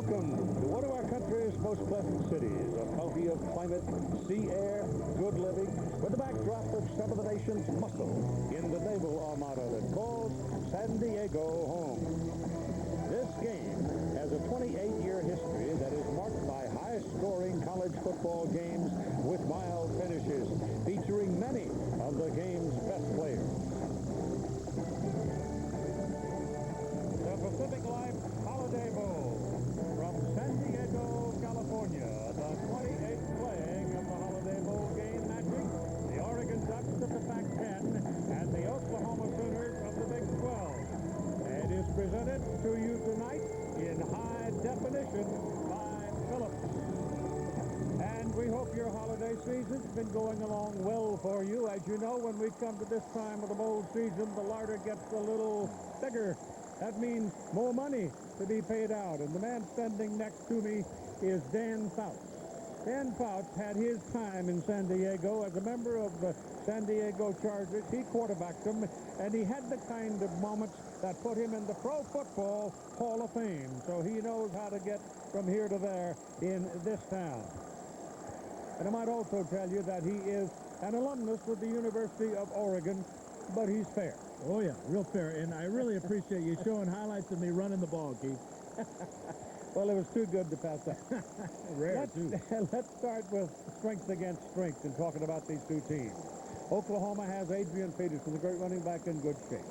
Welcome to one of our country's most pleasant cities, a county of climate, sea air, good living, with the backdrop of some of the nation's muscle in the naval armada that calls San Diego home. This game has a 28-year history that is marked by high-scoring college football games with wild finishes, featuring many of the game's best players. The Pacific Life Holiday Bowl from San Diego, California. The 28th playing of the Holiday Bowl game matching the Oregon Ducks of the Pac-10 and the Oklahoma Sooners of the Big 12. It is presented to you tonight in high definition by Phillips. And we hope your holiday season's been going along well for you. As you know, when we come to this time of the bowl season, the larder gets a little bigger. That means more money to be paid out. And the man standing next to me is Dan Fouts. Dan Fouts had his time in San Diego as a member of the San Diego Chargers. He quarterbacked them, and he had the kind of moments that put him in the Pro Football Hall of Fame. So he knows how to get from here to there in this town. And I might also tell you that he is an alumnus with the University of Oregon, but he's fair. Oh, yeah, real fair. And I really appreciate you showing highlights of me running the ball, Keith. Well, it was too good to pass up. Rare, too. Let's start with strength against strength in talking about these two teams. Oklahoma has Adrian Peterson, the great running back, in good shape.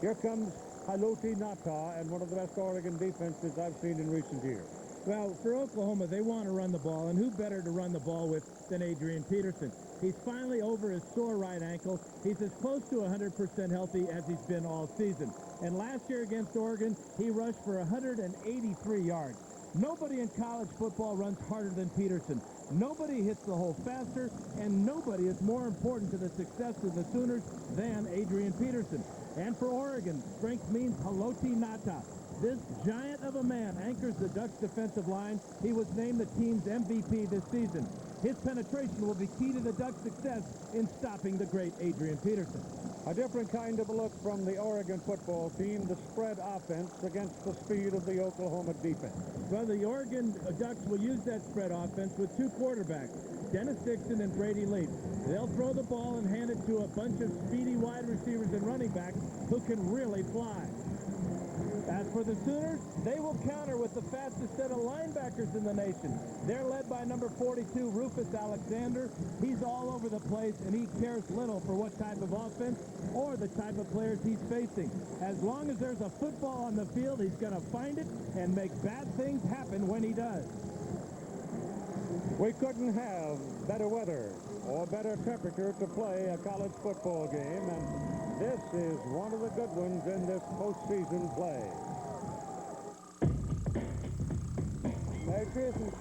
Here comes Haloti Ngata, and one of the best Oregon defenses I've seen in recent years. Well, for Oklahoma, they want to run the ball, and who better to run the ball with than Adrian Peterson? He's finally over his sore right ankle. He's as close to 100% healthy as he's been all season. And last year against Oregon, he rushed for 183 yards. Nobody in college football runs harder than Peterson. Nobody hits the hole faster, and nobody is more important to the success of the Sooners than Adrian Peterson. And for Oregon, strength means Haloti Ngata. This giant of a man anchors the Ducks' defensive line. He was named the team's MVP this season. His penetration will be key to the Ducks' success in stopping the great Adrian Peterson. A different kind of a look from the Oregon football team, the spread offense against the speed of the Oklahoma defense. Well, the Oregon Ducks will use that spread offense with two quarterbacks, Dennis Dixon and Brady. They'll throw the ball and hand it to a bunch of speedy wide receivers and running backs who can really fly. As for the Sooners, they will counter with the fastest set of linebackers in the nation. They're led by number 42, Rufus Alexander. He's all over the place, and he cares little for what type of offense or the type of players he's facing. As long as there's a football on the field, he's going to find it and make bad things happen when he does. We couldn't have better weather or better temperature to play a college football game, and this is one of the good ones in this postseason play. Merry Christmas.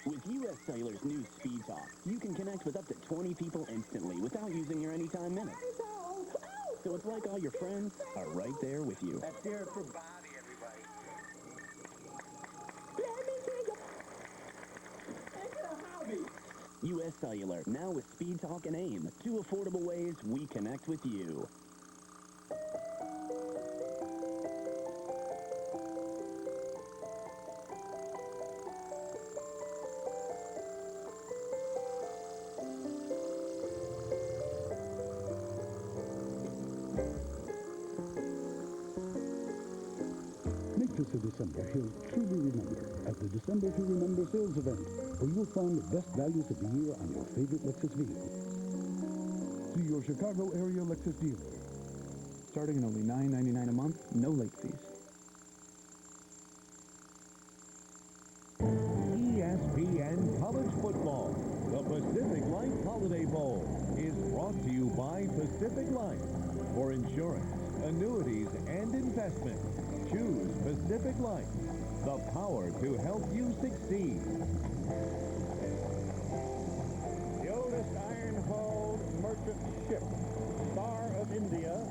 With U.S. Cellular's new Speed Talk, you can connect with up to 20 people instantly without using your anytime minutes. So it's like all your friends are right there with you. Let's hear it for Bobby, everybody. U.S. Cellular, now with Speed Talk and AIM, two affordable ways we connect with you. Make this a December he'll truly remember at the December to Remember sales event, where you'll find the best values of the year on your favorite Lexus vehicles. See your Chicago area Lexus dealer. Starting at only $9.99 a month, no late fees. ESPN College Football, the Pacific Life Holiday Bowl, is brought to you by Pacific Life. For insurance, annuities, and investment, choose Pacific. Pacific Life, the power to help you succeed. The oldest iron-hulled merchant ship, Star of India.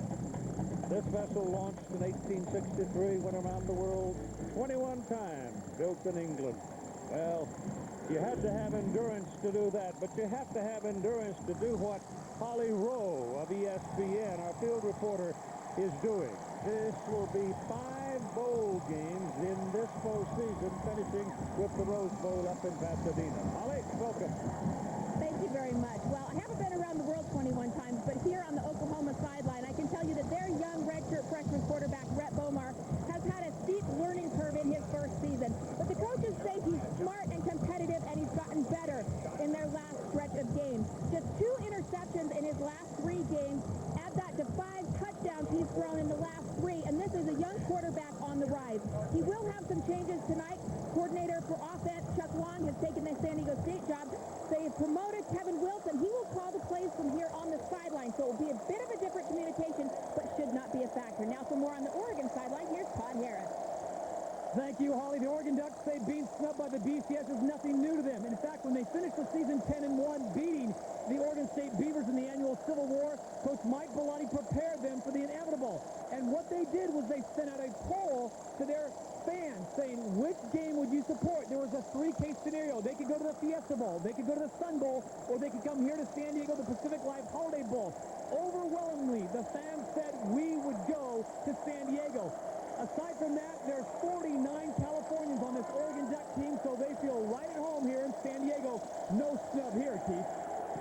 This vessel launched in 1863, went around the world 21 times, built in England. Well, you had to have endurance to do that, but you have to have endurance to do what Holly Rowe of ESPN, our field reporter, is doing. This will be 5 bowl games in this postseason, finishing with the Rose Bowl up in Pasadena. Holly, welcome. Thank you very much. Well, I haven't been around the world 21 times, but here on the Oklahoma sideline, I can tell you that their young redshirt freshman quarterback, Rhett Bomar, has had a steep learning curve in his first season. But the coaches say he's smart and competitive, and he's gotten better in their last stretch of games. Just 2 interceptions in his last 3 games. Add that to 5 touchdowns he's thrown in the last 3, and this is a young quarterback on the rise. He will have some changes tonight. Coordinator for offense, Chuck Long, has taken the San Diego State job. They have promoted Kevin Wilson. He will call the plays from here on the sideline, so it will be a bit of a different communication, but should not be a factor. Now for more on the Oregon sideline, here's Todd Harris. Thank you, Holly. The Oregon Ducks say being snubbed by the BCS is nothing new to them. In fact, when they finished the season 10-1, beating the Oregon State Beavers in the annual Civil War, Coach Mike Bellotti prepared them for the inevitable. And what they did was they sent out a poll to their fans saying, which game would you support? There was a 3-case scenario. They could go to the Fiesta Bowl, they could go to the Sun Bowl, or they could come here to San Diego, the Pacific Life Holiday Bowl. Overwhelmingly, the fans said we would go to San Diego. Aside from that, there's 49 Californians on this Oregon Duck team, so they feel right at home here in San Diego. No snub here, Keith.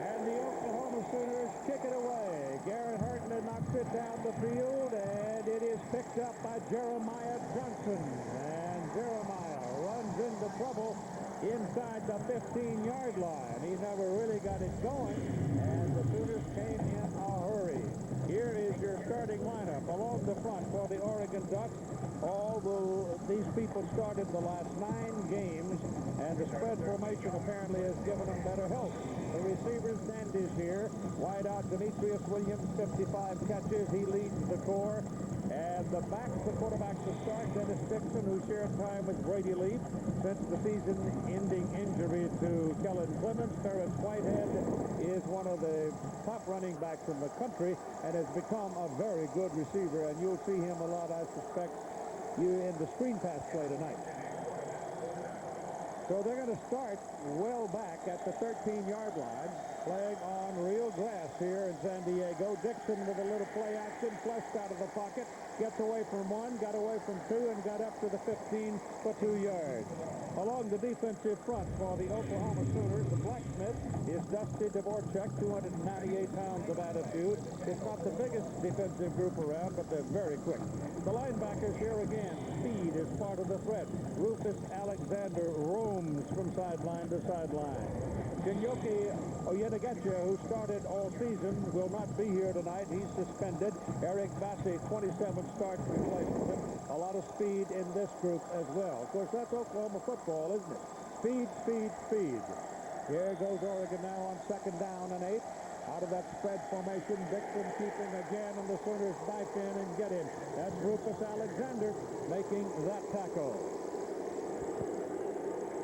And the Oklahoma Sooners kick it away. Garrett Hartnett knocks it down the field, and it is picked up by Jeremiah Johnson. And Jeremiah runs into trouble inside the 15-yard line. He never really got it going, and the Sooners came in a hurry. Here is your starting lineup along the front for the Oregon Ducks. Although these people started the last 9 games, and the spread formation apparently has given them better health. The receivers, Sanders here. Wide out, Demetrius Williams, 55 catches. He leads the corps. And the quarterback to start, Dennis Dixon, who shared time with Brady Leaf since the season-ending injury to Kellen Clemens. Terrence Whitehead is one of the top running backs in the country and has become a very good receiver, and you'll see him a lot, I suspect, in the screen pass play tonight. So they're going to start well back at the 13-yard line, playing on real grass here in San Diego. Dixon with a little play action, flushed out of the pocket, gets away from 1, got away from 2, and got up to the 15 for 2 yards. Along the defensive front for the Oklahoma Sooners, the blacksmith is Dusty Dvorak, 298 pounds of attitude. It's not the biggest defensive group around, but they're very quick. The linebackers here again, speed is part of the threat. Rufus Alexander roams from sideline to sideline. Shinyoki Oyedegacha, who started all season, will not be here tonight. He's suspended. Eric Bassey, 27 starts, replaces him. A lot of speed in this group as well. Of course, that's Oklahoma football, isn't it? Speed, speed, speed. Here goes Oregon now on 2nd down and 8. Out of that spread formation, Dixon keeping again, and the Sooners bite in and get him. That's Rufus Alexander making that tackle.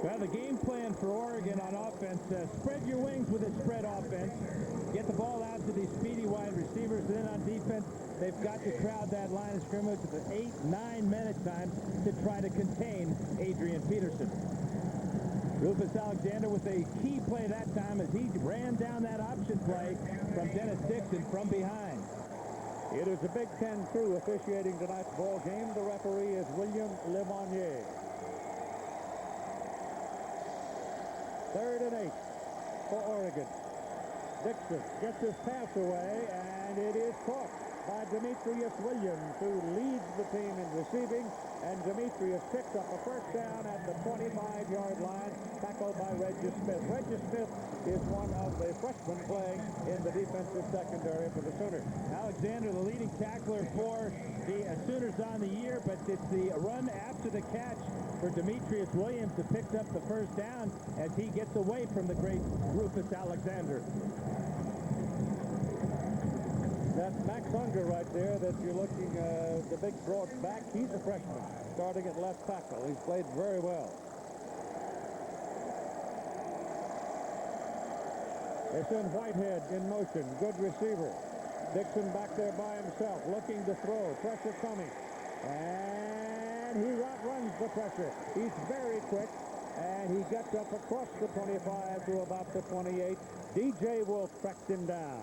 Well, the game plan for Oregon on offense, spread your wings with a spread offense. Get the ball out to these speedy wide receivers. And then on defense, they've got to crowd that line of scrimmage with 8-9 men at times to try to contain Adrian Peterson. Rufus Alexander with a key play that time as he ran down that option play from Dennis Dixon from behind. It is a Big Ten crew officiating tonight's ball game. The referee is William Lemonnier. 3rd and 8 for Oregon. Dixon gets his pass away, and it is caught by Demetrius Williams, who leads the team in receiving, and Demetrius picks up a 1st down at the 25-yard line, tackled by Regis Smith. Regis Smith is one of the freshmen playing in the defensive secondary for the Sooners. Alexander, the leading tackler for the Sooners on the year, but it's the run after the catch for Demetrius Williams who picks up the 1st down as he gets away from the great Rufus Alexander. That Max Unger right there that you're looking the big broad back. He's a freshman starting at left tackle. He's played very well. It's in Whitehead in motion. Good receiver. Dixon back there by himself, looking to throw. Pressure coming. And he outruns the pressure. He's very quick. And he gets up across the 25 to about the 28. DJ Wolf tracks him down.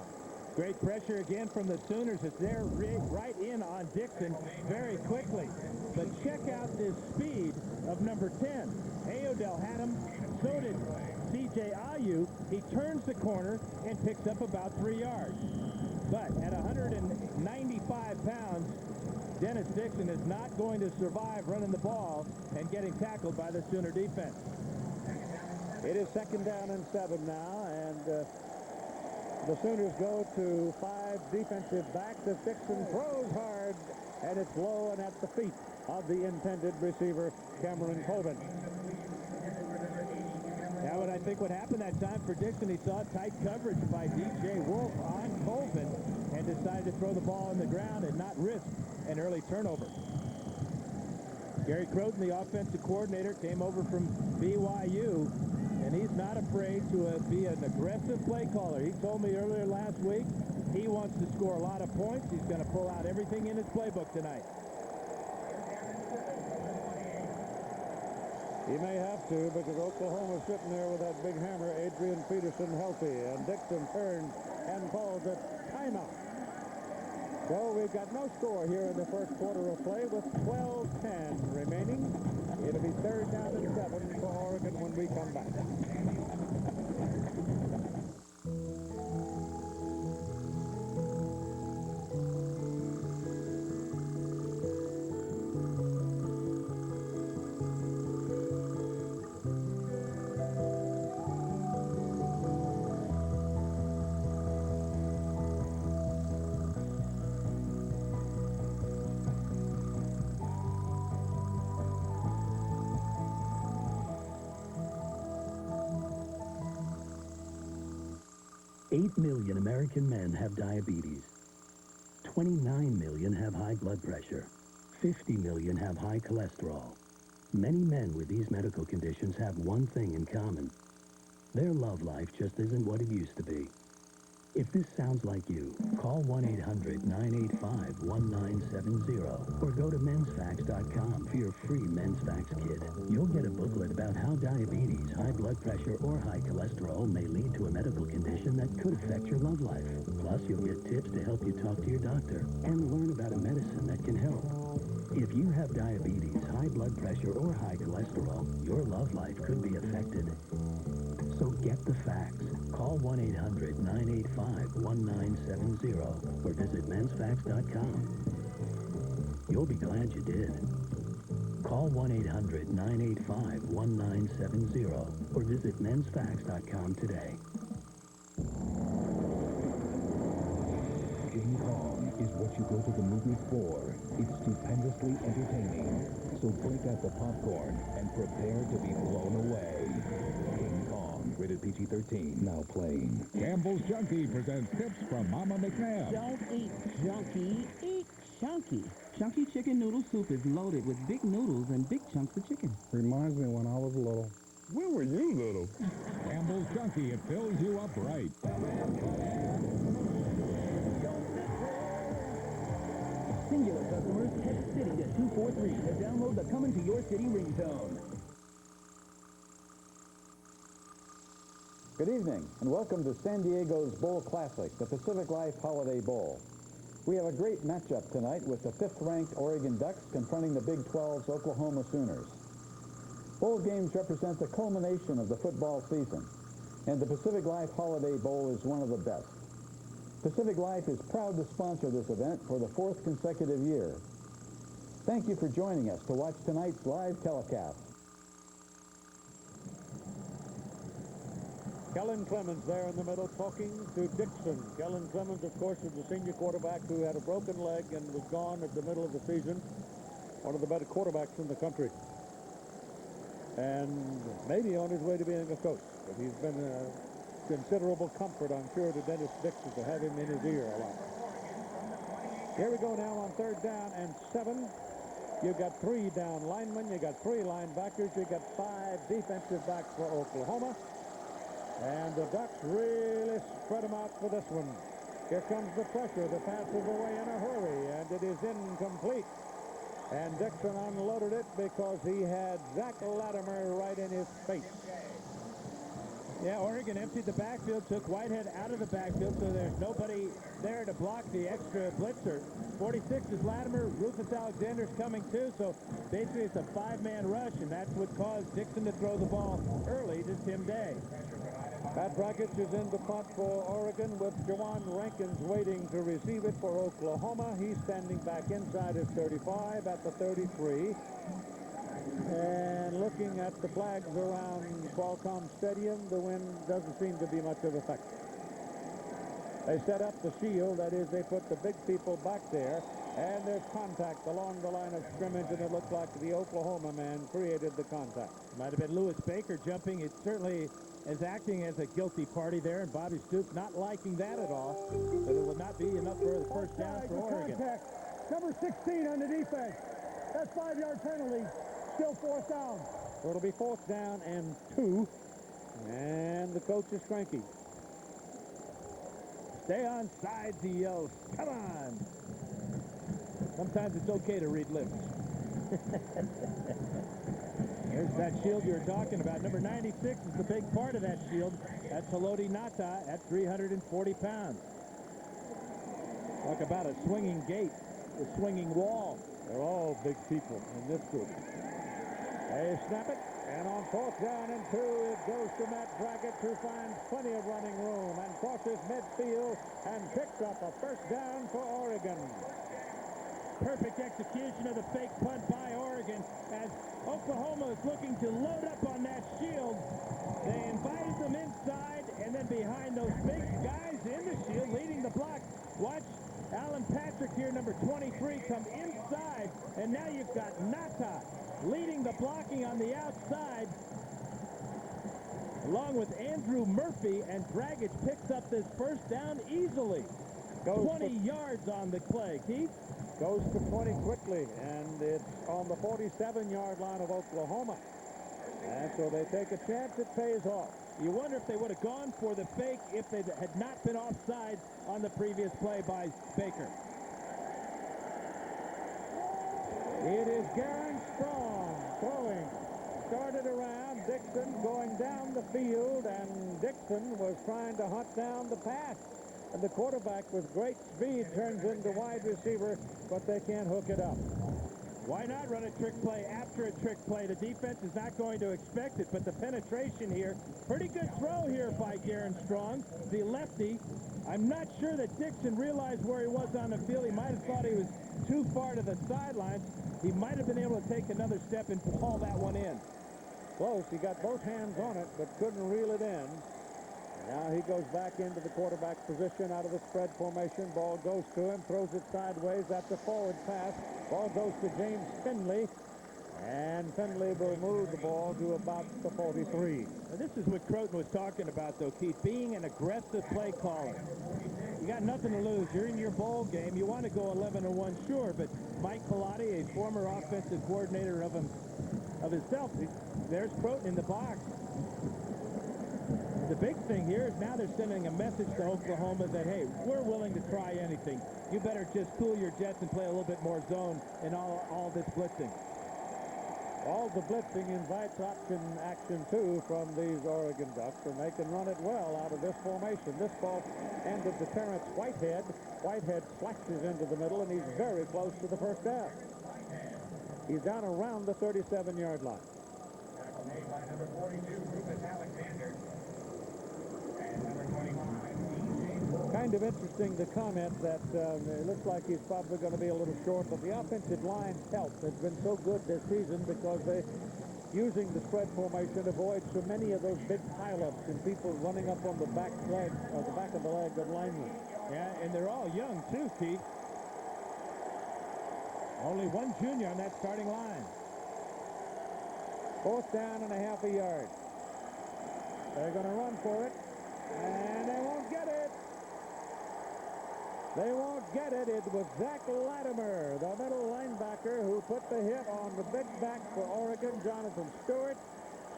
Great pressure again from the Sooners as they're right in on Dixon very quickly. But check out this speed of number 10. Ayodele had him. So did C.J. Ayu. He turns the corner and picks up about 3 yards. But at 195 pounds, Dennis Dixon is not going to survive running the ball and getting tackled by the Sooner defense. It is 2nd down and 7 now, and the Sooners go to 5 defensive backs as Dixon throws hard, and it's low and at the feet of the intended receiver, Cameron Colvin. Now, what I think what happened that time for Dixon, he saw tight coverage by DJ Wolf on Colvin and decided to throw the ball on the ground and not risk an early turnover. Gary Croton, the offensive coordinator, came over from BYU, and he's not afraid to be an aggressive play caller. He told me earlier last week he wants to score a lot of points. He's going to pull out everything in his playbook tonight. He may have to, because Oklahoma's sitting there with that big hammer, Adrian Peterson healthy, and Dixon turns and calls a timeout. So we've got no score here in the first quarter of play with 12:10 remaining. It'll be 3rd down and 7 for Oregon when we come back. 8 million American men have diabetes. 29 million have high blood pressure. 50 million have high cholesterol. Many men with these medical conditions have one thing in common. Their love life just isn't what it used to be. If this sounds like you, call 1-800-985-1970 or go to mensfacts.com for your free Men's Facts Kit. You'll get a booklet about how diabetes, high blood pressure, or high cholesterol may lead to a medical condition that could affect your love life. Plus, you'll get tips to help you talk to your doctor and learn about a medicine that can help. If you have diabetes, high blood pressure, or high cholesterol, your love life could be affected. So get the facts. Call 1-800-985-1970 or visit mensfacts.com. You'll be glad you did. Call 1-800-985-1970 or visit mensfacts.com today. King Kong is what you go to the movies for. It's stupendously entertaining. So break out the popcorn and prepare to be blown away. King Kong, rated PG-13, now playing. Campbell's Junkie presents tips from Mama McNabb. Don't eat junkie, eat chunky. Chunky chicken noodle soup is loaded with big noodles and big chunks of chicken. Reminds me when I was little. When were you little? Campbell's Junkie, it fills you up right. Singular customers, text City to 243 to download the Coming to Your City ringtone. Good evening, and welcome to San Diego's Bowl Classic, the Pacific Life Holiday Bowl. We have a great matchup tonight with the 5th-ranked Oregon Ducks confronting the Big 12's Oklahoma Sooners. Bowl games represent the culmination of the football season, and the Pacific Life Holiday Bowl is one of the best. Pacific Life is proud to sponsor this event for the 4th consecutive year. Thank you for joining us to watch tonight's live telecast. Kellen Clemens there in the middle talking to Dixon. Kellen Clemens, of course, is the senior quarterback who had a broken leg and was gone at the middle of the season. One of the better quarterbacks in the country. And maybe on his way to being a coach. But he's been a considerable comfort, I'm sure, to Dennis Dixon to have him in his ear a lot. Here we go now on 3rd down and 7. You've got 3 down linemen. You got 3 linebackers. You got 5 defensive backs for Oklahoma. And the Ducks really spread them out for this one. Here comes the pressure. The pass is away in a hurry, and it is incomplete. And Dixon unloaded it because he had Zach Latimer right in his face. Yeah, Oregon emptied the backfield, took Whitehead out of the backfield, so there's nobody there to block the extra blitzer. 46 is Latimer. Rufus Alexander's coming too, so basically it's a 5-man rush, and that's what caused Dixon to throw the ball early to Tim Day. Pat Brackett is in the punt for Oregon with Jawan Rankins waiting to receive it for Oklahoma. He's standing back inside his 35 at the 33. And looking at the flags around Qualcomm Stadium, the wind doesn't seem to be much of a factor. They set up the shield, that is, they put the big people back there, and there's contact along the line of scrimmage, and it looked like the Oklahoma man created the contact. Might have been Lewis Baker jumping. It certainly is acting as a guilty party there, and Bobby Stoops not liking that at all. But it will not be enough for the first down for Oregon. Contact. Number 16 on the defense. That's 5-yard penalty. Still 4th down. So it'll be 4th down and 2. And the coach is cranky. Stay on sides, he yells. Come on. Sometimes it's okay to read lips. There's that shield you were talking about. Number 96 is the big part of that shield. That's Haloti Ngata at 340 pounds. Talk about a swinging gate, a swinging wall. They're all big people in this group. They snap it, and on 4th down and 2, it goes to Matt Brackett, who finds plenty of running room and crosses midfield and picks up a first down for Oregon. Perfect execution of the fake punt by Oregon as Oklahoma is looking to load up on that shield. They invited them inside, and then behind those big guys in the shield leading the block. Watch Alan Patrick here, number 23, come inside, and now you've got Ngata leading the blocking on the outside, along with Andrew Murphy, and Dragic picks up this first down easily. 20 yards on the play. Keith? Goes to 20 quickly, and it's on the 47-yard line of Oklahoma. And so they take a chance, it pays off. You wonder if they would have gone for the fake if they had not been offside on the previous play by Baker. It is Garen Strong throwing. Started around Dixon going down the field, and Dixon was trying to hunt down the pass. And the quarterback with great speed turns into wide receiver, but they can't hook it up. Why not run a trick play after a trick play? The defense is not going to expect it, but the penetration here, pretty good throw here by Garen Strong, the lefty. I'm not sure that Dixon realized where he was on the field. He might have thought he was too far to the sidelines. He might have been able to take another step and haul that one in. Close. He got both hands on it, but couldn't reel it in. Now he goes back into the quarterback position out of the spread formation. Ball goes to him, throws it sideways. That's a forward pass. Ball goes to James Finley. And Finley will move the ball to about the 43. Now, this is what Croton was talking about, though, Keith, being an aggressive play caller. You got nothing to lose. You're in your bowl game. You want to go 11-1, sure, but Mike Pilati, a former offensive coordinator of himself, there's Croton in the box. The big thing here is now they're sending a message to Oklahoma that, hey, we're willing to try anything. You better just cool your jets and play a little bit more zone in all this blitzing. All the blitzing invites option action, too, from these Oregon Ducks, and they can run it well out of this formation. This ball handed to Terrence Whitehead. Whitehead slashes into the middle, and he's very close to the first down. He's down around the 37-yard line. Made by number 42, Rufus Alexander. And number 21, kind of interesting to comment that it looks like he's probably going to be a little short, but the offensive line's health has been so good this season because they, using the spread formation, avoid so many of those big pileups and people running up on the back leg, or the back of the leg of linemen. Yeah, and they're all young too, Keith. Only one junior on that starting line. 4th down and a half a yard. They're going to run for it, and they won't get it. They won't get it. It was Zach Latimer, the middle linebacker, who put the hit on the big back for Oregon, Jonathan Stewart.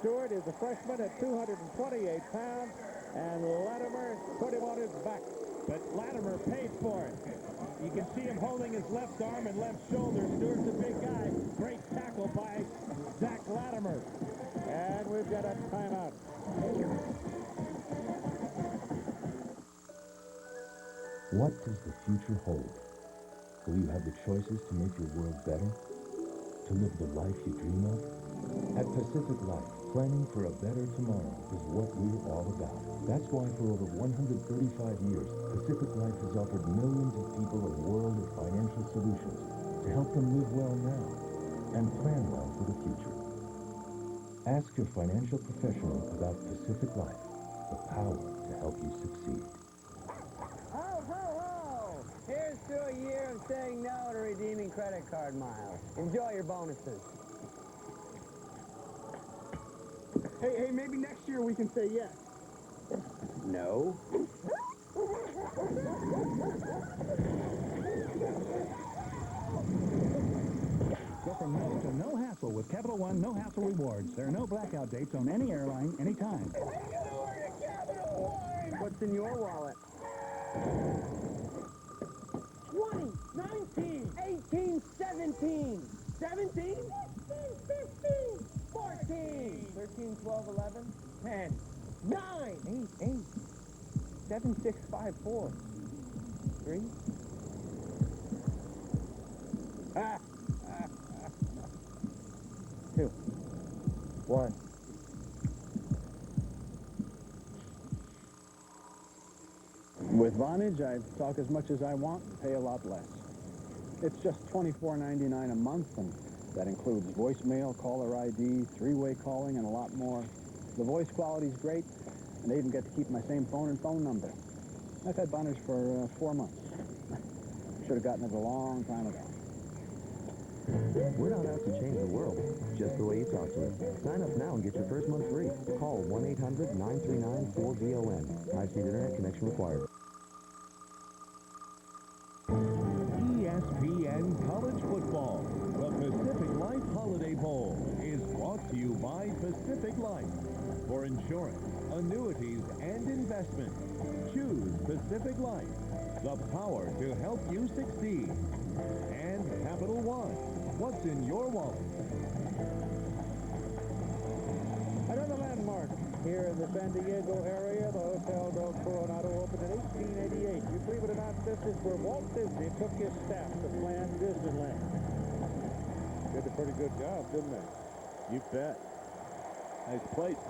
Stewart is a freshman at 228 pounds, and Latimer put him on his back. But Latimer paid for it. You can see him holding his left arm and left shoulder. Stewart's a big guy. Great tackle by Zach Latimer. And we've got a timeout. What does the future hold? Will you have the choices to make your world better? To live the life you dream of? At Pacific Life, planning for a better tomorrow is what we're all about. That's why for over 135 years, Pacific Life has offered millions of people a world of financial solutions to help them live well now and plan well for the future. Ask your financial professional about Pacific Life, the power to help you succeed. Ho, ho, ho! Here's to a year of saying no to redeeming credit card miles. Enjoy your bonuses. Hey, maybe next year we can say yes. No. Go from no to no hassle with Capital One No Hassle Rewards. There are no blackout dates on any airline, anytime. What's in your wallet? 20, 19, 18, 17, 17, 15, 14, 13, 12, 11, 10, 9, 8, 8, 7, 6, 5, 4, 3. Ah! 2, 1. With Vonage, I talk as much as I want and pay a lot less. It's just $24.99 a month, and that includes voicemail, caller ID, three-way calling, and a lot more. The voice quality's great, and they even get to keep my same phone and phone number. I've had Vonage for 4 months. Should have gotten it a long time ago. We're not out to change the world, just the way you talk to us. Sign up now and get your first month free. Call 1-800-939-4VON. High-speed internet connection required. ESPN College Football, the Pacific Life Holiday Bowl, is brought to you by Pacific Life. For insurance, annuities, and investments, choose Pacific Life, the power to help you succeed. And Capital One, what's in your wallet? Another landmark here in the San Diego area, the Hotel del Coronado opened in 1888. You believe it or not, this is where Walt Disney took his staff to plan Disneyland. Did a pretty good job, didn't they? You bet. Nice place.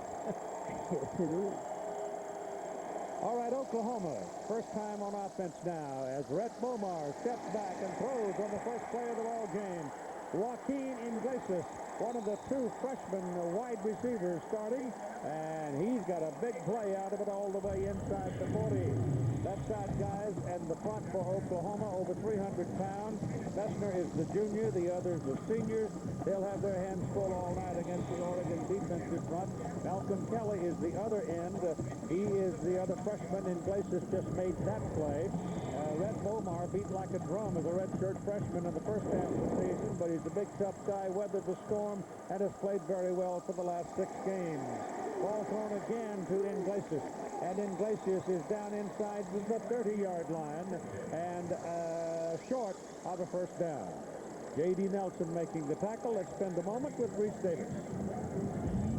All right, Oklahoma, first time on offense now as Rhett Bomar steps back and throws on the first play of the ball game. Joaquin Iglesias, one of the two freshman wide receivers starting, and he's got a big play out of it all the way inside the 40. Left side guys and the front for Oklahoma, over 300 pounds. Messner is the junior, the others the seniors. They'll have their hands full all night against the Oregon defensive front. Malcolm Kelly is the other end. He is the other freshman, and Iglesias just made that play. Rhett Bomar beat like a drum as a redshirt freshman in the first half of the season, but he's a big, tough guy, weathered the storm, and has played very well for the last 6 games. Ball thrown again to Iglesias, and Iglesias is down inside the 30-yard line and short of a first down. J.D. Nelson making the tackle. Let's spend a moment with Reese Davis.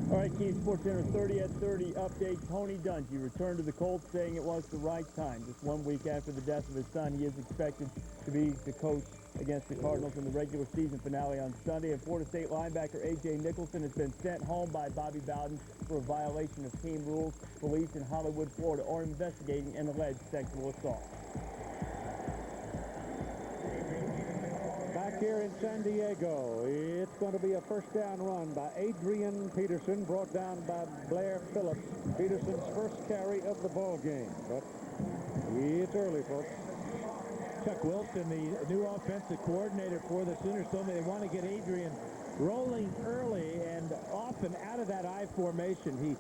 All right, Key Sports Center 30 at 30 update. Tony Dungy returned to the Colts saying it was the right time. Just 1 week after the death of his son, he is expected to be the coach against the Cardinals in the regular season finale on Sunday. And Florida State linebacker A.J. Nicholson has been sent home by Bobby Bowden for a violation of team rules. Police in Hollywood, Florida are investigating an alleged sexual assault. Back here in San Diego, it's going to be a first down run by Adrian Peterson, brought down by Blair Phillips. Peterson's first carry of the ball game, but it's early, folks. Chuck Wilson, the new offensive coordinator for the Sooners, told me they want to get Adrian rolling early and often out of that I formation. He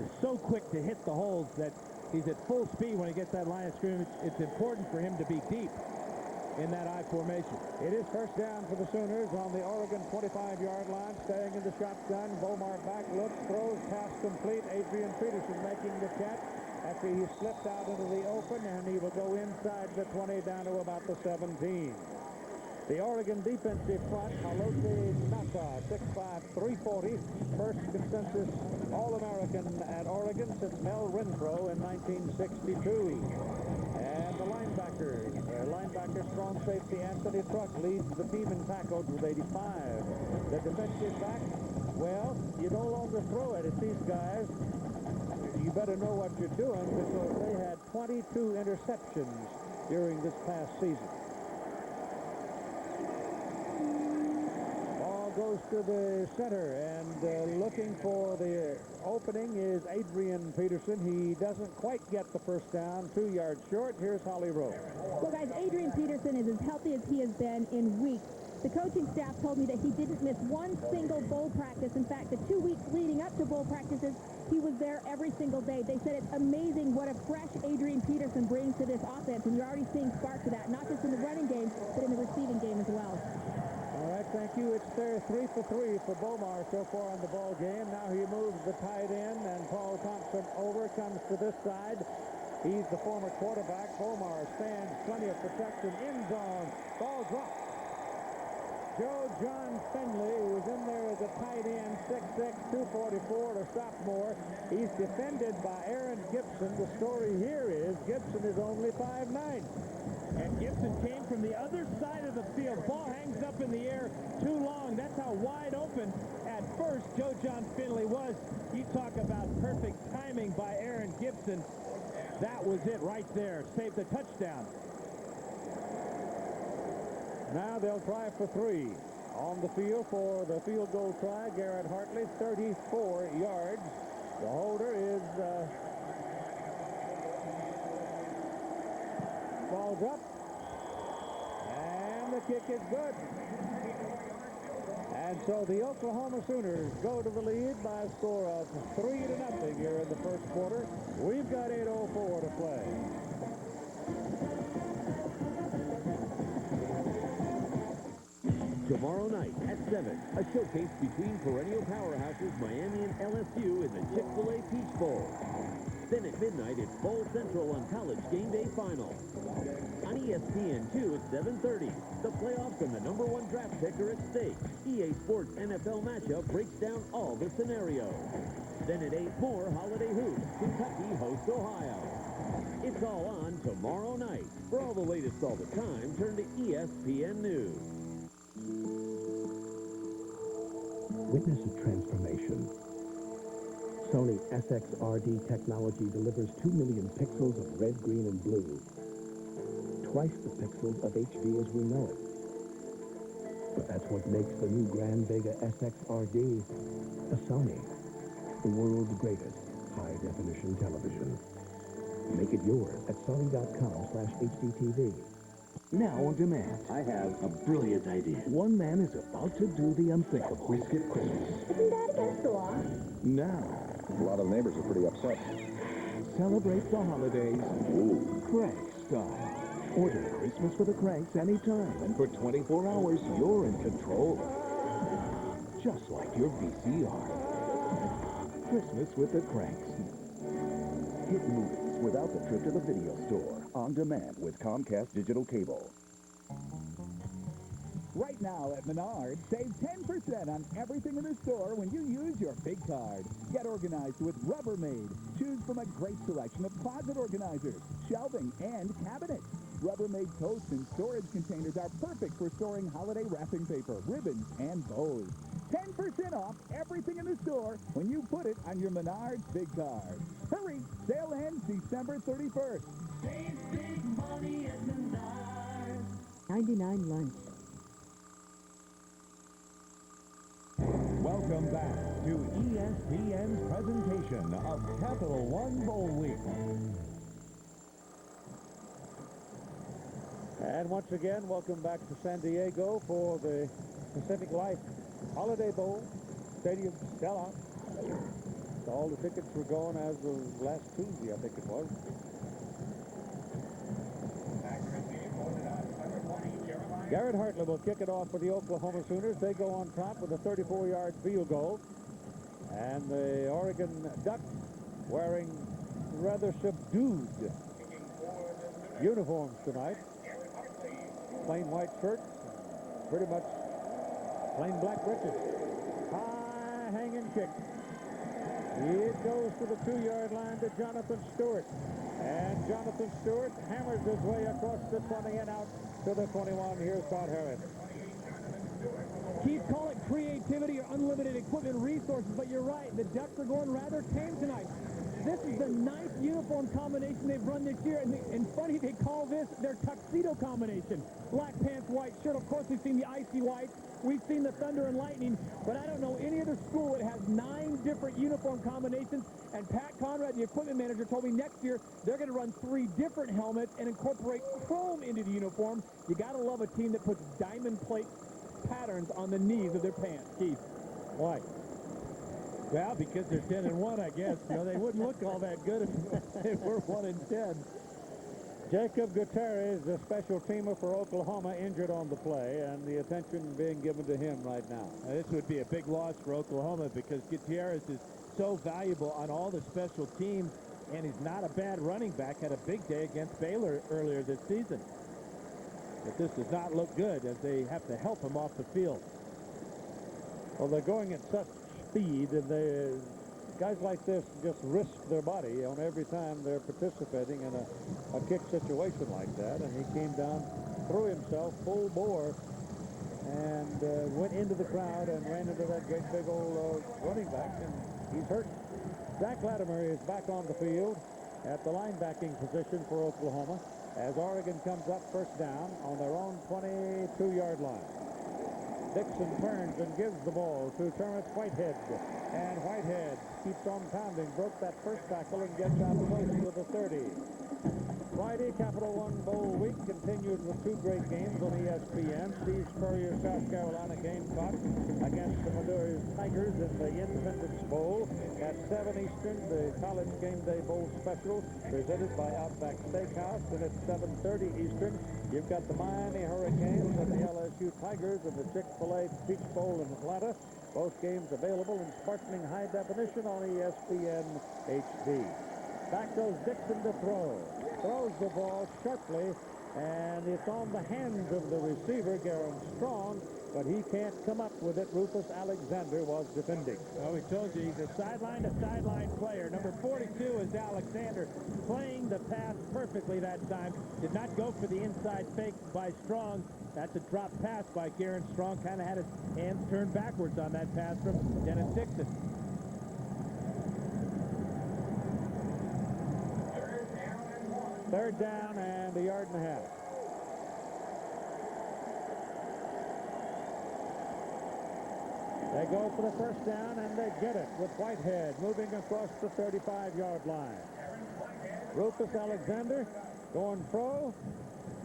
is so quick to hit the holes that He's at full speed when he gets that line of scrimmage. It's important for him to be deep in that I formation. It is first down for the Sooners on the Oregon 25-yard line, staying in the shotgun. Bomar back, looks, throws, pass complete. Adrian Peterson making the catch after he slipped out into the open, and he will go inside the 20 down to about the 17. The Oregon defensive front, Haloti Nasa, 6'5", 340, first consensus All-American at Oregon since Mel Renfro in 1962. And the linebacker strong safety Anthony Truck leads the team in tackles with 85. The defensive back, well, you no longer throw it at these guys. You better know what you're doing because they had 22 interceptions during this past season. Goes to the center, and looking for the opening is Adrian Peterson. He doesn't quite get the first down, 2 yards short. Here's Holly Rowe. Well, guys, Adrian Peterson is as healthy as he has been in weeks. The coaching staff told me that he didn't miss one single bowl practice. In fact, the 2 weeks leading up to bowl practices, he was there every single day. They said it's amazing what a fresh Adrian Peterson brings to this offense, and you're already seeing sparks of that, not just in the running game, but in the receiving game as well. All right, thank you. It's there 3 for 3 for Bomar so far in the ball game. Now he moves the tight end, and Paul Thompson over, comes to this side. He's the former quarterback. Bomar stands, plenty of protection, end zone, ball dropped. Joe John Finley, who was in there as a tight end, 6'6", 244, a sophomore. He's defended by Aaron Gibson. The story here is Gibson is only 5'9". And Gibson came from the other side of the field. Ball hangs up in the air too long. That's how wide open at first Joe John Finley was. You talk about perfect timing by Aaron Gibson. That was it right there. Saved the touchdown. Now they'll try for 3. On the field for the field goal try, Garrett Hartley, 34 yards. The holder is ball's up, and the kick is good. And so the Oklahoma Sooners go to the lead by a score of 3-0 here in the first quarter. We've got 8:04 to play. Tomorrow night at 7, a showcase between perennial powerhouses Miami and LSU in the Chick-fil-A Peach Bowl. Then at midnight, it's Bowl Central on College Game Day Final. On ESPN2 at 7:30, the playoffs and the #1 draft pick are at stake. EA Sports NFL matchup breaks down all the scenarios. Then at 8, more holiday hoops. Kentucky hosts Ohio. It's all on tomorrow night. For all the latest all the time, turn to ESPN News. Witness a transformation. Sony SXRD technology delivers 2 million pixels of red, green, and blue. Twice the pixels of HD as we know it. But that's what makes the new Grand Vega SXRD a Sony, the world's greatest high-definition television. Make it yours at sony.com/HDTV. Now on demand. I have a brilliant idea. One man is about to do the unthinkable. We skip Christmas. Isn't that against the law? Now. A lot of the neighbors are pretty upset. Celebrate the holidays. Crank style. Order Christmas with the Cranks anytime, and for 24 hours, you're in control. Just like your VCR. Christmas with the Cranks. Hit movies without the trip to the video store. On demand with Comcast Digital Cable. Right now at Menards, save 10% on everything in the store when you use your big card. Get organized with Rubbermaid. Choose from a great selection of closet organizers, shelving, and cabinets. Rubbermaid totes and storage containers are perfect for storing holiday wrapping paper, ribbons, and bows. 10% off everything in the store when you put it on your Menards big card. Hurry! Sale ends December 31st. Save big money at Menards. 99 lunch. Welcome back to ESPN's presentation of Capital One Bowl Week. And once again, welcome back to San Diego for the Pacific Life Holiday Bowl. Stadium still out. All the tickets were gone as of last Tuesday, I think it was. Garrett Hartley will kick it off for the Oklahoma Sooners. They go on top with a 34-yard field goal. And the Oregon Ducks, wearing rather subdued uniforms tonight. Plain white shirts, pretty much plain black breeches. High hanging kick. It goes to the 2-yard line to Jonathan Stewart. And Jonathan Stewart hammers his way across the 20 and out to the 21. Here's Todd Harris. Keith, call it creativity or unlimited equipment resources, but you're right. The Ducks are going rather tame tonight. This is the 9th uniform combination they've run this year, and funny they call this their tuxedo combination. Black pants, white shirt. Of course, we've seen the icy white. We've seen the Thunder and Lightning, but I don't know any other school that has 9 different uniform combinations, and Pat Conrad, the equipment manager, told me next year they're going to run 3 different helmets and incorporate chrome into the uniform. You got to love a team that puts diamond plate patterns on the knees of their pants. Keith. Why? Well, because they're 10-1, I guess. You know, they wouldn't look all that good if they were 1-10. Jacob Gutierrez, the special teamer for Oklahoma, injured on the play, and the attention being given to him right now. This would be a big loss for Oklahoma because Gutierrez is so valuable on all the special teams, and he's not a bad running back. Had a big day against Baylor earlier this season. But this does not look good as they have to help him off the field. Well, they're going at such speed, and guys like this just risk their body on every time they're participating in a kick situation like that. And he came down, threw himself full bore, and went into the crowd and ran into that great big old running back, and he's hurt. Zach Latimer is back on the field at the linebacking position for Oklahoma as Oregon comes up first down on their own 22-yard line. Dixon turns and gives the ball to Terrence Whitehead. And Whitehead keeps on pounding, broke that first tackle and gets out close to the 30. Friday, Capital One Bowl week continues with 2 great games on ESPN. Steve Spurrier, South Carolina Gamecocks against the Missouri Tigers in the Independence Bowl. At 7 Eastern, the College Game Day Bowl special presented by Outback Steakhouse. And at 7:30 Eastern, you've got the Miami Hurricanes and the LSU Tigers in the Chick-fil-A Peach Bowl in Atlanta. Both games available in sparkling high definition on ESPN HD. Back goes Dixon to throw. Throws the ball sharply, and it's on the hands of the receiver, Garen Strong, but he can't come up with it. Rufus Alexander was defending. Oh, we told you he's a sideline-to-sideline player. Number 42 is Alexander, playing the pass perfectly that time. Did not go for the inside fake by Strong. That's a drop pass by Garen Strong. Kind of had his hands turned backwards on that pass from Dennis Dixon. Third down and 1.5 yards. They go for the first down, and they get it with Whitehead moving across the 35-yard line. Rufus Alexander going pro.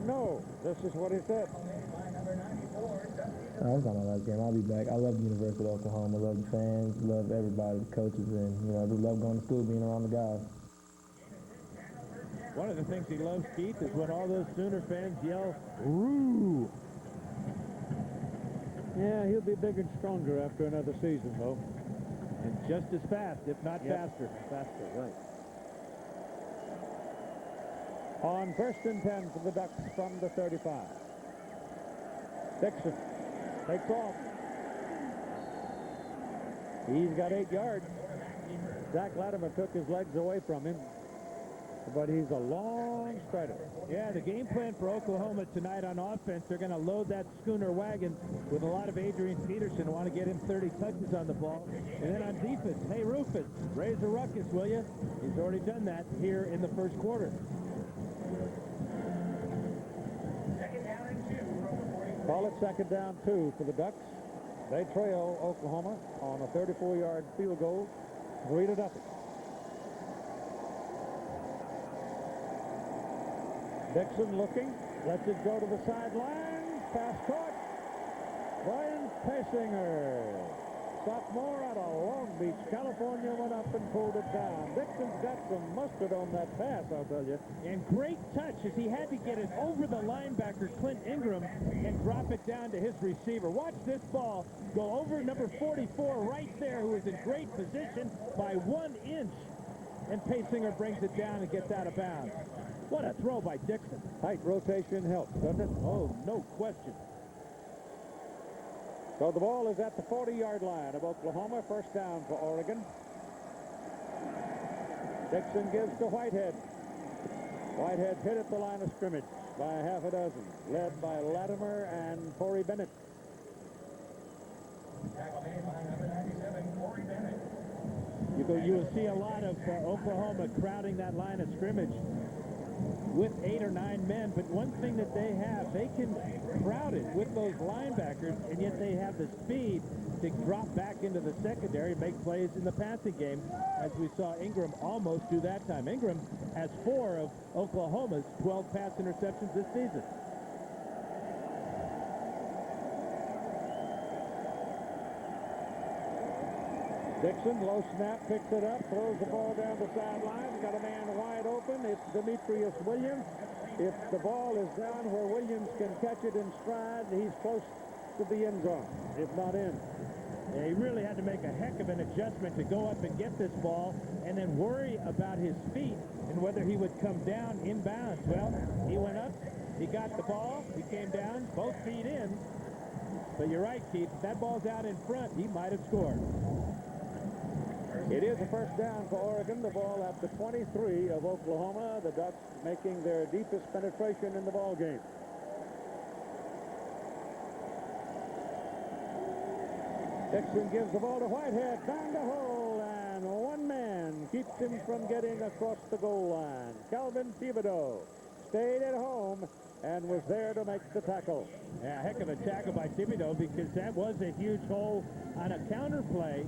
No, this is what he said. I'm talking about that game. I'll be back. I love the University of Oklahoma. I love the fans, love everybody, the coaches, and I do love going to school, being around the guys. One of the things he loves, Keith, is when all those Sooner fans yell, "Roo!" Yeah, he'll be bigger and stronger after another season, though. And just as fast, if not faster. Faster, right. On 1st and 10 for the Ducks from the 35. Dixon takes off. He's got 8 yards. Zach Latimer took his legs away from him, but he's a long strider. Yeah, the game plan for Oklahoma tonight on offense, they're going to load that Schooner wagon with a lot of Adrian Peterson. Want to get him 30 touches on the ball. And then on defense, hey, Rufus, raise a ruckus, will you? He's already done that here in the first quarter. Call it 2nd down 2 for the Ducks. They trail Oklahoma on a 34-yard field goal, 3-0. Dixon looking, lets it go to the sideline. Pass caught. Brian Pessinger sophomore out of Long Beach, California, went up and pulled it down. Dixon's got some mustard on that pass, I'll tell you. And great touch as he had to get it over the linebacker, Clint Ingram, and drop it down to his receiver. Watch this ball go over number 44 right there, who is in great position by 1 inch. And Paysinger brings it down and gets out of bounds. What a throw by Dixon. Tight rotation helps, doesn't it? Oh, no question. So the ball is at the 40-yard line of Oklahoma. First down for Oregon. Dixon gives to Whitehead. Whitehead hit at the line of scrimmage by half a dozen, led by Latimer and Corey Bennett. Tackle made by number 97, Corey Bennett. You will see a lot of Oklahoma crowding that line of scrimmage with 8 or 9 men, but one thing that they have, they can crowd it with those linebackers, and yet they have the speed to drop back into the secondary and make plays in the passing game, as we saw Ingram almost do that time. Ingram has 4 of Oklahoma's 12 pass interceptions this season. Dixon, low snap, picks it up, throws the ball down the sideline. Got a man wide open. It's Demetrius Williams. If the ball is down where Williams can catch it in stride, he's close to the end zone, if not in. Yeah, he really had to make a heck of an adjustment to go up and get this ball and then worry about his feet and whether he would come down inbounds. Well, he went up, he got the ball, he came down, both feet in. But you're right, Keith, if that ball's out in front, he might have scored. It is a first down for Oregon. The ball at the 23 of Oklahoma. The Ducks making their deepest penetration in the ball game. Dixon gives the ball to Whitehead. Down the hole, and one man keeps him from getting across the goal line. Calvin Thibodeau stayed at home and was there to make the tackle. Yeah, heck of a tackle by Thibodeau, because that was a huge hole on a counter play.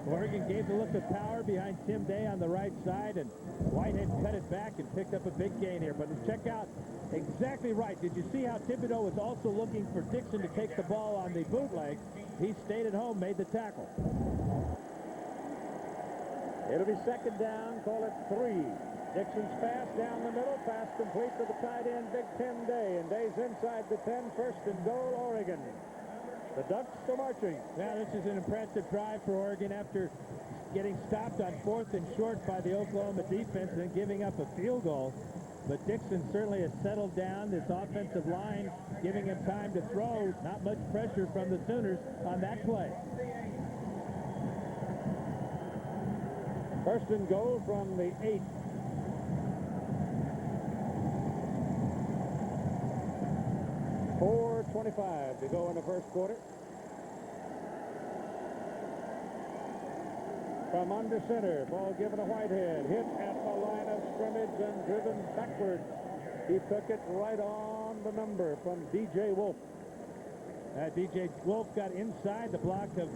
Oregon gave the look of power behind Tim Day on the right side, and Whitehead cut it back and picked up a big gain here. But check out, exactly right. Did you see how Thibodeau was also looking for Dixon to take the ball on the bootleg? He stayed at home, made the tackle. It'll be second down, call it 3. Dixon's pass down the middle, pass complete to the tight end, Big Tim Day, and Day's inside the 10, first and goal, Oregon. The Ducks are marching. Now, this is an impressive drive for Oregon after getting stopped on 4th and short by the Oklahoma defense and then giving up a field goal. But Dixon certainly has settled down. This offensive line giving him time to throw. Not much pressure from the Sooners on that play. First and goal from the 8. .425 to go in the first quarter. From under center, ball given to Whitehead. Hit at the line of scrimmage and driven backwards. He took it right on the number from D.J. Wolf. D.J. Wolf got inside the block of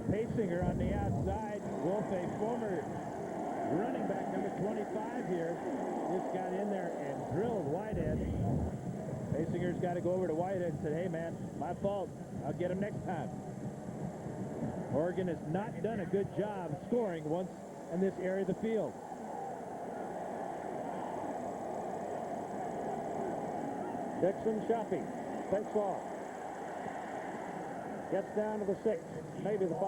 Paysinger on the outside. Wolf, a former running back, number 25 here, just got in there and drilled Whitehead. Paysinger's got to go over to Whitehead and said, hey, man, my fault. I'll get him next time. Oregon has not done a good job scoring once in this area of the field. Dixon shopping. Takes off. Gets down to the 6, maybe the 5.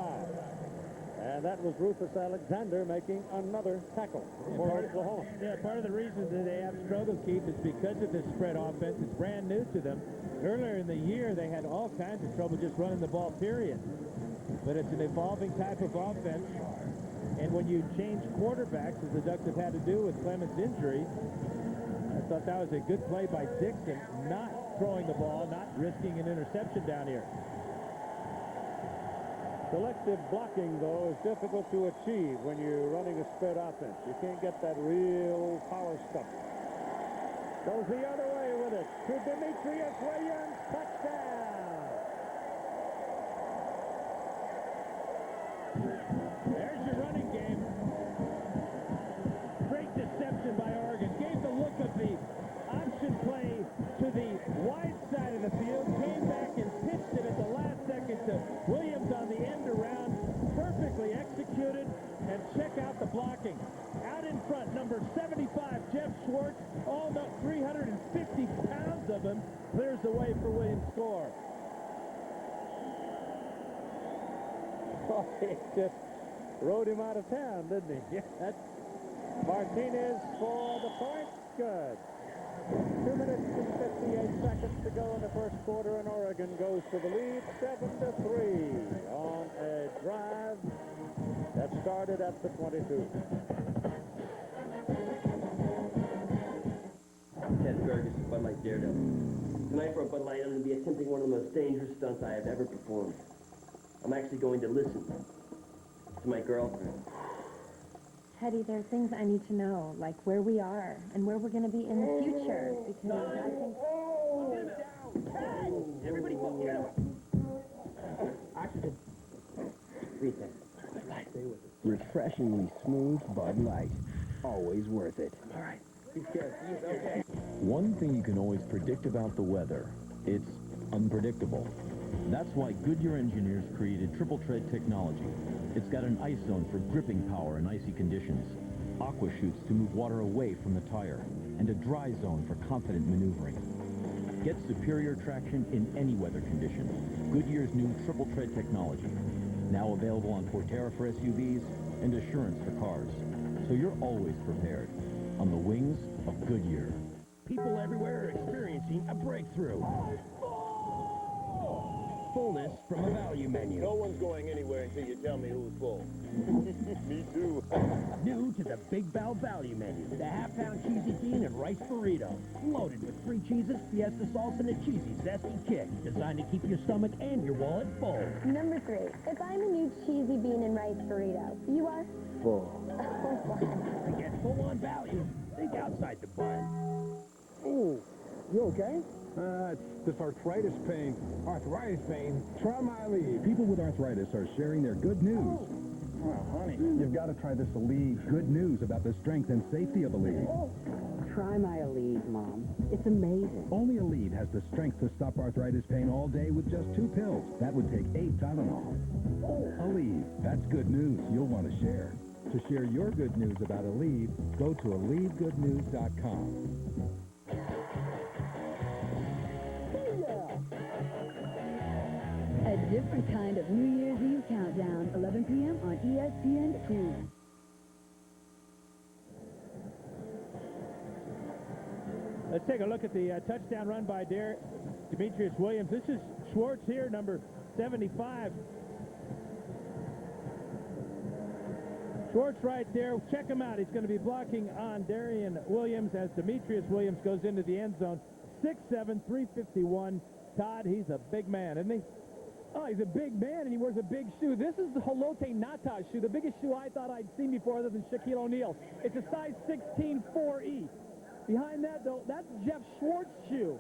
And that was Rufus Alexander making another tackle for Oklahoma. Yeah, part of the reason that they have struggled, Keith, is because of this spread offense. It's brand new to them. Earlier in the year, they had all kinds of trouble just running the ball, period. But it's an evolving type of offense. And when you change quarterbacks, as the Ducks have had to do with Clement's injury, I thought that was a good play by Dixon, not throwing the ball, not risking an interception down here. Selective blocking, though, is difficult to achieve when you're running a spread offense. You can't get that real power stuff. Goes the other way with it to Demetrius Williams. Touchdown! There's your running game. Great deception by Oregon. Gave the look of the option play to the wide side of the field. Came back and pitched it at the last second to Williams on the end around. check out the blocking. Out in front, number 75, Jeff Schwartz, almost 350 pounds of him, clears the way for Williams' score. Oh, he just rode him out of town, didn't he? Yeah, that's Martinez for the point. Good. 2 minutes and 58 seconds to go in the first quarter, and Oregon goes to the lead, 7-3 on a drive that started at the 22. Ted Ferguson, Bud Light Daredevil. Tonight for a Bud Light, I'm going to be attempting one of the most dangerous stunts I have ever performed. I'm actually going to listen to my girlfriend. Teddy, there are things I need to know, like where we are and where we're going to be in the future, because I think... Hey! Everybody focus. Oxygen. Breathe in. Stay with it. Refreshingly smooth Bud Light. Always worth it. All right. He's good. He's okay. One thing you can always predict about the weather, it's unpredictable. That's why Goodyear engineers created triple tread technology. It's got an ice zone for gripping power in icy conditions, aqua chutes to move water away from the tire, and a dry zone for confident maneuvering. Get superior traction in any weather condition. Goodyear's new triple tread technology, now available on Portera for SUVs and Assurance for cars. So you're always prepared on the wings of Goodyear. People everywhere are experiencing a breakthrough. Fullness from a value menu. No one's going anywhere until you tell me who's full. Me too. New to the Big Bell value menu, the half-pound cheesy bean and rice burrito. Loaded with 3 cheeses, fiesta sauce, and a cheesy, zesty kick. Designed to keep your stomach and your wallet full. Number 3, if I'm a new cheesy bean and rice burrito, you are? Full. To get full-on value, think outside the bun. Oh, you okay? It's this arthritis pain. Arthritis pain? Try my Aleve. People with arthritis are sharing their good news. Oh, honey, you've got to try this Aleve. Good news about the strength and safety of Aleve. Try my Aleve, Mom. It's amazing. Only Aleve has the strength to stop arthritis pain all day with just 2 pills. That would take 8 Tylenol. Aleve, that's good news you'll want to share. To share your good news about Aleve, go to AleveGoodNews.com. A different kind of New Year's Eve countdown, 11 p.m. on ESPN2. Let's take a look at the touchdown run by Demetrius Williams. This is Schwartz here, number 75. Schwartz right there. Check him out. He's going to be blocking on Darian Williams as Demetrius Williams goes into the end zone. 6'7", 351. Todd, he's a big man, isn't he? Oh, he's a big man, and he wears a big shoe. This is the Holote Nata shoe, the biggest shoe I thought I'd seen before other than Shaquille O'Neal. It's a size 16 4E. Behind that, though, that's Jeff Schwartz's shoe,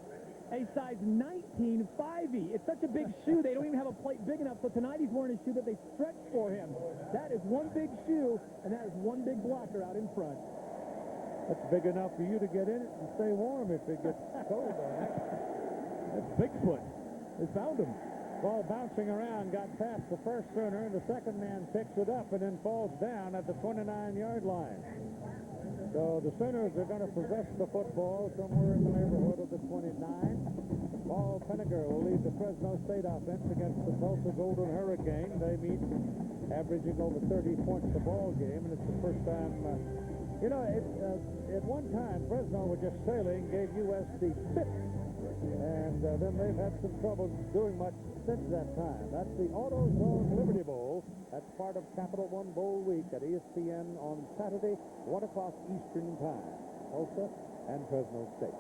a size 19 5E. It's such a big shoe, they don't even have a plate big enough, so tonight he's wearing a shoe that they stretched for him. That is one big shoe, and that is one big blocker out in front. That's big enough for you to get in it and stay warm if it gets cold on it. That's Bigfoot. They found him. Ball bouncing around, got past the first Sooner, and the second man picks it up and then falls down at the 29-yard line. So the Sooners are going to possess the football somewhere in the neighborhood of the 29. Paul Penninger will lead the Fresno State offense against the Tulsa Golden Hurricane. They meet averaging over 30 points a ball game, and it's the first time... at one time, Fresno was just sailing, gave USC fifth. And then they've had some trouble doing much since that time. That's the AutoZone Liberty Bowl. That's part of Capital One Bowl Week at ESPN on Saturday, 1 o'clock Eastern Time. Tulsa and Fresno State.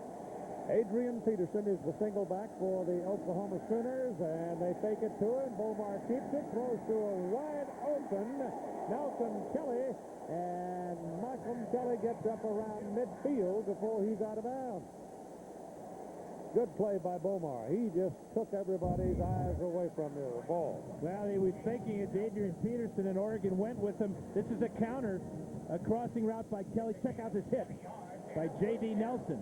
Adrian Peterson is the single back for the Oklahoma Sooners, and they fake it to him. Bomar keeps it, throws to a wide open Malcolm Kelly, and Malcolm Kelly gets up around midfield before he's out of bounds. Good play by Bomar. He just took everybody's eyes away from the ball. Well, he was faking it to Adrian Peterson, and Oregon went with him. This is a counter, a crossing route by Kelly. Check out this hit by J.D. Nelson.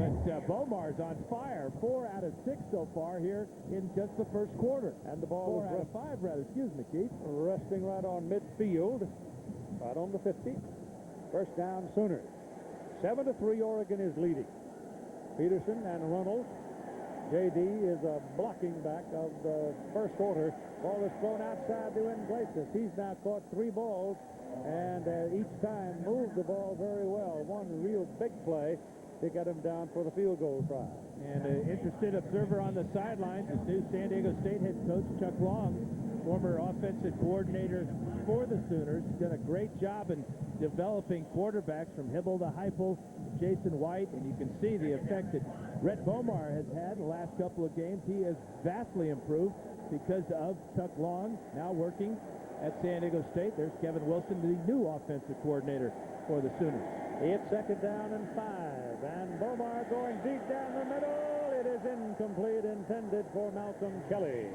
But Bomar's on fire. 4 out of 6 so far here in just the first quarter. And the ball 4 out of 5, rather. Excuse me, Keith. Resting right on midfield, right on the 50. First down, Sooners. 7-3, Oregon is leading. Peterson and Runnels. J.D. is a blocking back of the first quarter. Ball is thrown outside to Iglesias. He's now caught 3 balls, and each time moved the ball very well. One real big play to get him down for the field goal try. And an interested observer on the sidelines is new San Diego State head coach Chuck Long, former offensive coordinator for the Sooners. He's done a great job in developing quarterbacks from Hybl to Heupel, Jason White, and you can see the effect that Rhett Bomar has had the last couple of games. He has vastly improved because of Chuck Long now working at San Diego State. There's Kevin Wilson, the new offensive coordinator for the Sooners. It's second down and 5, and Bomar going deep down the middle. It is incomplete, intended for Malcolm Kelly.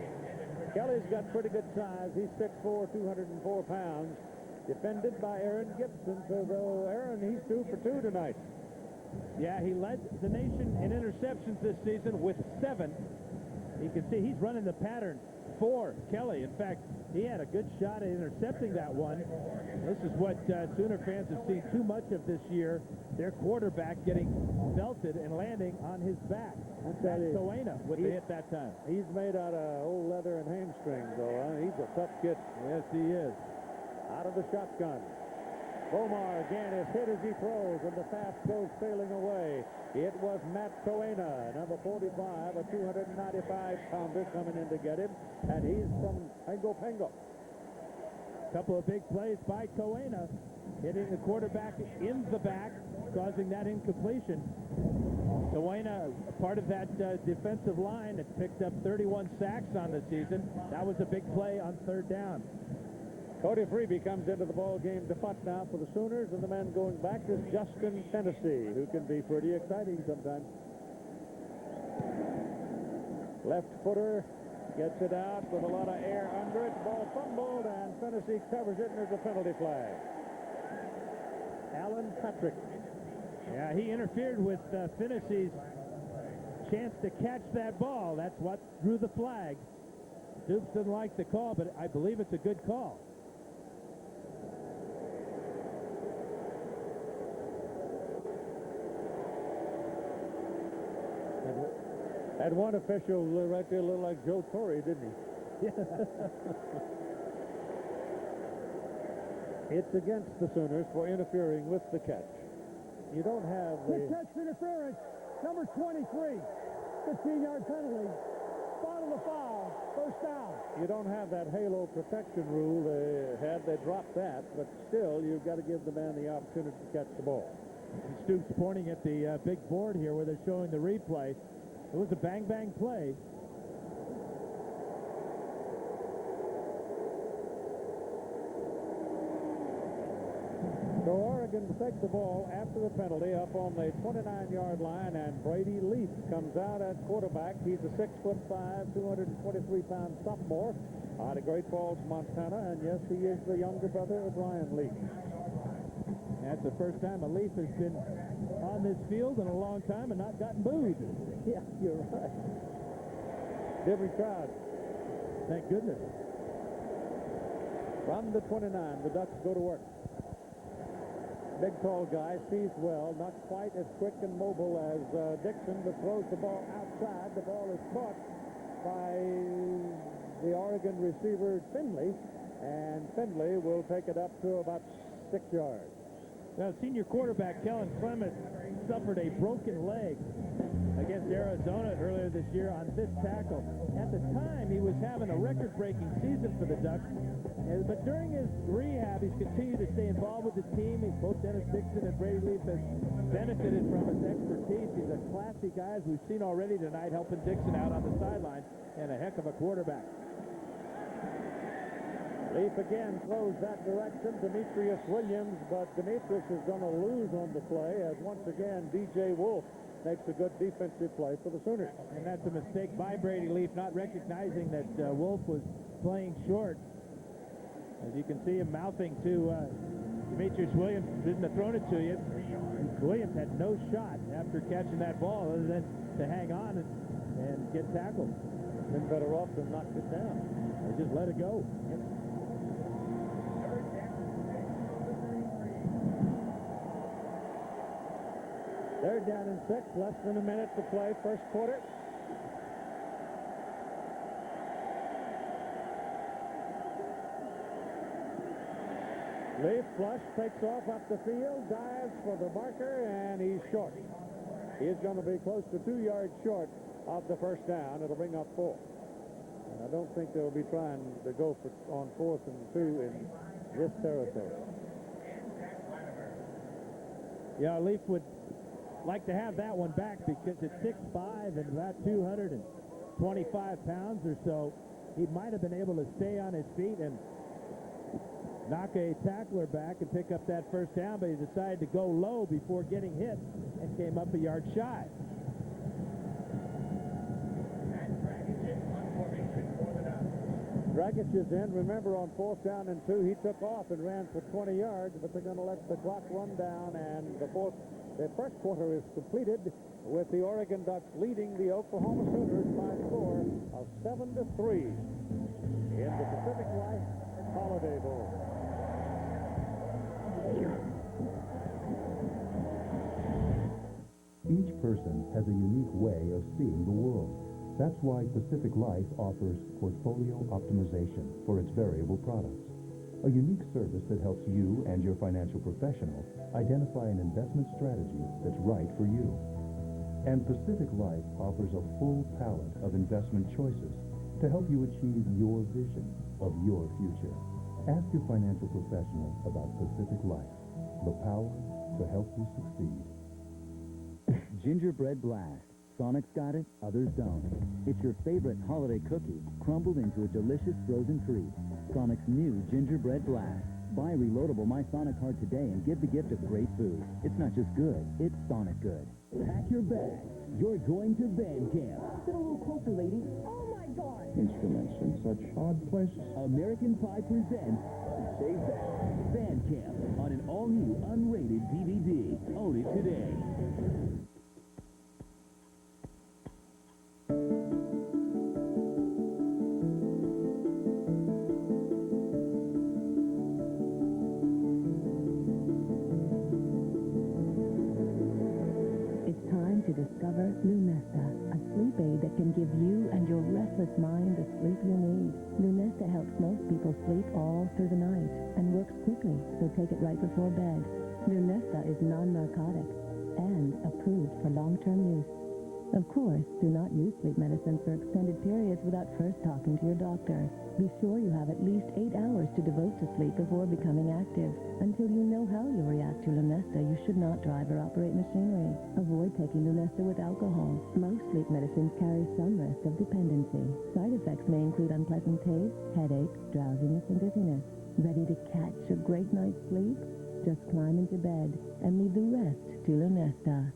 Kelly's got pretty good size. He's 6'4", 204 pounds. Defended by Aaron Gibson, so though Aaron, he's 2 for 2 tonight. Yeah, he led the nation in interceptions this season with 7. You can see he's running the pattern for Kelly. In fact, he had a good shot at intercepting that one. This is what Sooner fans have seen too much of this year. Their quarterback getting belted and landing on his back. That's Coena with the hit that time. He's made out of old leather and hamstrings, though. He's a tough kid. Yes, he is. Out of the shotgun. Bomar again is hit as he throws, and the pass goes sailing away. It was Matt Coena, number 45, a 295-pounder coming in to get him, and he's from Pengo. Couple of big plays by Coena, hitting the quarterback in the back, causing that incompletion. Coena, part of that defensive line, that picked up 31 sacks on the season. That was a big play on third down. Cody Freeby comes into the ball game to punt now for the Sooners, and the man going back is Justin Tennessee, who can be pretty exciting sometimes. Left footer gets it out with a lot of air under it. Ball fumbled, and Tennessee covers it, and there's a penalty flag. Alan Patrick. Yeah, he interfered with Tennessee's chance to catch that ball. That's what drew the flag. Dukes didn't like the call, but I believe it's a good call. Had one official right there look like Joe Torre, didn't he? It's against the Sooners for interfering with the catch. You don't have the... catch interference, number 23, 15-yard penalty. Bottom of the foul, first down. You don't have that halo protection rule they dropped that, but still, you've got to give the man the opportunity to catch the ball. And Stoops pointing at the big board here where they're showing the replay. It was a bang-bang play. So Oregon takes the ball after the penalty up on the 29-yard line, and Brady Leaf comes out at quarterback. He's a 6'5", 223-pound sophomore out of Great Falls, Montana, and yes, he is the younger brother of Ryan Leaf. That's the first time a Leaf has been on this field in a long time and not gotten booed. Yeah, you're right. Different crowd. Thank goodness. From the 29, the Ducks go to work. Big, tall guy, sees well, not quite as quick and mobile as Dixon, but throws the ball outside. The ball is caught by the Oregon receiver, Finley, and Finley will take it up to about 6 yards. Now, senior quarterback Kellen Clement suffered a broken leg against Arizona earlier this year on this tackle. At the time, he was having a record-breaking season for the Ducks, but during his rehab, he's continued to stay involved with the team. Both Dennis Dixon and Brady Leaf has benefited from his expertise. He's a classy guy, as we've seen already tonight, helping Dixon out on the sideline, and a heck of a quarterback. Leaf again throws that direction, Demetrius Williams, but Demetrius is going to lose on the play as once again DJ Wolf makes a good defensive play for the Sooners. And that's a mistake by Brady Leaf, not recognizing that Wolf was playing short. As you can see him mouthing to Demetrius Williams, didn't have thrown it to you. Williams had no shot after catching that ball other than to hang on and get tackled. Been better off than knocked it down. They just let it go. Yep. They're down in 6, less than a minute to play, first quarter. Leaf flush, takes off up the field, dives for the marker, and he's short. He is going to be close to 2 yards short of the first down. It'll bring up 4. And I don't think they'll be trying to go for on 4th and 2 in this territory. Yeah, Leaf would like to have that one back because it's 6'5" and about 225 pounds or so. He might have been able to stay on his feet and knock a tackler back and pick up that first down, but he decided to go low before getting hit and came up a yard shy. Dragic is in. Remember, on 4th down and 2, he took off and ran for 20 yards, but they're going to let the clock run down, and the first quarter is completed with the Oregon Ducks leading the Oklahoma Sooners by a score of 7-3 in the Pacific Life Holiday Bowl. Each person has a unique way of seeing the world. That's why Pacific Life offers portfolio optimization for its variable products, a unique service that helps you and your financial professional identify an investment strategy that's right for you. And Pacific Life offers a full palette of investment choices to help you achieve your vision of your future. Ask your financial professional about Pacific Life, the power to help you succeed. Gingerbread Blast. Sonic's got it, others don't. It's your favorite holiday cookie crumbled into a delicious frozen treat. Sonic's new Gingerbread Blast. Buy reloadable My Sonic card today and give the gift of great food. It's not just good, it's Sonic good. Pack your bags. You're going to band camp. Sit a little closer, lady. Oh, my God. Instruments in such odd places. American Pie presents Save That Band Camp on an all-new unrated DVD. Own it today. It's time to discover Lunesta, a sleep aid that can give you and your restless mind the sleep you need. Lunesta helps most people sleep all through the night and works quickly, so take it right before bed. Lunesta is non-narcotic and approved for long-term use. Of course, do not use sleep medicine for extended periods without first talking to your doctor. Be sure you have at least 8 hours to devote to sleep before becoming active. Until you know how you react to Lunesta, you should not drive or operate machinery. Avoid taking Lunesta with alcohol. Most sleep medicines carry some risk of dependency. Side effects may include unpleasant taste, headache, drowsiness, and dizziness. Ready to catch a great night's sleep? Just climb into bed and leave the rest to Lunesta.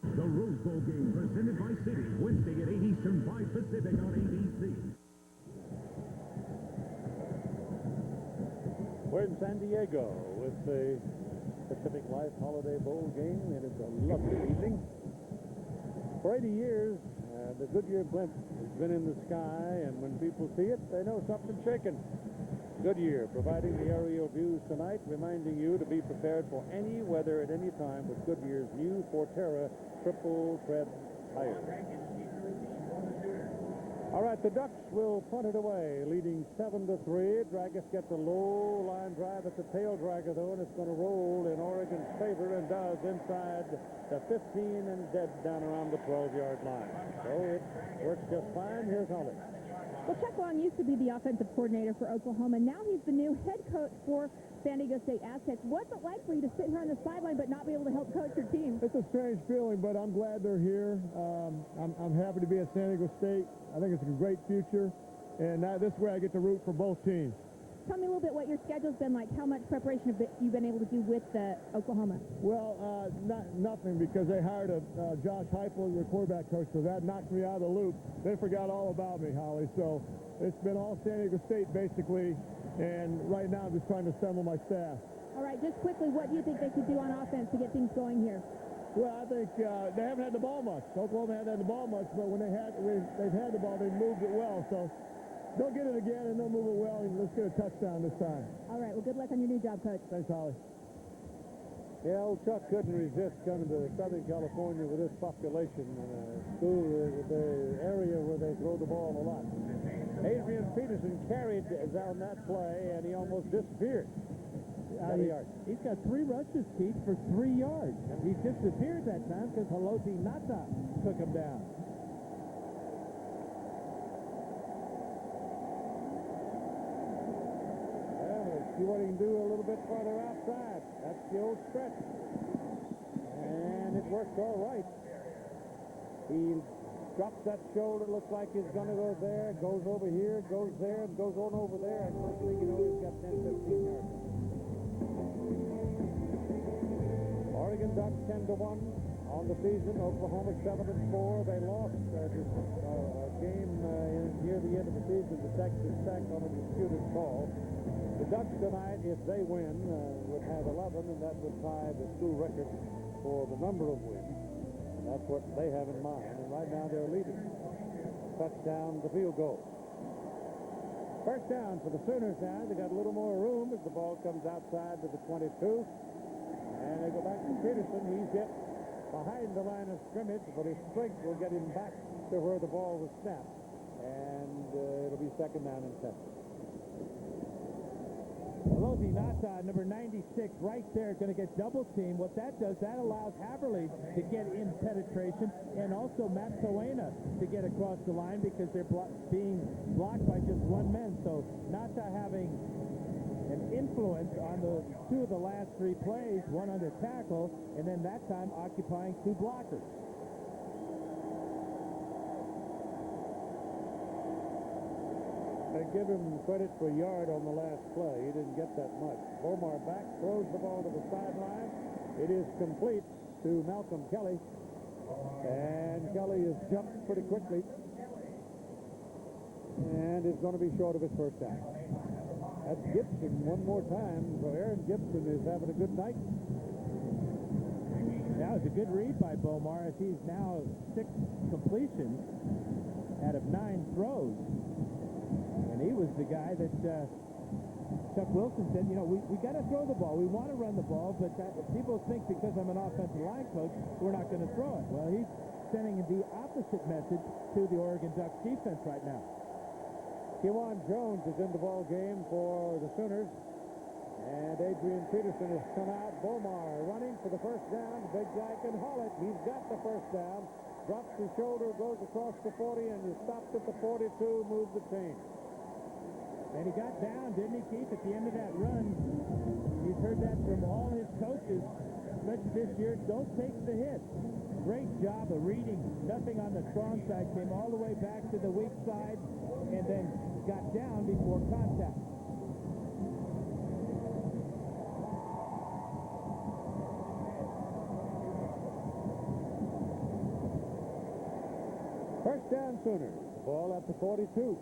The Rose Bowl game presented by Citi, Wednesday at 8 Eastern, 5 Pacific on ABC. We're in San Diego with the Pacific Life Holiday Bowl game, and it's a lovely evening. For 80 years, the Goodyear blimp has been in the sky, and when people see it, they know something's shaking. Goodyear providing the aerial views tonight, reminding you to be prepared for any weather at any time with Goodyear's new Forterra triple tread tires. All right, the Ducks will punt it away, leading 7-3. Dragic gets a low line drive at the tail dragger, though, and it's going to roll in Oregon's favor, and does inside the 15 and dead down around the 12-yard line. So it works just fine. Here's Holly. Well, Chuck Long used to be the offensive coordinator for Oklahoma. Now he's the new head coach for San Diego State Aztecs. What's it like for you to sit here on the sideline but not be able to help coach your team? It's a strange feeling, but I'm glad they're here. I'm happy to be at San Diego State. I think it's a great future, and this way I get to root for both teams. Tell me a little bit what your schedule's been like. How much preparation have you been able to do with Oklahoma? Well, nothing, because they hired Josh Heupel, the quarterback coach, so that knocked me out of the loop. They forgot all about me, Holly. So it's been all San Diego State, basically, and right now I'm just trying to assemble my staff. All right, just quickly, what do you think they could do on offense to get things going here? Well, I think they haven't had the ball much. Oklahoma hasn't had the ball much, but when they've had the ball, they've moved it well. So they'll get it again, and they'll move it well, and let's get a touchdown this time. All right, well, good luck on your new job, Coach. Thanks, Holly. Yeah, old Chuck couldn't resist coming to Southern California with this population and a school, the area where they throw the ball a lot. Adrian Peterson carried down that play, and he almost disappeared. He's got 3 rushes, Keith, for 3 yards. He disappeared that time because Haloti Nata took him down. Well, let's see what he can do a little bit farther outside. That's the old stretch. And it worked all right. He drops that shoulder, looks like he's going to go there, goes over here, goes there, and goes on over there. And first thing you know, he's got 10, 15 yards. Oregon Ducks 10-1 on the season. Oklahoma 7-4. They lost this game near the end of the season to Texas Tech on a disputed call. The Ducks tonight, if they win, would have 11, and that would tie the school record for the number of wins. That's what they have in mind, and right now they're leading. Touchdown, the field goal. First down for the Sooners now. They got a little more room as the ball comes outside to the 22. And they go back to Peterson. He's hit behind the line of scrimmage, but his strength will get him back to where the ball was snapped. And it'll be second down and 10. Haloti Nata, number 96, right there, going to get double teamed. What that does, that allows Haverly to get in penetration, and also Matt Soena to get across the line because they're being blocked by just one man. So Nata having an influence on the 2 of the last 3 plays, one under tackle, and then that time occupying 2 blockers. I give him credit for a yard on the last play. He didn't get that much. Bomar back, throws the ball to the sideline. It is complete to Malcolm Kelly. And Kelly has jumped pretty quickly. And is going to be short of his first down. That's Gibson one more time. So Aaron Gibson is having a good night. That was a good read by Bomar as he's now 6 completions out of 9 throws. And he was the guy that Chuck Wilson said, you know, we got to throw the ball. We want to run the ball, but people think because I'm an offensive line coach, we're not going to throw it. Well, he's sending the opposite message to the Oregon Ducks defense right now. Kewan Jones is in the ball game for the Sooners. And Adrian Peterson has come out. Bomar running for the first down. Big guy can haul it. He's got the first down. Drops his shoulder, goes across the 40, and you stopped at the 42, move the chain. And he got down, didn't he, Keith, at the end of that run? He's heard that from all his coaches, especially this year. Don't take the hit. Great job of reading. Nothing on the strong side. Came all the way back to the weak side and then got down before contact. First down Sooners. Ball at the 42.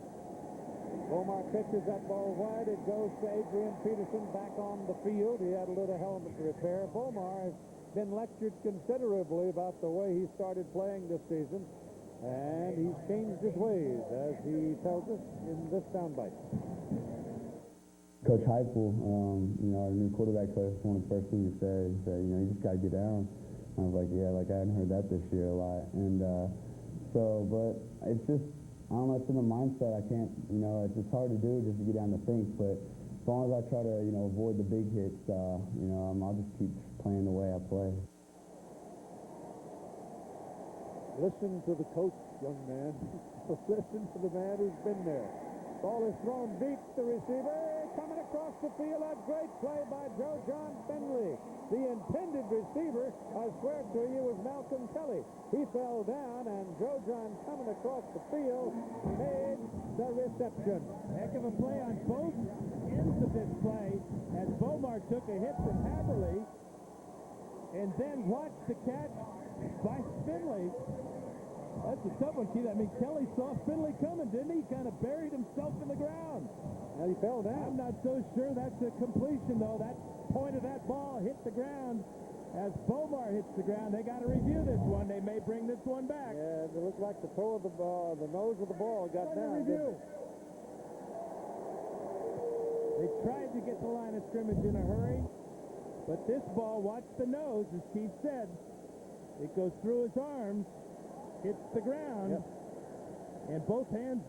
Bomar pitches that ball wide. It goes to Adrian Peterson back on the field. He had a little helmet repair. Bomar has been lectured considerably about the way he started playing this season. And he's changed his ways, as he tells us in this soundbite. Coach Heupel, our new quarterback coach, one of the first things he said, you just got to get down. I was like, yeah, I hadn't heard that this year a lot. And but it's just, I don't know, it's in the mindset. I can't, it's hard to do just to get down to think. But as long as I try to, avoid the big hits, I'll just keep playing the way I play. Listen to the coach, young man. Listen to the man who's been there. Ball is thrown deep. The receiver coming across the field. A great play by Joe John Finley. The intended receiver, I swear to you, was Malcolm Kelly. He fell down, and Joe John coming across the field made the reception. Heck of a play on both ends of this play as Bomar took a hit from Haverly and then watched the catch by Finley. That's a tough one, Keith. I mean, Kelly saw Finley coming, didn't he? He kind of buried himself in the ground. Now he fell down. I'm not so sure that's a completion, though. That point of that ball hit the ground. As Bomar hits the ground, they got to review this one. They may bring this one back. Yeah, it looked like the toe of the ball, the nose of the ball got down. They tried to get the line of scrimmage in a hurry, but this ball, watch the nose, as Keith said. It goes through his arms, hits the ground, and both hands,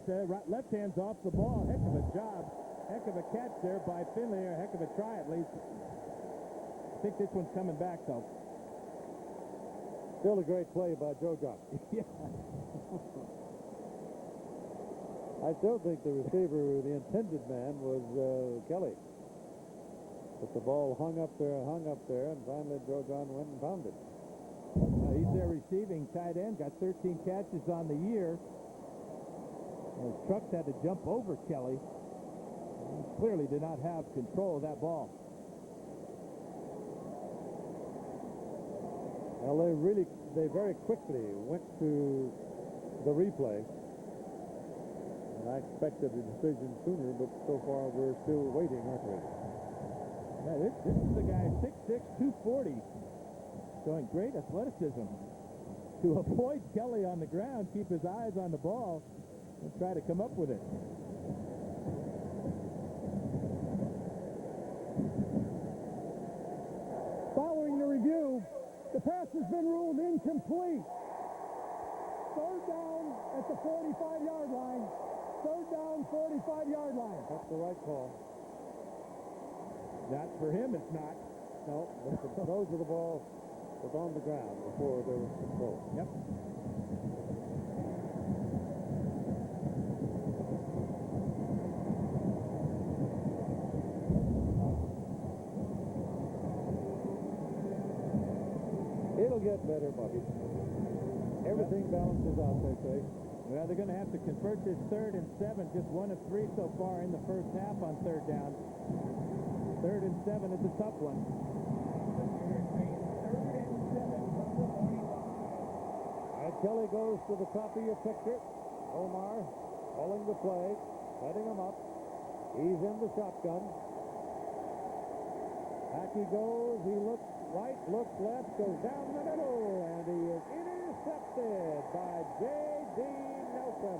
left hand's off the ball. Heck of a job. Heck of a catch there by Finley, or heck of a try at least. I think this one's coming back, though. Still a great play by Joe John. Yeah. I still think the receiver, the intended man, was Kelly. But the ball hung up there, and finally Joe John went and found it. He's their receiving tight end, got 13 catches on the year. And Trucks had to jump over Kelly. He clearly did not have control of that ball. Well, they very quickly went to the replay. And I expected a decision sooner, but so far we're still waiting, aren't we? Yeah, this is the guy, 6'6", 240, showing great athleticism. To avoid Kelly on the ground, keep his eyes on the ball, and try to come up with it. Following the review, the pass has been ruled incomplete. Third down at the 45-yard line. Third down, 45-yard line. That's the right call. Not for him, it's not. No, but the nose of the ball was on the ground before there was control. Yep. It'll get better, Bobby. Everything balances out, they say. Well, they're going to have to convert this 3rd and 7, just 1 of 3 so far in the first half on third down. 3rd and 7 is a tough one. And Kelly goes to the top of your picture. Omar calling the play, setting him up. He's in the shotgun. Back he goes. He looks right, looks left, goes down the middle, and he is intercepted by J.D. Nelson.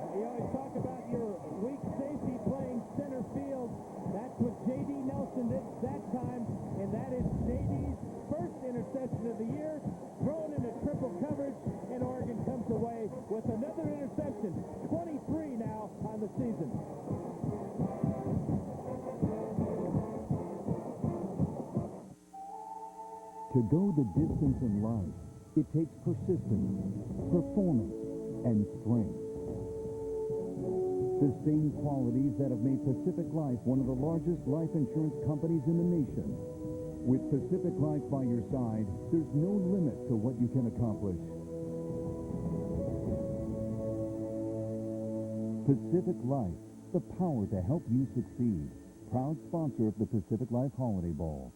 You always talk about your weak safety playing center field. That's what J.D. Nelson did that time, and that is J.D.'s first interception of the year, thrown into triple coverage, and Oregon comes away with another interception. 23 now on the season. To go the distance in life, it takes persistence, performance, and strength. The same qualities that have made Pacific Life one of the largest life insurance companies in the nation. With Pacific Life by your side, there's no limit to what you can accomplish. Pacific Life, the power to help you succeed. Proud sponsor of the Pacific Life Holiday Bowl.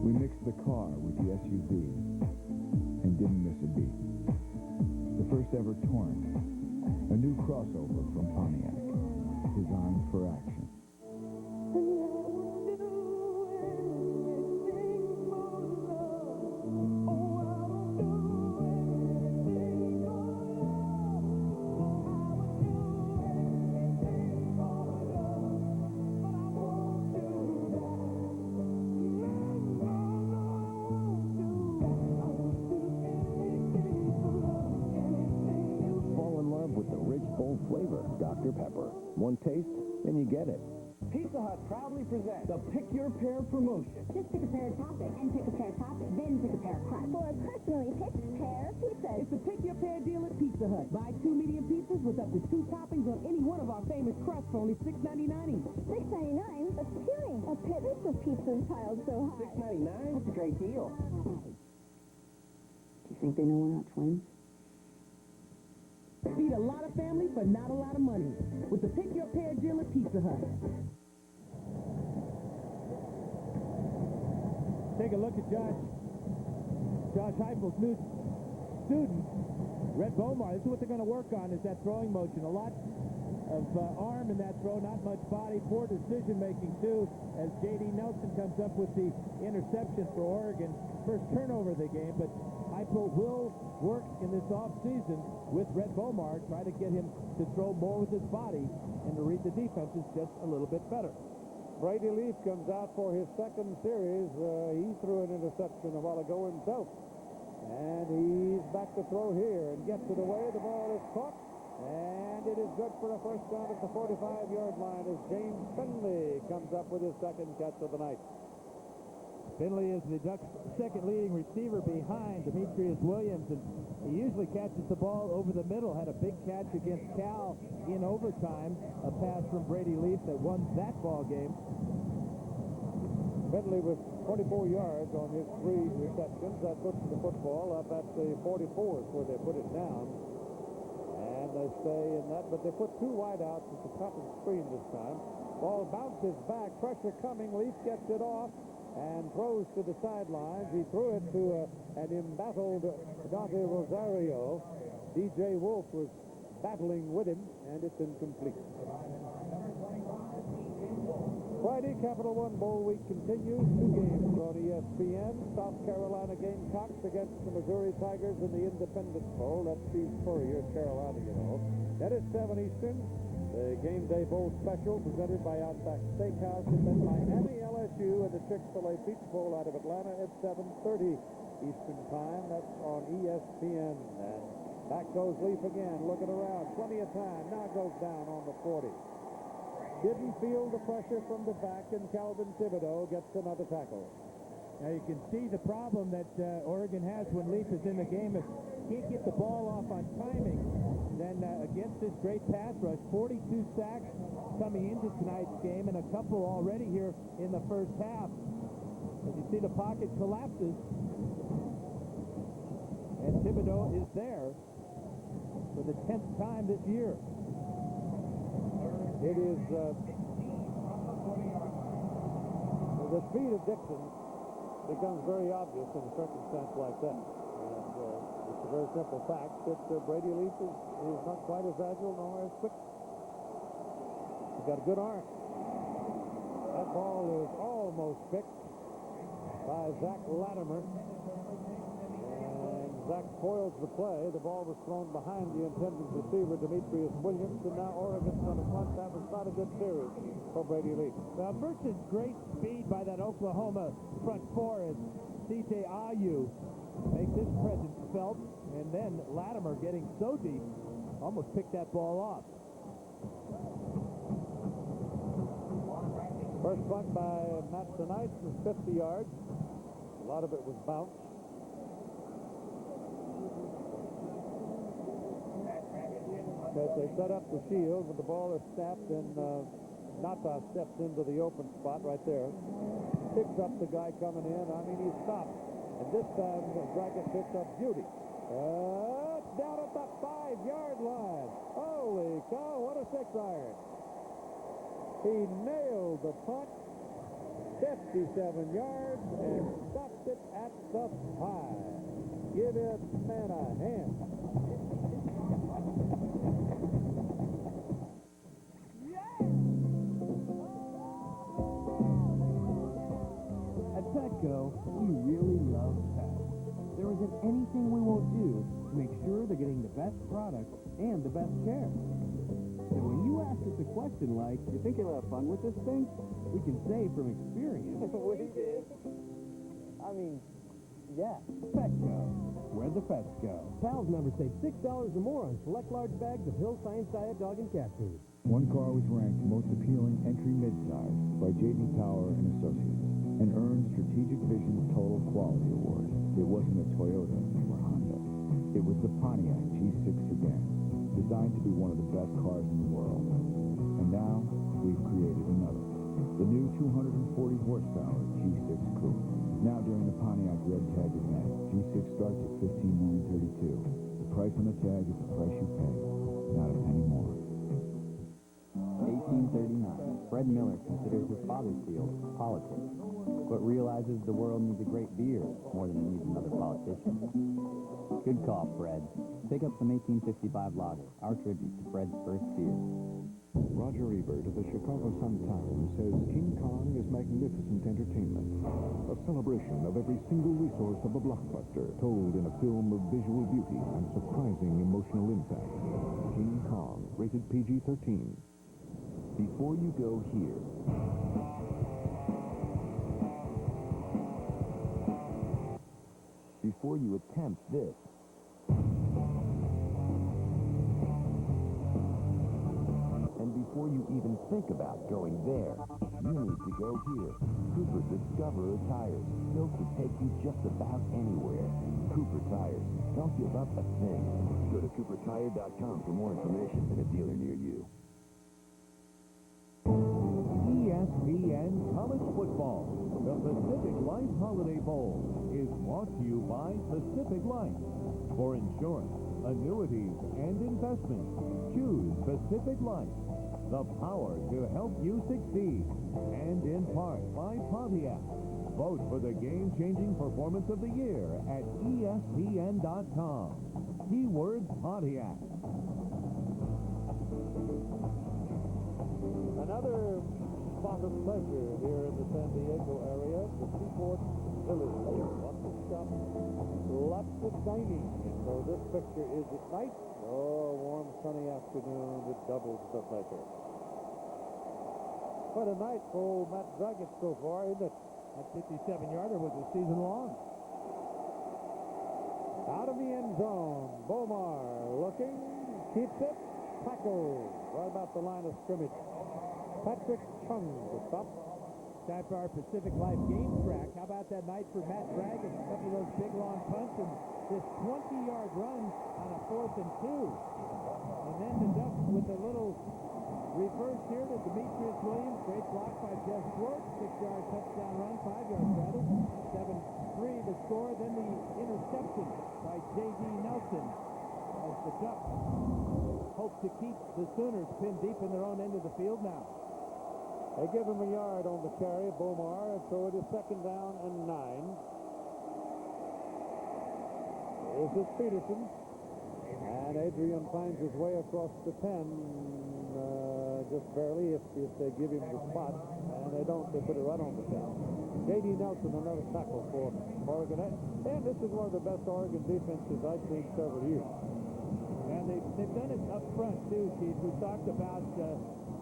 We mixed the car with the SUV and didn't miss a beat. The first ever Torrent, a new crossover from Pontiac, designed for action. Fall in love with the rich, bold flavor of Dr. Pepper. One taste, and you get it. Pizza Hut proudly presents the Pick Your Pair promotion. Just pick a pair of toppings and pick a pair of toppings, then pick a pair of crust. For a personally picked pair of pizzas. It's the Pick Your Pair deal at Pizza Hut. Buy 2 medium pizzas with up to 2 toppings on any one of our famous crusts for only $6.99 each. $6.99? That's stealing. A pittance of pizzas piled so high. $6.99? That's a great deal. Do you think they know we're not twins? Feed a lot of families for not a lot of money with the Pick Your Pair deal at Pizza Hut. Take a look at Josh Heupel's new student, Red Bomar. This is what they're going to work on, is that throwing motion. A lot of arm in that throw, not much body. Poor decision-making, too, as J.D. Nelson comes up with the interception for Oregon. First turnover of the game, but Heupel will work in this offseason with Red Bomar, try to get him to throw more with his body and to read the defenses just a little bit better. Brady Leaf comes out for his second series. He threw an interception a while ago himself. And he's back to throw here and gets it away. The ball is caught. And it is good for a first down at the 45-yard line as James Finley comes up with his second catch of the night. Finley is the Ducks' second leading receiver behind Demetrius Williams, and he usually catches the ball over the middle. Had a big catch against Cal in overtime, a pass from Brady Leaf that won that ball game. Finley with 24 yards on his 3 receptions. That puts the football up at the 44 is where they put it down. And they stay in that, but they put 2 wideouts at the top of the screen this time. Ball bounces back, pressure coming. Leaf gets it off and throws to the sidelines. He threw it to an embattled Dante Rosario. DJ Wolf was battling with him, and it's incomplete. Friday, Capital One Bowl week continues. 2 games on ESPN. South Carolina Gamecocks against the Missouri Tigers in the Independence Bowl. That's Steve Spurrier's Carolina, you know. That is 7 Eastern. The Game Day Bowl Special presented by Outback Steakhouse, and then Miami LSU and the Chick-fil-A Pizza Bowl out of Atlanta at 7:30 Eastern Time. That's on ESPN. And back goes Leaf again, looking around. Plenty of time. Now goes down on the 40. Didn't feel the pressure from the back, and Calvin Thibodeau gets another tackle. Now you can see the problem that Oregon has when Leaf is in the game. If he can't get the ball off on timing, then against this great pass rush, 42 sacks coming into tonight's game, and a couple already here in the first half. As you see, the pocket collapses, and Thibodeau is there for the 10th time this year. It is the speed of Dixon becomes very obvious in a circumstance like that. And it's a very simple fact that Brady Leaf is not quite as agile nor as quick. He's got a good arm. That ball is almost picked by Zach Latimer. And Zach foils the play. The ball was thrown behind the intended receiver, Demetrius Williams, and now Oregon's going to punt. That was not a good series for Brady Leaf. Versus great speed by that Oklahoma front four as C.J. Ayu makes his presence felt, and then Latimer getting so deep, almost picked that ball off. First punt by Matt tonight was 50 yards. A lot of it was bounced. As they set up the shield, when the ball is snapped, and Nata steps into the open spot right there. Picks up the guy coming in. I mean, he's stopped. And this time, Dragic picks up Beauty. Down at the 5-yard line. Holy cow, what a 6-iron. He nailed the punt, 57 yards, and stopped it at the 5. Give this man a hand. At Petco, we really love pets. There isn't anything we won't do to make sure they're getting the best product and the best care. And when you ask us a question like, "You think you'll have fun with this thing?" we can say from experience, We did. I mean, yeah. Petco, where the pets go. Pals members save $6 or more on select large bags of Hill Science Diet dog and cat food. One car was ranked most appealing entry midsize by J.D. Power and Associates and earned Strategic Vision's Total Quality Award. It wasn't a Toyota or Honda. It was the Pontiac G6 sedan, designed to be one of the best cars in the world. And now, we've created another. The new 240 horsepower G6 Coupe. Now during the Pontiac Red Tag event, G6 starts at $15,932. The price on the tag is the price you pay. Fred Miller considers his father's field politics, but realizes the world needs a great beer more than it needs another politician. Good call, Fred. Pick up some 1865 lager, our tribute to Fred's first beer. Roger Ebert of the Chicago Sun-Times says King Kong is magnificent entertainment, a celebration of every single resource of a blockbuster, told in a film of visual beauty and surprising emotional impact. King Kong, rated PG-13. Before you go here, before you attempt this, and before you even think about going there, you need to go here. Cooper Discoverer Tires, built to take you just about anywhere. Cooper Tires, don't give up a thing. Go to coopertire.com for more information and a dealer near you. ESPN College Football, the Pacific Life Holiday Bowl, is brought to you by Pacific Life. For insurance, annuities, and investments, choose Pacific Life. The power to help you succeed. And in part by Pontiac. Vote for the game-changing performance of the year at ESPN.com. Keyword Pontiac. Another spot of pleasure here in the San Diego area, the Seaport Village. Lots of stuff, lots of dining. So this picture is at night. Oh, a warm, sunny afternoon. It doubles the pleasure. What a night for old Matt Dragic so far, isn't it? That 57-yarder was a season long. Out of the end zone, Bomar looking, keeps it, tackle right about the line of scrimmage. Patrick Chung to stop. Time for our Pacific Life game track. How about that night for Matt Dragic? A couple of those big long punts and this 20-yard run on a 4th and 2. And then the Ducks with a little reverse here to Demetrius Williams. Great block by Jeff Schwartz. 6-yard touchdown run, 5 yards rather. 7-3 the score. Then the interception by J.D. Nelson as the Ducks hope to keep the Sooners pinned deep in their own end of the field now. They give him a yard on the carry, Bomar, and so it is 2nd down and 9. This is Peterson. And Adrian finds his way across the 10, just barely, if they give him the spot. And they don't, they put it right on the 10. J.D. Nelson, another tackle for Oregon. And this is one of the best Oregon defenses I've seen several years. And they've done it up front, too, Keith. We talked about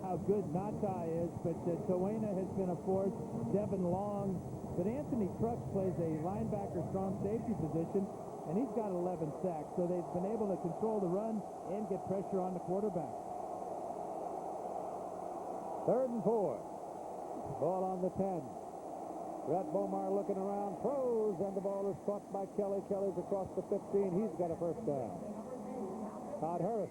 how good Nata is, but Towena has been a force, Devin Long. But Anthony Trucks plays a linebacker strong safety position, and he's got 11 sacks. So they've been able to control the run and get pressure on the quarterback. 3rd and 4. Ball on the 10. Brett Bomar looking around, throws, and the ball is caught by Kelly. Kelly's across the 15. He's got a 1st down. Todd Harris.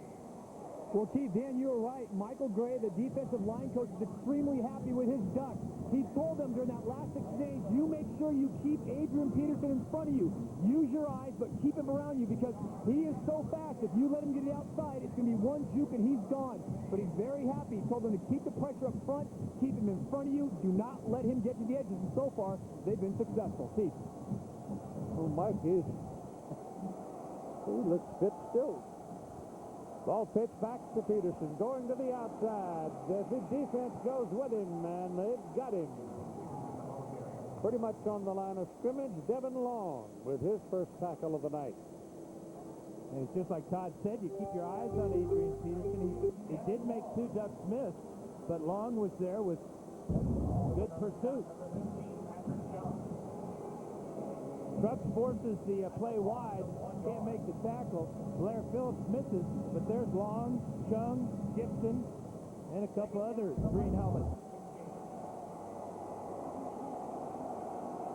Well, Keith, Dan, you were right. Michael Gray, the defensive line coach, is extremely happy with his Ducks. He told them during that last exchange, you make sure you keep Adrian Peterson in front of you. Use your eyes, but keep him around you because he is so fast. If you let him get it outside, it's going to be one juke and he's gone. But he's very happy. He told them to keep the pressure up front, keep him in front of you. Do not let him get to the edges. And so far, they've been successful. Keith. Well, Mike is... he looks fit still. Ball pitch back to Peterson, going to the outside. The defense goes with him, and they've got him. Pretty much on the line of scrimmage, Devin Long with his first tackle of the night. And it's just like Todd said, you keep your eyes on Adrian Peterson. He did make 2 Ducks miss, but Long was there with good pursuit. Trucks forces the play wide, can't make the tackle. Blair Phillips misses, but there's Long, Chung, Gibson, and a couple other green helmets.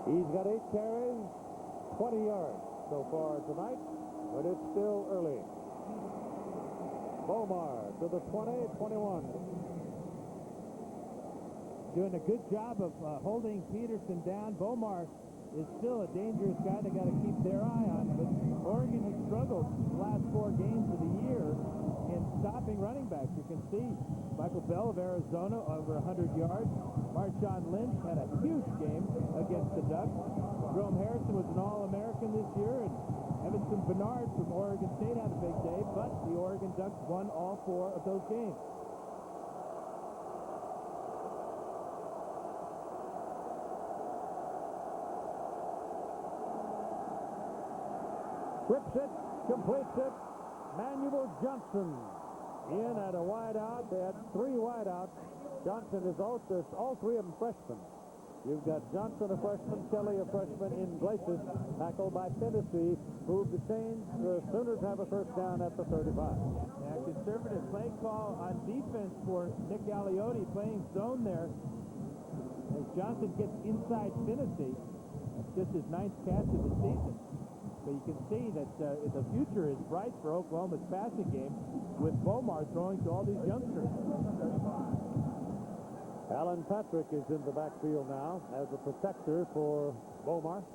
He's got 8 carries, 20 yards so far tonight, but it's still early. Bomar to the 20, 21. Doing a good job of holding Peterson down. Bomar is still a dangerous guy they got to keep their eye on, but Oregon has struggled the last 4 games of the year, in stopping running backs. You can see Michael Bell of Arizona over 100 yards. Marshawn Lynch had a huge game against the Ducks. Jerome Harrison was an All-American this year, and Evanson Bernard from Oregon State had a big day, but the Oregon Ducks won all 4 of those games. Flips it, completes it. Manuel Johnson in at a wideout. They had 3 wideouts. Johnson is all 3 of them freshmen. You've got Johnson, a freshman, Kelly, a freshman, Iglesias, tackled by Tennessee, moved the chains. The Sooners have a first down at the 35. Yeah, conservative play call on defense for Nick Aliotti, playing zone there. As Johnson gets inside Tennessee, that's just his 9th catch of the season. So you can see that the future is bright for Oklahoma's passing game with Bomar throwing to all these youngsters. Alan Patrick is in the backfield now as a protector for Bomar.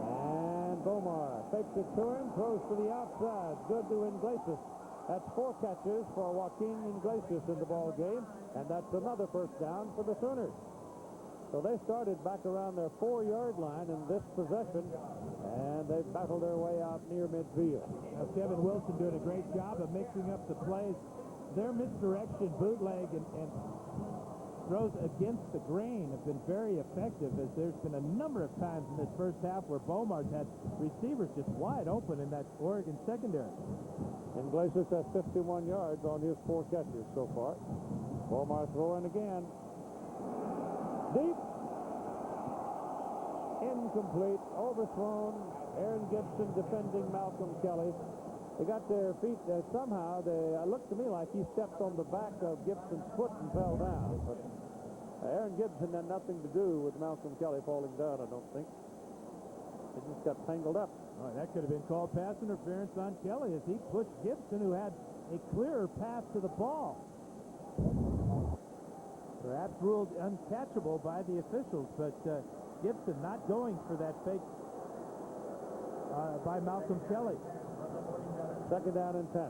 And Bomar fakes it to him, throws to the outside. Good to Iglesias. That's 4 catches for Joaquin Iglesias in the ball game, and that's another first down for the Sooners. So they started back around their 4-yard line in this possession, and they've battled their way out near midfield. Now, Kevin Wilson doing a great job of mixing up the plays. Their misdirection, bootleg, and throws against the grain have been very effective, as there's been a number of times in this first half where Bomar's had receivers just wide open in that Oregon secondary. Iglesias has 51 yards on his 4 catches so far. Bomar throwing again. Deep. Incomplete. Overthrown. Aaron Gibson defending Malcolm Kelly. They got their feet somehow. It looked to me like he stepped on the back of Gibson's foot and fell down. But Aaron Gibson had nothing to do with Malcolm Kelly falling down, I don't think. It just got tangled up. Oh, that could have been called pass interference on Kelly as he pushed Gibson, who had a clearer path to the ball. Perhaps ruled uncatchable by the officials, but Gibson not going for that fake by Malcolm Kelly. Second down and 10.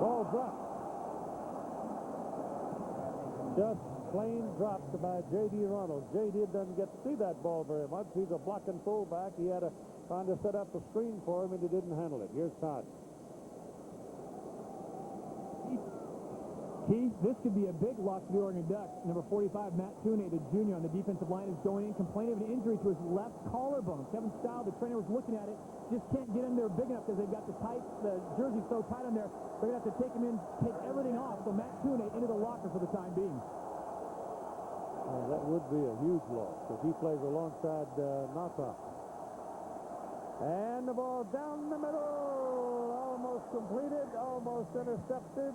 Ball dropped. Just plain dropped by J.D. Ronald. J.D. doesn't get to see that ball very much. He's a blocking fullback. He had trying to set up a screen for him, and he didn't handle it. Here's Todd. Keith, this could be a big loss for the Oregon Ducks. Number 45, Matt Tooney, the junior on the defensive line, is going in, complaining of an injury to his left collarbone. Kevin Stile, the trainer, was looking at it, just can't get in there big enough because they've got the jersey so tight on there. They're going to have to take him in, take everything off. So Matt Tooney into the locker for the time being. Well, that would be a huge loss because he plays alongside Nata. And the ball down the middle, almost completed, almost intercepted.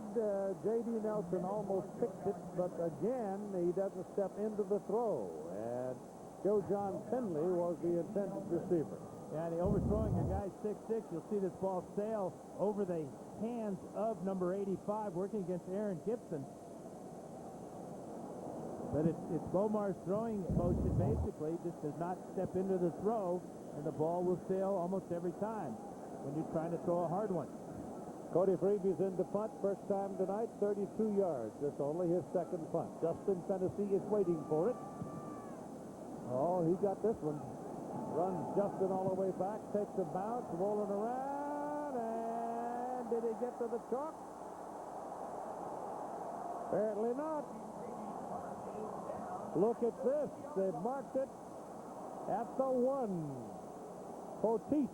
J.D. Nelson almost picked it, but again, he doesn't step into the throw. And Joe John Finley was the intended receiver. Yeah, the overthrowing a guy 6'6", you'll see this ball sail over the hands of number 85, working against Aaron Gibson. But it's Bomar's throwing motion, basically, just does not step into the throw, and the ball will sail almost every time when you're trying to throw a hard one. Cody Freeby's in the punt, first time tonight, 32 yards. It's only his second punt. Justin Tennessee is waiting for it. Oh, he got this one. Runs Justin all the way back, takes a bounce, rolling around, and did he get to the chalk? Apparently not. Look at this. They've marked it at the 1. Poteet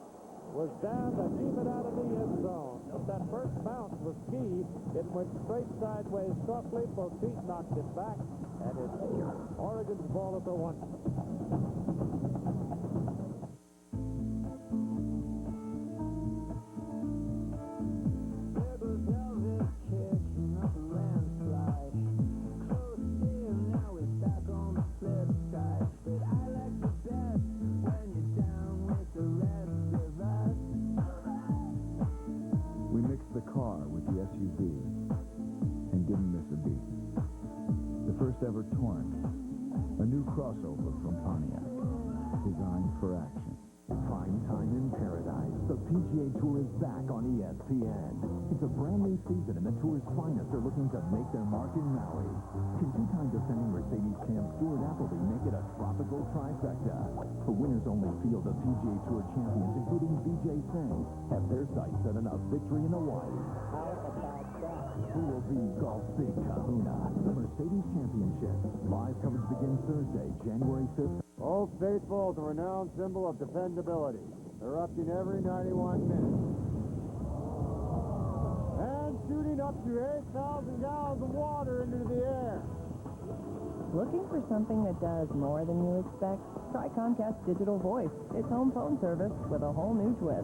was down to keep it out of the end zone. But that first bounce was key. It went straight sideways softly. Poteet knocked it back, and it's Oregon's ball at the 1. didn't miss a beat. The first ever Torrent, a new crossover from Pontiac, designed for action. Prime time in paradise. The PGA Tour is back on ESPN. It's a brand new season, and the Tour's finest are looking to make their mark in Maui. Can two-time defending Mercedes champ Stuart Appleby make it a tropical trifecta? The winners-only field of PGA Tour champions, including Vijay Singh, have their sights set on a victory in Hawaii. How about that? Who will be golf's big kahuna? The Mercedes Championship. Live coverage begins Thursday, January 5th. Old Faithful, the renowned symbol of dependability, erupting every 91 minutes. And shooting up to 8,000 gallons of water into the air. Looking for something that does more than you expect? Try Comcast Digital Voice. It's home phone service with a whole new twist.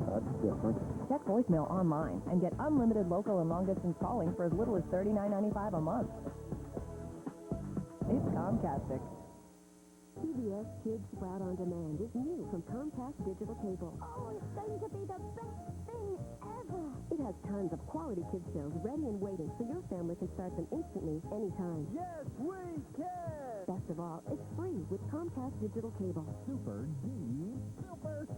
That's different. Check voicemail online and get unlimited local and long-distance calling for as little as $39.95 a month. It's Comcastic. CBS Kids Sprout On Demand is new from Comcast Digital Cable. Oh, it's going to be the best thing ever. It has tons of quality kids shows ready and waiting so your family can start them instantly, anytime. Yes, we can! Best of all, it's free with Comcast Digital Cable. Super D. Super!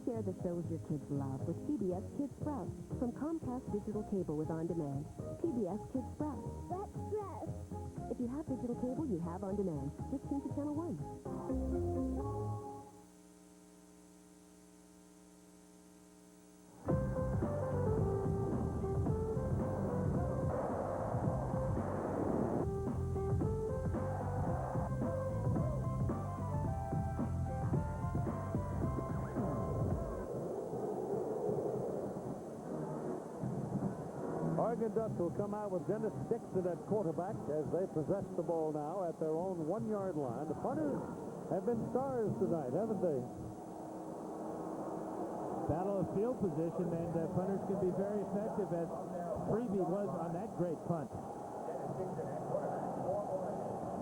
Share the shows your kids love with CBS Kids Sprout from Comcast Digital Cable with On Demand. CBS Kids Sprout. That's stress. If you have digital cable, you have On Demand. Just change to Channel 1. Oregon Ducks will come out with Dennis Dixon at quarterback as they possess the ball now at their own 1-yard line. The punters have been stars tonight, haven't they? Battle of field position, and punters can be very effective, as Brady was on that great punt.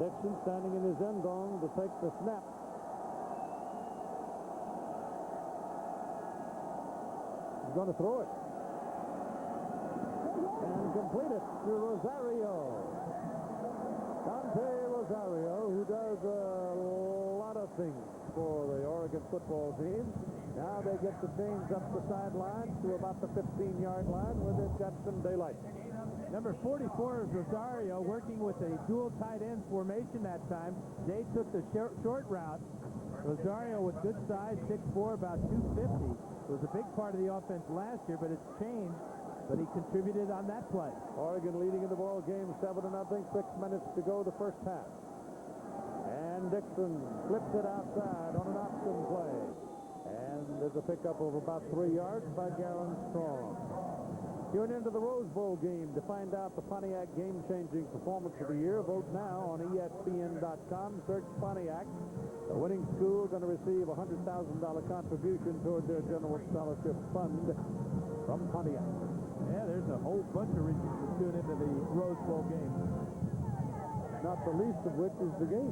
Dixon standing in his end zone to take the snap. He's going to throw it. And complete it to Rosario. Dante Rosario, who does a lot of things for the Oregon football team. Now they get the change up the sideline to about the 15-yard line where they've got some daylight. Number 44 is Rosario, working with a dual tight end formation that time. They took the short route. Rosario with good size, 6'4", about 250. Was a big part of the offense last year, but it's changed. But he contributed on that play. Oregon leading in the ball game 7-0, 6 minutes to go the first half. And Dixon flips it outside on an option play. And there's a pickup of about 3 yards by Garen Strong. Tune into the Rose Bowl game to find out the Pontiac game-changing performance of the year. Vote now on ESPN.com. Search Pontiac. The winning school going to receive a $100,000 contribution toward their general scholarship fund from Pontiac. Yeah, there's a whole bunch of reasons to tune into the Rose Bowl game. Not the least of which is the game.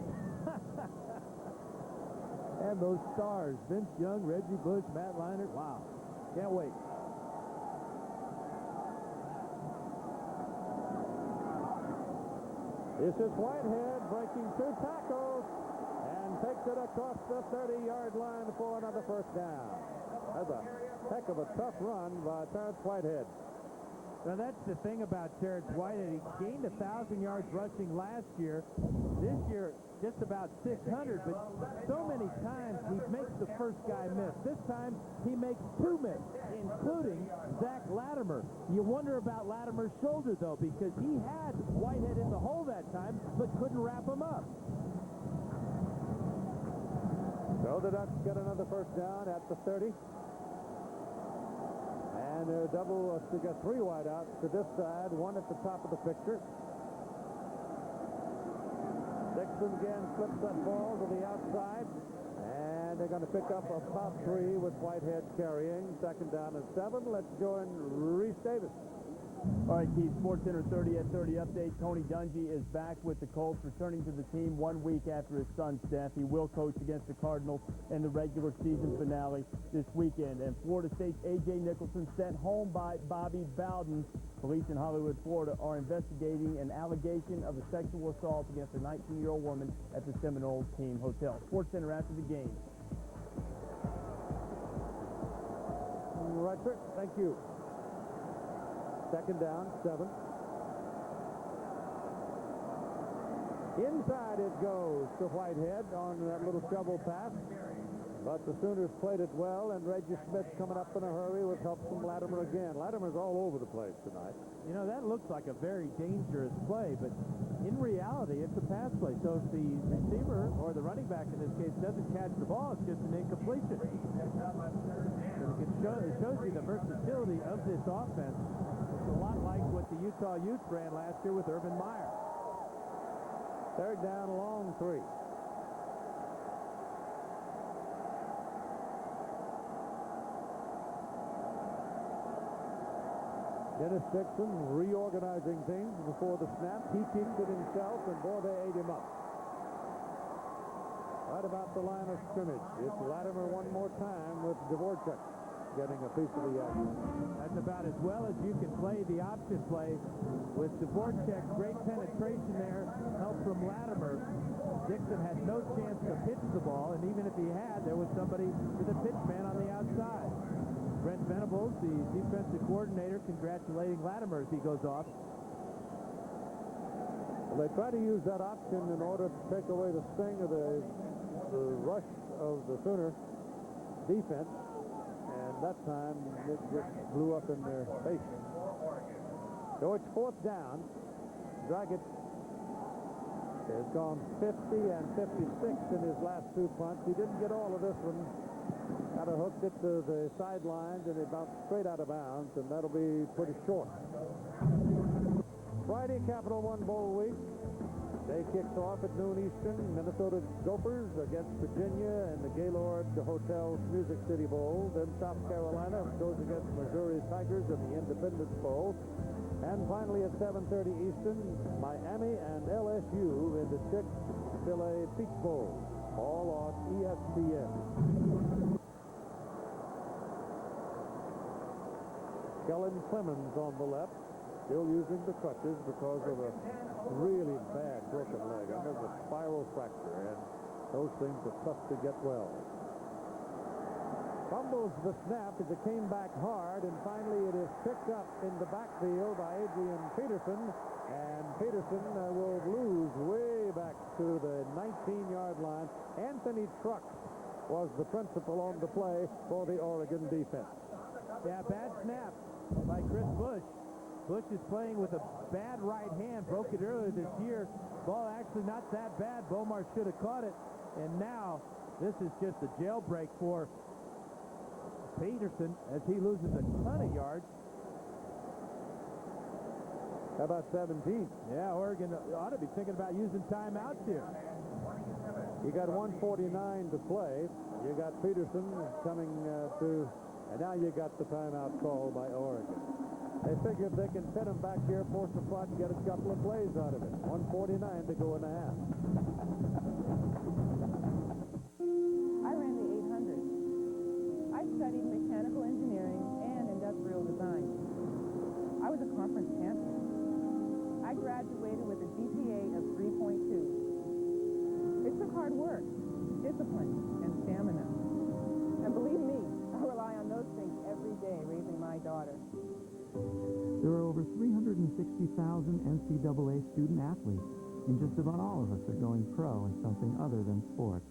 And those stars, Vince Young, Reggie Bush, Matt Leinart. Wow. Can't wait. This is Whitehead breaking 2 tackles and takes it across the 30-yard line for another first down. That's a heck of a tough run by Terrence Whitehead. Now, that's the thing about Terrence Whitehead. He gained 1,000 yards rushing last year. This year, just about 600, but so many times he makes the first guy miss. This time, he makes 2 miss, including Zach Latimer. You wonder about Latimer's shoulder, though, because he had Whitehead in the hole that time, but couldn't wrap him up. So the Ducks get another first down at the 30. And they're double to get 3 wideouts to this side, 1 at the top of the picture. Dixon again flips that ball to the outside. And they're going to pick up about 3 with Whitehead carrying. 2nd down and 7. Let's join Reese Davis. All right, Keith, SportsCenter 30 at 30 update. Tony Dungy is back with the Colts, returning to the team 1 week after his son's death. He will coach against the Cardinals in the regular season finale this weekend. And Florida State's A.J. Nicholson sent home by Bobby Bowden. Police in Hollywood, Florida are investigating an allegation of a sexual assault against a 19-year-old woman at the Seminole Team Hotel. SportsCenter after the game. All right, sir. Thank you. Second down, 7. Inside it goes to Whitehead on that little shovel pass. But the Sooners played it well, and Reggie Smith coming up in a hurry with help from Latimer again. Latimer's all over the place tonight. You know, that looks like a very dangerous play, but in reality, it's a pass play. So if the receiver, or the running back in this case, doesn't catch the ball, it's just an incompletion. So it shows you the versatility of this offense. It's a lot like what the Utah Utes ran last year with Urban Meyer. Third down, long 3. Dennis Dixon reorganizing things before the snap. He kicked it himself, and boy, they ate him up. Right about the line of scrimmage. It's Latimer one more time with Dvorak getting a piece of the action. That's about as well as you can play the option play with Dvorak. Great penetration there, help from Latimer. Dixon had no chance to pitch the ball, and even if he had, there was somebody with a pitch man on the outside. Brent Venables, the defensive coordinator, congratulating Latimer as he goes off. Well, they try to use that option in order to take away the sting of the rush of the Sooner defense, and that time it just blew up in their face. So it's 4th down. Dragic has gone 50 and 56 in his last 2 punts. He didn't get all of this one. Kind of hooked it to the sidelines, and it bounced straight out of bounds, and that'll be pretty short. Friday, Capital One Bowl week. Day kicks off at noon Eastern. Minnesota Gophers against Virginia and the Gaylord Hotels Music City Bowl. Then South Carolina goes against Missouri Tigers in the Independence Bowl. And finally at 7:30 Eastern, Miami and LSU in the Chick-fil-A Peach Bowl. All on ESPN. Kellen Clemens on the left, still using the crutches because of a really bad broken leg. I mean, a spiral fracture, and those things are tough to get well. Fumbles the snap as it came back hard, and finally it is picked up in the backfield by Adrian Peterson, and Peterson will lose way back to the 19-yard line. Anthony Truck was the principal on the play for the Oregon defense. Yeah, bad snap by Chris Bush. Bush is playing with a bad right hand. Broke it earlier this year. Ball actually not that bad. Bomar should have caught it. And now this is just a jailbreak for Peterson as he loses a ton of yards. How about 17? Yeah, Oregon ought to be thinking about using timeouts here. You got 1:49 to play. You got Peterson coming to, and now you got the timeout call by Oregon. They figure if they can pin him back here, force the front, get a couple of plays out of it. 1:49 to go in the half. I ran the 800. I studied mechanical engineering and industrial design. I was a conference champion. I graduated with a GPA of 3.2. It took hard work, discipline, and stamina. And believe me, I rely on those things every day raising my daughter. There are over 360,000 NCAA student athletes, and just about all of us are going pro in something other than sports.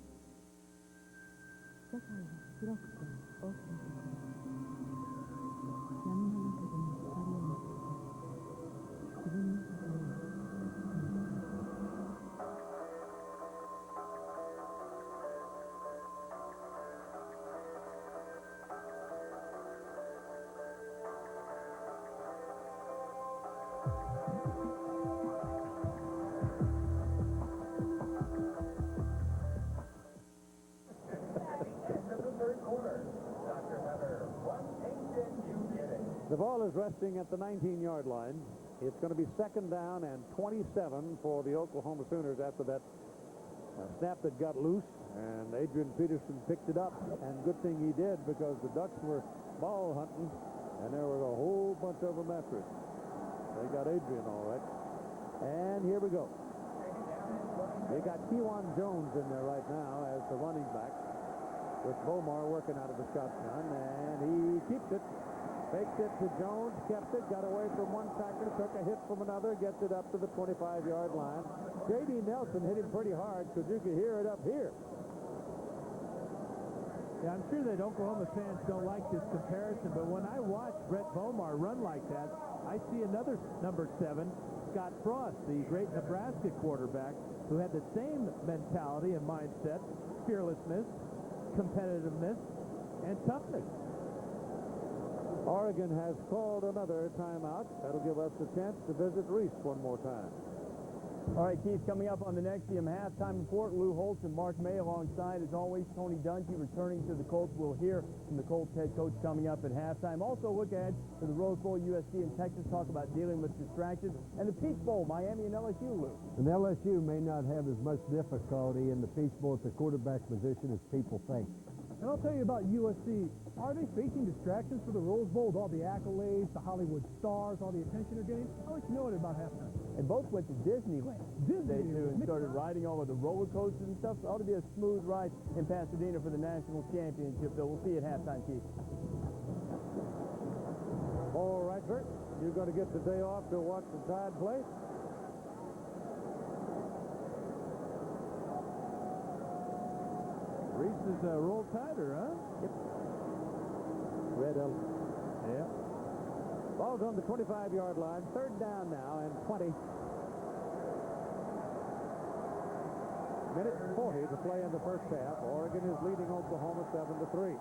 The ball is resting at the 19-yard line. It's going to be 2nd down and 27 for the Oklahoma Sooners after that snap that got loose, and Adrian Peterson picked it up, and good thing he did, because the Ducks were ball hunting, and there were a whole bunch of them after it. They got Adrian all right. And here we go. They got Kewan Jones in there right now as the running back, with Bomar working out of the shotgun, and he keeps it. Faked it to Jones, kept it, got away from one tackler, took a hit from another, gets it up to the 25-yard line. J.D. Nelson hit him pretty hard, because you could hear it up here. Yeah, I'm sure that Oklahoma fans don't like this comparison, but when I watch Brett Bomar run like that, I see another number 7, Scott Frost, the great Nebraska quarterback, who had the same mentality and mindset, fearlessness, competitiveness, and toughness. Oregon has called another timeout. That'll give us a chance to visit Reese one more time. All right, Keith, coming up on the Nexium halftime report, Lou Holtz and Mark May alongside, as always, Tony Dungy returning to the Colts. We'll hear from the Colts head coach coming up at halftime. Also look ahead to the Rose Bowl, USC and Texas, talk about dealing with distractions. And the Peach Bowl, Miami and LSU, Lou. And LSU may not have as much difficulty in the Peach Bowl at the quarterback position as people think. And I'll tell you about USC. Are they facing distractions for the Rose Bowl with all the accolades, the Hollywood stars, all the attention they're getting? I'll let you know it at about halftime. And both went to Disneyland. They too, and started riding all of the roller coasters and stuff. So it ought to be a smooth ride in Pasadena for the national championship, though. We'll see you at halftime, Keith. All right, sir. You're going to get the day off to watch the Tide play? Reese is a roll tighter, huh? Yep. Red elephant. Yeah. Ball's on the 25-yard line. 3rd down now and 20. Minute 40 to play in the first half. Oregon is leading Oklahoma 7-3.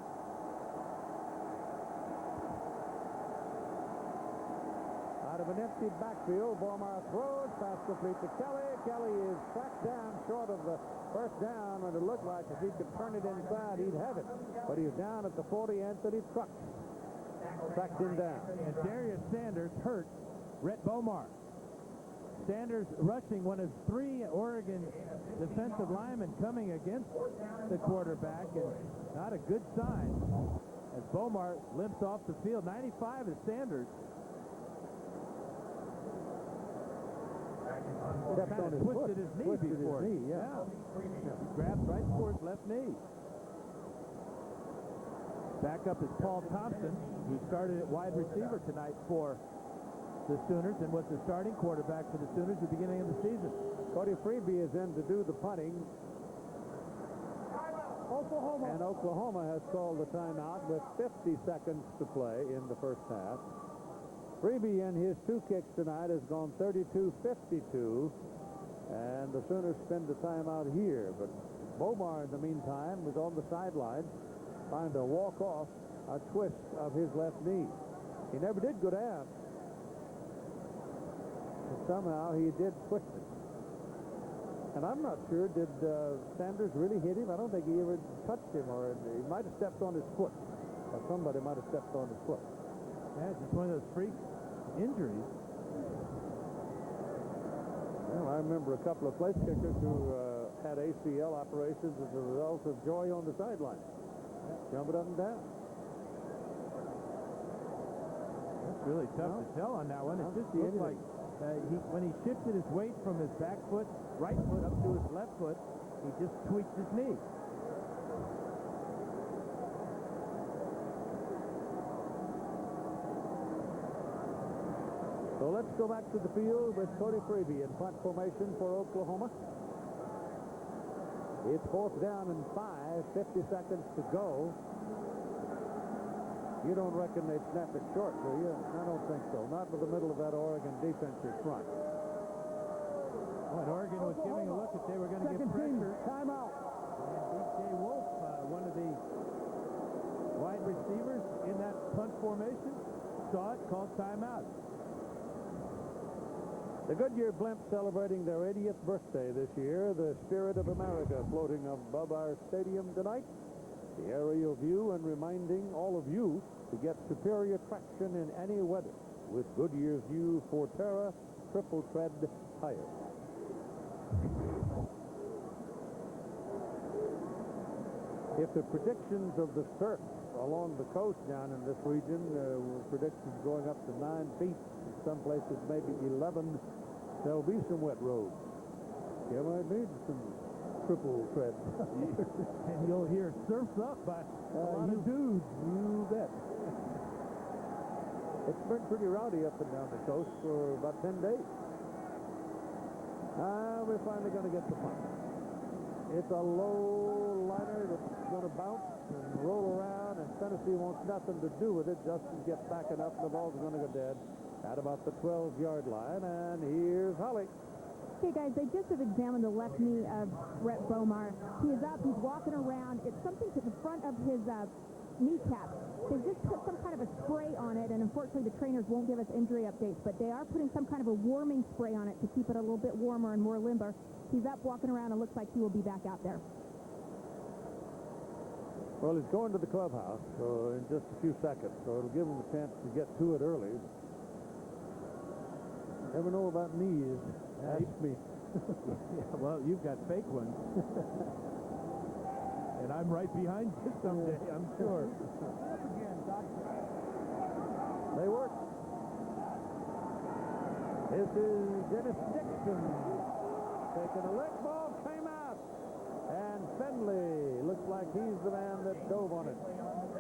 Out of an empty backfield, Bomar throws, pass complete to Kelly. Kelly is tracked down short of the first down, and it looked like if he could turn it inside, he'd have it. But he's down at the 40. Anthony Truck tracked him down. And Darius Sanders hurt Rhett Bomar. Sanders rushing one of 3 Oregon defensive linemen coming against the quarterback, and not a good sign as Bomar limps off the field. 95 is Sanders. Stepped on his twisted foot. his knee before. His knee, yeah. He grabbed right for his left knee. Back up is Paul Thompson, who started at wide receiver tonight for the Sooners and was the starting quarterback for the Sooners at the beginning of the season. Cody Freeby is in to do the punting. Oklahoma. And Oklahoma has called the timeout with 50 seconds to play in the first half. Freeby in his 2 kicks tonight has gone 32-52, and the Sooners spend the timeout here. But Bomar, in the meantime, was on the sideline trying to walk off a twist of his left knee. He never did go down, but somehow he did twist it. And I'm not sure, did Sanders really hit him? I don't think he ever touched him, or he might have stepped on his foot, or somebody might have stepped on his foot. Yeah, it's just one of those freak injuries. Well, I remember a couple of place kickers who had ACL operations as a result of joy on the sideline. Jumping up and down. That's really tough to tell on that one. It just looked like when he shifted his weight from his back foot, right foot, up to his left foot, he just tweaked his knee. So let's go back to the field with Cody Freeby in punt formation for Oklahoma. It's 4th down and 5, 50 seconds to go. You don't reckon they'd snap it short, do you? I don't think so. Not with the middle of that Oregon defensive front. Well, Oregon was giving a look that they were going to get pressure. Timeout. And B.J. Wolf, one of the wide receivers in that punt formation, saw it, called timeout. The Goodyear Blimp celebrating their 80th birthday this year. The Spirit of America floating above our stadium tonight. The aerial view and reminding all of you to get superior traction in any weather with Goodyear's new Forterra triple tread tires. If the predictions of the surf along the coast down in this region, predictions going up to 9 feet, in some places maybe 11, there'll be some wet roads. You might need some triple tread. And you'll hear surfs up by a lot of dudes. You bet. It's been pretty rowdy up and down the coast for about 10 days. We're finally going to get the punt. It's a low liner that's going to bounce and roll around, and Tennessee wants nothing to do with it. Justin gets back enough, and the ball's going to go dead at about the 12-yard line, and here's Holly. Okay, guys, they just have examined the left knee of Brett Bomar. He is up. He's walking around. It's something to the front of his kneecap. They just put some kind of a spray on it, and unfortunately the trainers won't give us injury updates, but they are putting some kind of a warming spray on it to keep it a little bit warmer and more limber. He's up, walking around, and looks like he will be back out there. Well, he's going to the clubhouse in just a few seconds, so it'll give him a chance to get to it early. Never know about knees. Ask me. Yeah, well, you've got fake ones. And I'm right behind you someday, I'm sure. They work. This is Dennis Dixon taking a lick. Ball came out. And Finley looks like he's the man that dove on it.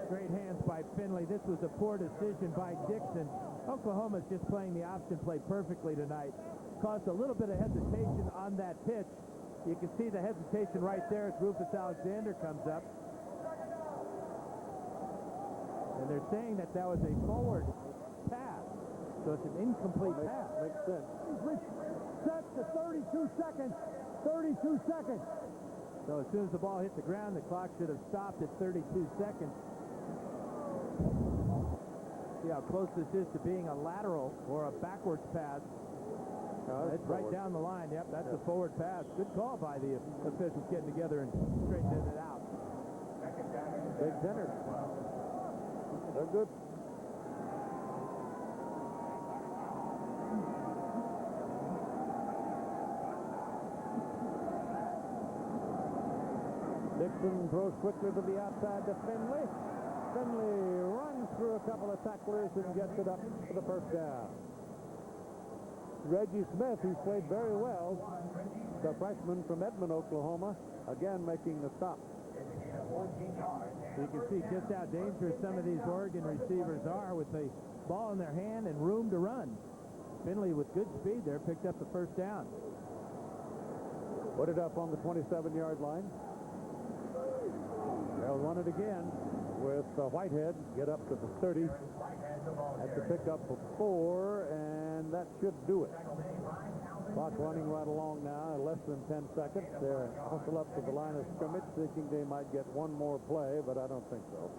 Great hands by Finley. This was a poor decision by Dixon. Oklahoma's just playing the option play perfectly tonight. Caused a little bit of hesitation on that pitch. You can see the hesitation right there as Rufus Alexander comes up. And they're saying that that was a forward pass. So it's an incomplete pass. Makes sense. Set to 32 seconds. 32 seconds. So as soon as the ball hit the ground, the clock should have stopped at 32 seconds. See how close this is to being a lateral or a backwards pass. It's right down the line. Yep, that's a forward pass. Good call by the officials getting together and straightening it out. Big tenor. They're good. Dixon throws quickly to the outside to Finley. Finley runs through a couple of tacklers and gets it up for the first down. Reggie Smith, who's played very well, the freshman from Edmond, Oklahoma, again making the stop. You can see just how dangerous some of these Oregon receivers are with the ball in their hand and room to run. Finley with good speed there picked up the first down. Put it up on the 27-yard line. They'll run it again with Whitehead. Get up to the 30. That's a pickup of 4, and that should do it. Clock running right along now, less than 10 seconds. They're hustle up to the line of scrimmage, thinking they might get one more play, but I don't think so.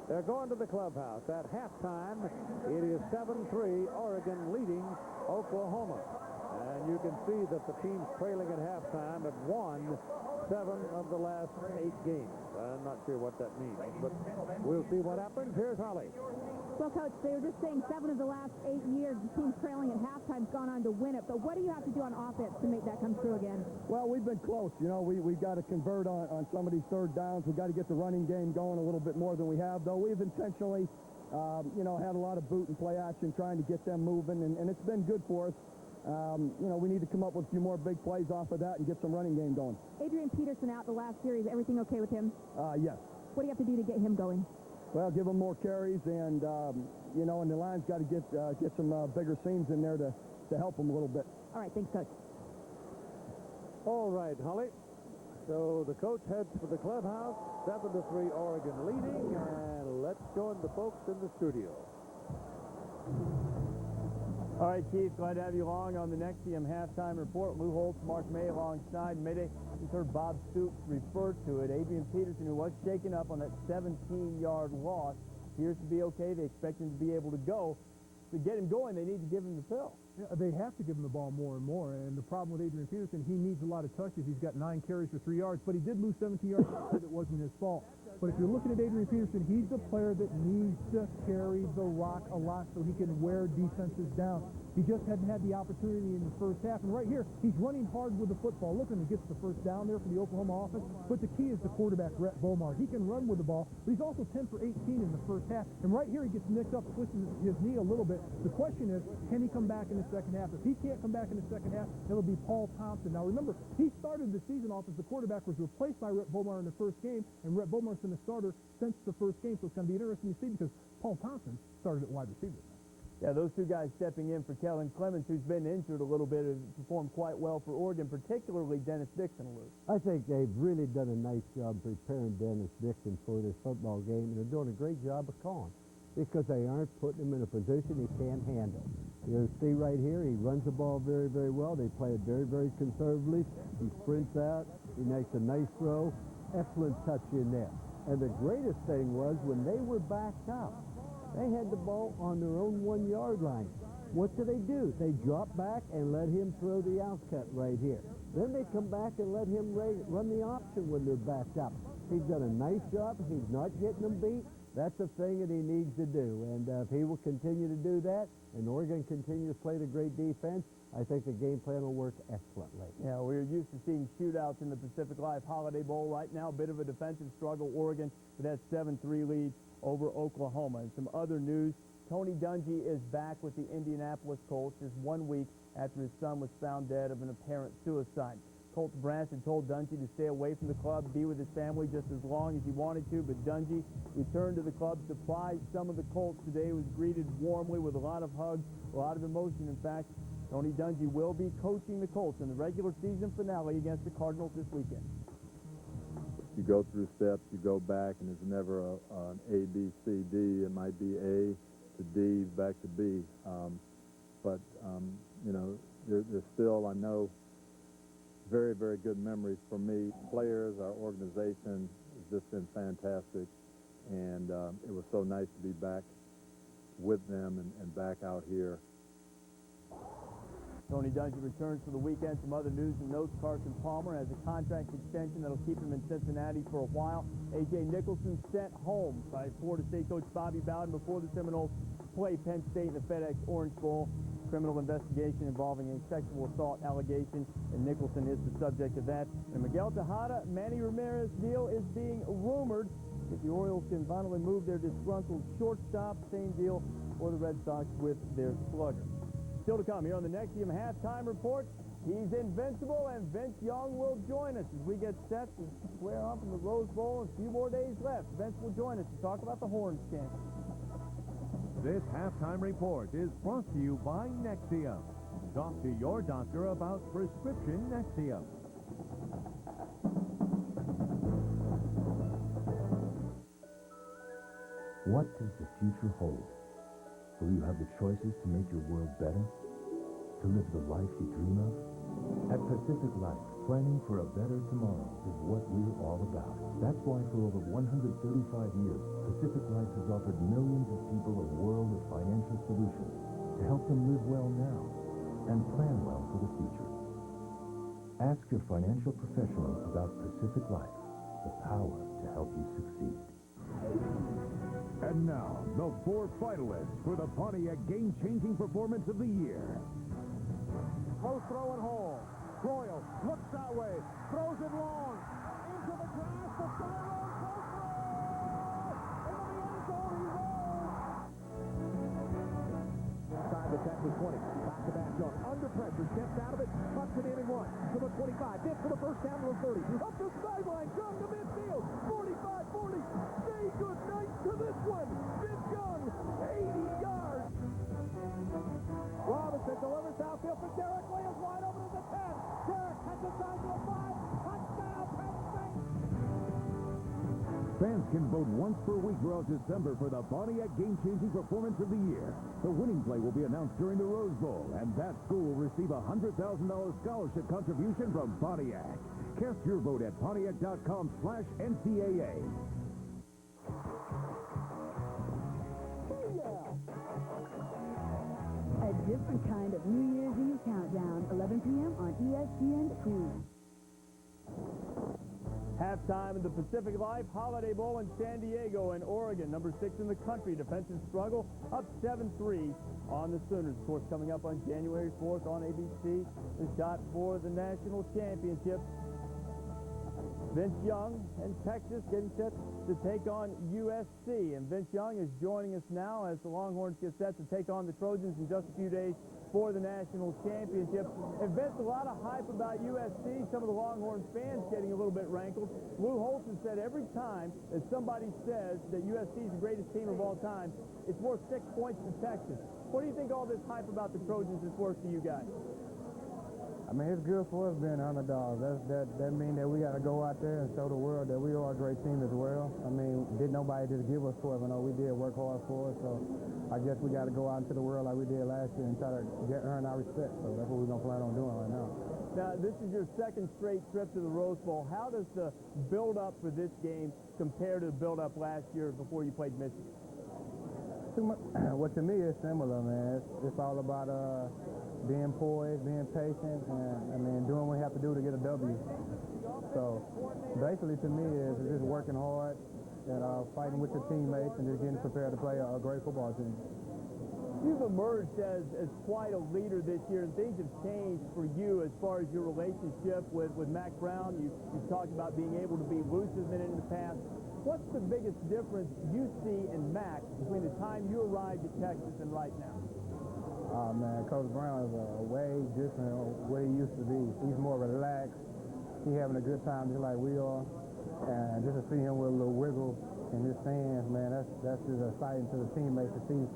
They're going to the clubhouse. At halftime, it is 7-3, Oregon leading Oklahoma. And you can see that the teams trailing at halftime have won 7 of the last 8 games. I'm not sure what that means, but we'll see what happens. Here's Holly. Well, Coach, they were just saying 7 of the last 8 years, the team trailing at halftime has gone on to win it. But what do you have to do on offense to make that come true again? Well, we've been close. You know, we've got to convert on some of these third downs. We've got to get the running game going a little bit more than we have, though. We've intentionally, had a lot of boot and play action trying to get them moving, and it's been good for us. We need to come up with a few more big plays off of that and get some running game going. Adrian Peterson out the last series. Everything okay with him? Yes. What do you have to do to get him going? Well, give him more carries, and and the line's got to get some bigger seams in there to help him a little bit. All right, thanks, Coach. All right, Holly. So the coach heads for the clubhouse. 7-3, Oregon leading, and let's join the folks in the studio. All right, Keith, glad to have you along on the Nexium halftime report. Lou Holtz, Mark May alongside. Mayday, you heard Bob Stoops refer to it. Adrian Peterson, who was shaken up on that 17-yard loss, appears to be okay. They expect him to be able to go. To get him going, they need to give him the pill. Yeah, they have to give him the ball more and more. And the problem with Adrian Peterson, he needs a lot of touches. He's got 9 carries for 3 yards, but he did lose 17 yards. It wasn't his fault. But if you're looking at Adrian Peterson, he's the player that needs to carry the rock a lot so he can wear defenses down. He just hadn't had the opportunity in the first half. And right here, he's running hard with the football. Look at him, he gets the first down there for the Oklahoma offense. But the key is the quarterback, Rhett Bomar. He can run with the ball, but he's also 10 for 18 in the first half. And right here, he gets nicked up, twisting his knee a little bit. The question is, can he come back in the second half? If he can't come back in the second half, it'll be Paul Thompson. Now remember, he started the season off as the quarterback, was replaced by Rhett Bomar in the first game, and Rhett Bomar's been the starter since the first game. So it's going to be interesting to see because Paul Thompson started at wide receiver. Yeah, those two guys stepping in for Kellen Clemens, who's been injured a little bit, have performed quite well for Oregon, particularly Dennis Dixon, Lou. I think they've really done a nice job preparing Dennis Dixon for this football game, and they're doing a great job of calling because they aren't putting him in a position he can't handle. You see right here, he runs the ball very, very well. They play it very, very conservatively. He sprints out. He makes a nice throw. Excellent touch in there. And the greatest thing was when they were backed up, they had the ball on their own 1-yard line. What do? They drop back and let him throw the outcut right here. Then they come back and let him run the option when they're backed up. He's done a nice job. He's not getting them beat. That's the thing that he needs to do. And if he will continue to do that, and Oregon continues to play the great defense, I think the game plan will work excellently. Yeah, we're used to seeing shootouts in the Pacific Life Holiday Bowl. Right now, a bit of a defensive struggle. Oregon with that 7-3 lead over Oklahoma. And some other news, Tony Dungy is back with the Indianapolis Colts just 1 week after his son was found dead of an apparent suicide. Colts brass had told Dungy to stay away from the club, be with his family just as long as he wanted to, but Dungy returned to the club, surprised some of the Colts today, was greeted warmly with a lot of hugs, a lot of emotion. In fact, Tony Dungy will be coaching the Colts in the regular season finale against the Cardinals this weekend. You go through steps, you go back, and there's never an A, B, C, D. It might be A to D, back to B. You know, there's still, I know, very, very good memories for me. Players, our organization has just been fantastic, and it was so nice to be back with them and back out here. Tony Dungy returns for the weekend. Some other news and notes. Carson Palmer has a contract extension that'll keep him in Cincinnati for a while. A.J. Nicholson sent home by Florida State coach Bobby Bowden before the Seminoles play Penn State in the FedEx Orange Bowl. Criminal investigation involving a sexual assault allegation, and Nicholson is the subject of that. And Miguel Tejada, Manny Ramirez deal is being rumored. If the Orioles can finally move their disgruntled shortstop, same deal for the Red Sox with their slugger. Still to come here on the Nexium Halftime Report. He's invincible, and Vince Young will join us as we get set to square off in the Rose Bowl. And a few more days left. Vince will join us to talk about the Horns game. This Halftime Report is brought to you by Nexium. Talk to your doctor about prescription Nexium. What does the future hold? Will you have the choices to make your world better? To live the life you dream of? At Pacific Life, planning for a better tomorrow is what we're all about. That's why for over 135 years, Pacific Life has offered millions of people a world of financial solutions to help them live well now and plan well for the future. Ask your financial professional about Pacific Life, the power to help you succeed. And now, the 4 finalists for the Pontiac Game-Changing Performance of the Year. Close throw and hole. Royal looks that way, throws it long, into the grass, the sideline, close throw! Into the end zone, he rolls! Inside the 10 to 20, back-to-back Young, under pressure, steps out of it, puts it in and runs to the 25, gets to the first down to the 30, up the sideline, Young to midfield, 45-40, say good night to this one, Vince Young, 80 yards. Robinson delivers downfield for Derek Williams, wide open to the 10. Derek has the side to a 5. Touchdown, Penn State! Fans can vote once per week throughout December for the Pontiac Game-Changing Performance of the Year. The winning play will be announced during the Rose Bowl, and that school will receive a $100,000 scholarship contribution from Pontiac. Cast your vote at Pontiac.com/NCAA. A different kind of New Year's Eve countdown, 11 p.m. on ESPN2. Halftime in the Pacific Life Holiday Bowl in San Diego and Oregon. Number 6 in the country, defensive struggle, up 7-3 on the Sooners. Of course, coming up on January 4th on ABC, the shot for the national championship. Vince Young and Texas getting set to take on USC. And Vince Young is joining us now as the Longhorns get set to take on the Trojans in just a few days for the national championship. And Vince, a lot of hype about USC. Some of the Longhorns fans getting a little bit rankled. Lou Holtz said every time that somebody says that USC is the greatest team of all time, it's worth 6 points to Texas. What do you think all this hype about the Trojans is worth to you guys? I mean, it's good for us being underdogs. That means that we got to go out there and show the world that we are a great team as well. I mean, didn't nobody just give us 12-0. We did work hard for it, so I guess we got to go out into the world like we did last year and try to earn our respect. So that's what we're going to plan on doing right now. Now, this is your second straight trip to the Rose Bowl. How does the build-up for this game compare to the build-up last year before you played Michigan? Well, to me, it's similar, man. It's all about being poised, being patient, and I mean, doing what you have to do to get a W. So basically, to me, it's just working hard and fighting with your teammates and just getting prepared to play a great football team. You've emerged as quite a leader this year, and things have changed for you as far as your relationship with Mac Brown. You've talked about being able to be looser than in the past. What's the biggest difference you see in Mac between the time you arrived at Texas and right now? Oh, man, Coach Brown is way different than what he used to be. He's more relaxed. He's having a good time just like we are. And just to see him with a little wiggle in his stance, man, that's just exciting to the teammates to see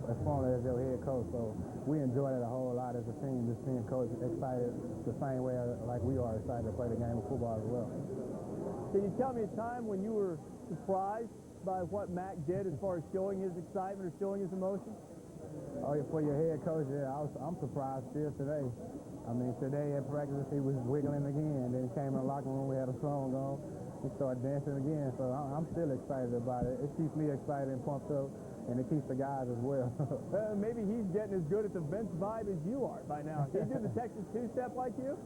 as far as your head coach. So we enjoy it a whole lot as a team, just seeing Coach excited the same way like we are excited to play the game of football as well. Can you tell me a time when you were surprised by what Mac did as far as showing his excitement or showing his emotion? Oh, yeah, for your head coach, yeah, I'm surprised still today. I mean, today at practice, he was wiggling again. Then he came in the locker room, we had a song on. He started dancing again, so I'm still excited about it. It keeps me excited and pumped up, and it keeps the guys as well. Maybe he's getting as good at the Vince vibe as you are by now. He did the Texas two-step like you?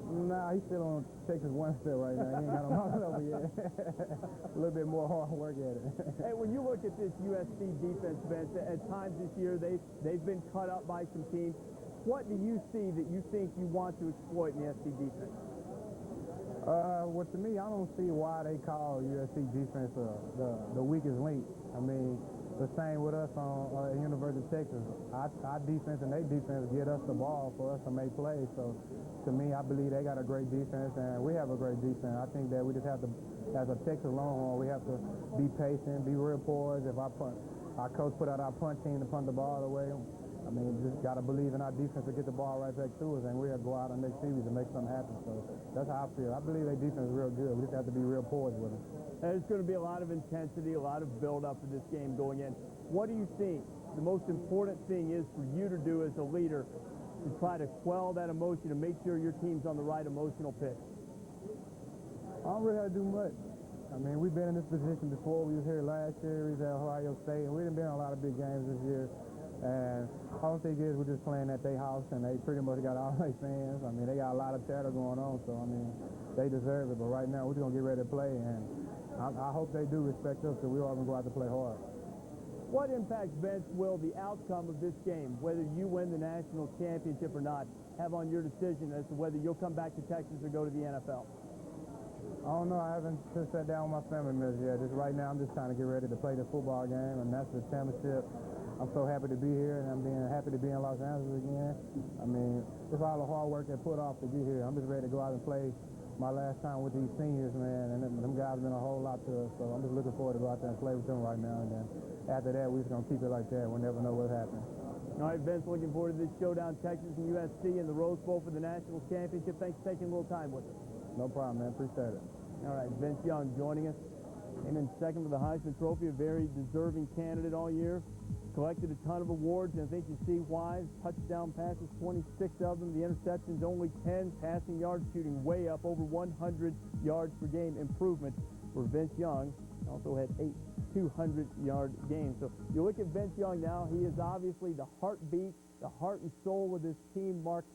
Nah, he's still on Texas one-step right now. He ain't got him knocked over yet. A little bit more hard work at it. Hey, when you look at this USC defense, Vince, at times this year they've been cut up by some teams. What do you see that you think you want to exploit in the SC defense? Well, to me, I don't see why they call USC defense the weakest link. I mean, the same with us on University of Texas. Our defense and their defense get us the ball for us to make plays. So, to me, I believe they got a great defense, and we have a great defense. I think that we just have to, as a Texas Longhorn, we have to be patient, be real poised. If our coach put out our punt team to punt the ball away, I mean, just got to believe in our defense to get the ball right back to us, and we'll go out on next series and make something happen. So that's how I feel. I believe their defense is real good. We just have to be real poised with them. There's going to be a lot of intensity, a lot of build-up for this game going in. What do you think the most important thing is for you to do as a leader to try to quell that emotion and make sure your team's on the right emotional pitch? I don't really have to do much. I mean, we've been in this position before. We was here last year. We was at Ohio State, and we done been in a lot of big games this year. And all I think is we're just playing at their house, and they pretty much got all their fans. I mean, they got a lot of chatter going on, so, I mean, they deserve it. But right now, we're just going to get ready to play, and I hope they do respect us, because we all going to go out to play hard. What impact, Vince, will the outcome of this game, whether you win the national championship or not, have on your decision as to whether you'll come back to Texas or go to the NFL? I don't know. I haven't just sat down with my family members yet. Just right now, I'm just trying to get ready to play the football game, and that's the championship. I'm so happy to be here, and I'm happy to be in Los Angeles again. I mean, it's all the hard work they put off to get here. I'm just ready to go out and play my last time with these seniors, man, and them guys have been a whole lot to us, so I'm just looking forward to go out there and play with them right now, and then after that, we're just going to keep it like that. We'll never know what's happening. All right, Vince, looking forward to this showdown, Texas and USC in the Rose Bowl for the national championship. Thanks for taking a little time with us. No problem, man. Appreciate it. All right, Vince Young joining us. Came in second for the Heisman Trophy, a very deserving candidate all year. Collected a ton of awards, and I think you see why. Touchdown passes, 26 of them. The interceptions, only 10. Passing yards, shooting way up, over 100 yards per game improvement for Vince Young. Also had 8 200-yard games. So you look at Vince Young now, he is obviously the heartbeat, the heart and soul of this team, Mark.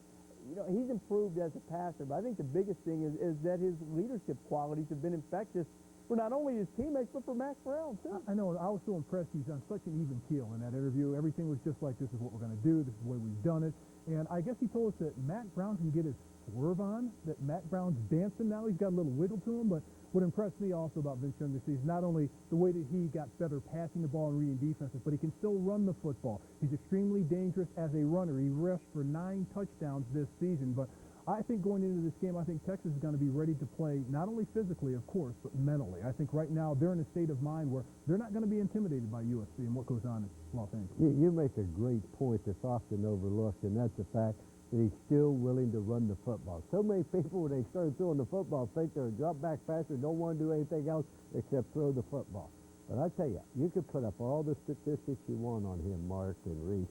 you know, he's improved as a passer, but I think the biggest thing is that his leadership qualities have been infectious for not only his teammates, but for Mac Brown, too. I know. I was so impressed. He's on such an even keel in that interview. Everything was just like, this is what we're going to do. This is the way we've done it. And I guess he told us that Mac Brown can get his swerve on, that Mac Brown's dancing now. He's got a little wiggle to him. But what impressed me also about Vince Young this season is not only the way that he got better passing the ball and reading defenses, but he can still run the football. He's extremely dangerous as a runner. He rushed for 9 touchdowns this season. But I think going into this game, I think Texas is going to be ready to play not only physically, of course, but mentally. I think right now they're in a state of mind where they're not going to be intimidated by USC and what goes on in Los Angeles. You make a great point that's often overlooked, and that's the fact that he's still willing to run the football. So many people, when they start throwing the football, think they're a drop-back passer, don't want to do anything else except throw the football. But I tell you, you could put up all the statistics you want on him, Mark and Reese,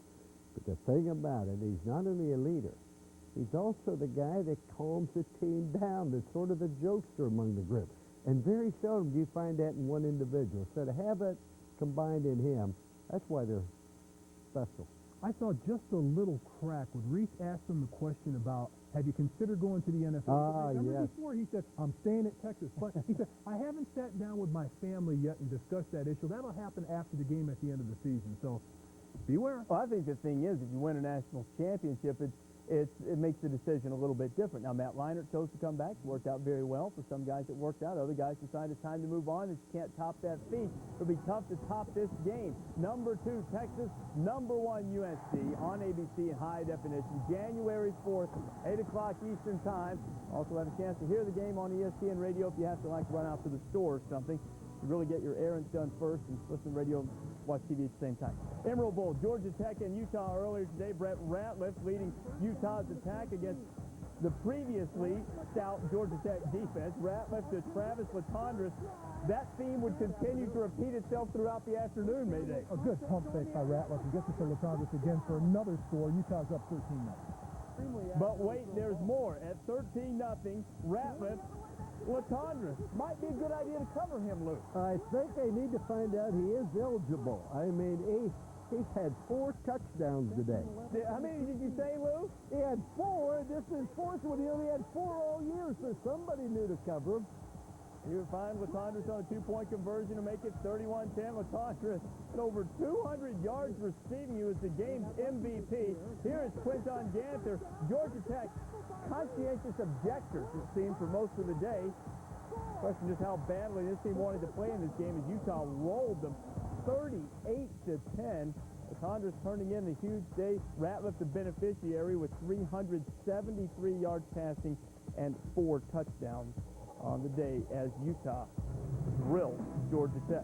but the thing about it, he's not only a leader, he's also the guy that calms the team down, that's sort of the jokester among the group. And very seldom do you find that in one individual. So to have it combined in him, that's why they're special. I saw just a little crack when Reese asked him the question about, have you considered going to the NFL? Remember yes. Before he said, I'm staying at Texas. But he said, I haven't sat down with my family yet and discussed that issue. That'll happen after the game at the end of the season. So beware. Well, I think the thing is, if you win a national championship, it makes the decision a little bit different. Now, Matt Leinart chose to come back. It worked out very well. For some guys, it worked out. Other guys decided it's time to move on. If you can't top that feat, it'll be tough to top this game. Number 2, Texas. Number 1, USC on ABC in high definition. January 4th, 8 o'clock Eastern Time. Also have a chance to hear the game on ESPN Radio if you have to run out to the store or something. You really get your errands done first and listen to radio and watch TV at the same time. Emerald Bowl, Georgia Tech and Utah earlier today. Brett Ratliff leading Utah's attack against the previously stout Georgia Tech defense. Ratliff to Travis Latondras. That theme would continue to repeat itself throughout the afternoon, Mayday. A good pump fake by Ratliff and gets it to Latondras again for another score. Utah's up 13-0. But wait, there's more. At 13-0, Ratliff, Latondras. Might be a good idea to cover him, Lou. I think they need to find out he is eligible. I mean, he's had 4 touchdowns today. How many did you say, Lou? He had 4. This is his 4th one. He only had 4 all year, so somebody knew to cover him. He would find Latondras on a 2-point conversion to make it 31-10. Latondras at over 200 yards receiving. He was the game's MVP. Here is Quinton Ganther. Georgia Tech, conscientious objectors, it seemed, for most of the day. Question just how badly this team wanted to play in this game as Utah rolled them 38-10. Latondras turning in the huge day. Ratliff the beneficiary with 373 yards passing and 4 touchdowns on the day as Utah drilled Georgia Tech.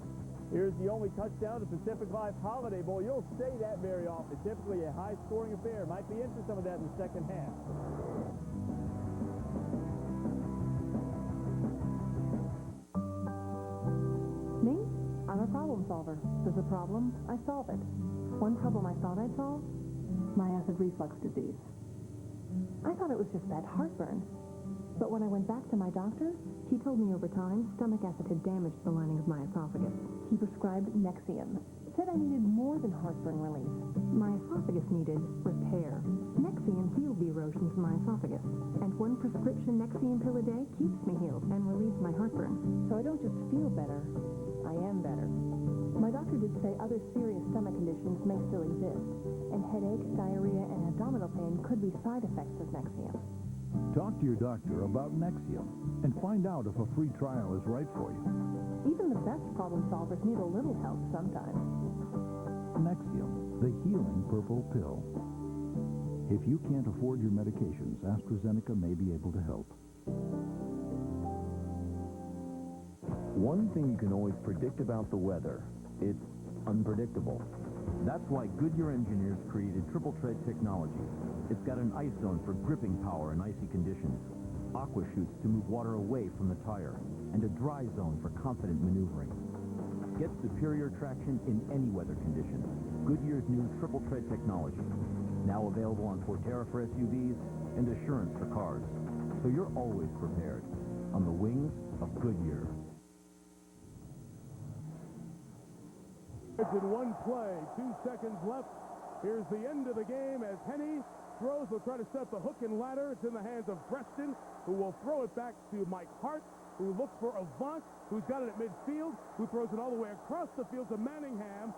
Here's the only touchdown to Pacific Life Holiday Bowl. You don't say that very often. Typically a high-scoring affair. Might be into some of that in the second half. Me? I'm a problem solver. There's a problem, I solve it. One problem I thought I'd solve? My acid reflux disease. I thought it was just bad heartburn. But when I went back to my doctor, he told me over time stomach acid had damaged the lining of my esophagus. He prescribed Nexium. Said I needed more than heartburn relief. My esophagus needed repair. Nexium healed the erosion from my esophagus. And one prescription Nexium pill a day keeps me healed and relieves my heartburn. So I don't just feel better, I am better. My doctor did say other serious stomach conditions may still exist, and headache, diarrhea, and abdominal pain could be side effects of Nexium. Talk to your doctor about Nexium and find out if a free trial is right for you. Even the best problem solvers need a little help sometimes. Nexium, the healing purple pill. If you can't afford your medications, AstraZeneca may be able to help. One thing you can always predict about the weather, it's unpredictable. That's why Goodyear engineers created Triple Tread Technology. It's got an ice zone for gripping power in icy conditions, aqua chutes to move water away from the tire, and a dry zone for confident maneuvering. Get superior traction in any weather conditions. Goodyear's new Triple Tread Technology, now available on Forterra for SUVs and Assurance for cars. So you're always prepared on the wings of Goodyear. It's in one play, 2 seconds left. Here's the end of the game as Henne throws goes. They'll try to set the hook and ladder. It's in the hands of Preston, who will throw it back to Mike Hart, who looks for Avant, who's got it at midfield, who throws it all the way across the field to Manningham.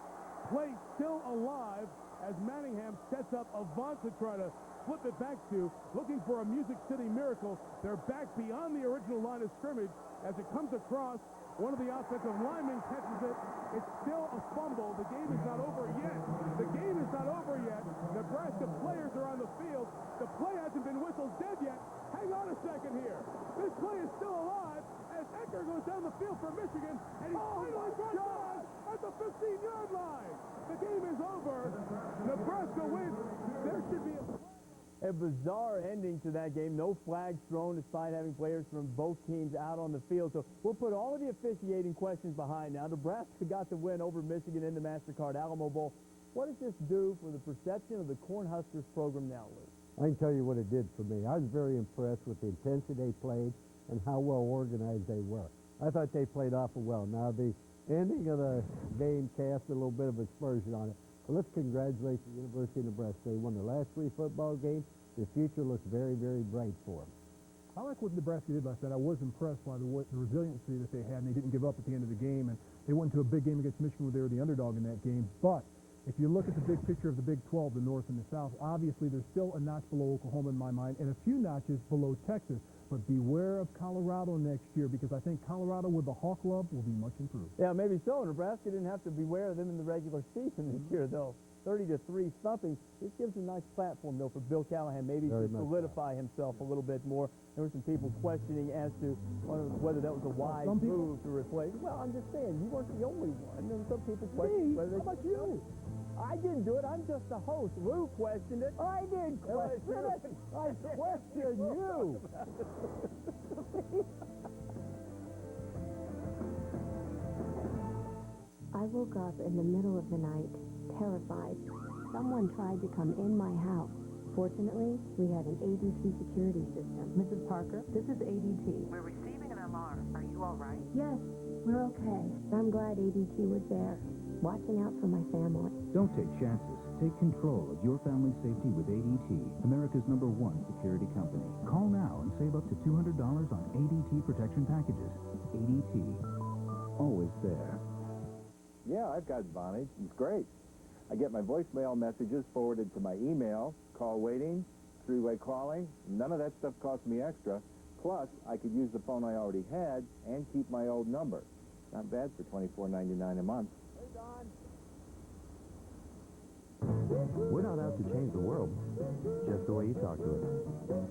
Play still alive as Manningham sets up Avant to try to flip it back to, looking for a Music City miracle. They're back beyond the original line of scrimmage as it comes across. One of the offensive linemen catches it. It's still a fumble. The game is not over yet. The game is not over yet. Nebraska players are on the field. The play hasn't been whistled dead yet. Hang on a second here. This play is still alive as Ecker goes down the field for Michigan, and he's finally brought down at the 15-yard line. The game is over. Nebraska wins. There should be a bizarre ending to that game. No flags thrown despite having players from both teams out on the field. So we'll put all of the officiating questions behind now. Nebraska got the win over Michigan in the MasterCard Alamo Bowl. What does this do for the perception of the Cornhuskers program now, Lou? I can tell you what it did for me. I was very impressed with the intensity they played and how well organized they were. I thought they played awful well. Now, the ending of the game cast a little bit of aspersion on it. Well, let's congratulate the University of Nebraska. They won their last 3 football games. The future looks very, very bright for them. I like what Nebraska did last night. I was impressed by the resiliency that they had, and they didn't give up at the end of the game. And they went into a big game against Michigan where they were the underdog in that game. But if you look at the big picture of the Big 12, the North and the South, obviously there's still a notch below Oklahoma in my mind and a few notches below Texas. But beware of Colorado next year, because I think Colorado with the Hawk Club will be much improved. Yeah, maybe so. Nebraska didn't have to beware of them in the regular season this year, though. 30-3 thumping. This gives a nice platform, though, for Bill Callahan maybe to solidify himself a little bit more. There were some people questioning as to whether that was a wise move to replace. Well, I'm just saying, you weren't the only one. And some people questioned whether they How about you? I didn't do it. I'm just a host. Lou questioned it. I didn't question it. I questioned you. I woke up in the middle of the night, terrified. Someone tried to come in my house. Fortunately, we had an ADT security system. Mrs. Parker, this is ADT. We're receiving an alarm. Are you all right? Yes, we're okay. I'm glad ADT was there, watching out for my family. Don't take chances. Take control of your family's safety with ADT, America's #1 security company. Call now and save up to $200 on ADT protection packages. ADT, always there. Yeah, I've got Vonage. It's great. I get my voicemail messages forwarded to my email, call waiting, three-way calling. None of that stuff costs me extra. Plus, I could use the phone I already had and keep my old number. Not bad for $24.99 a month. Hey, Don. We're not out to change the world, just the way you talk to us.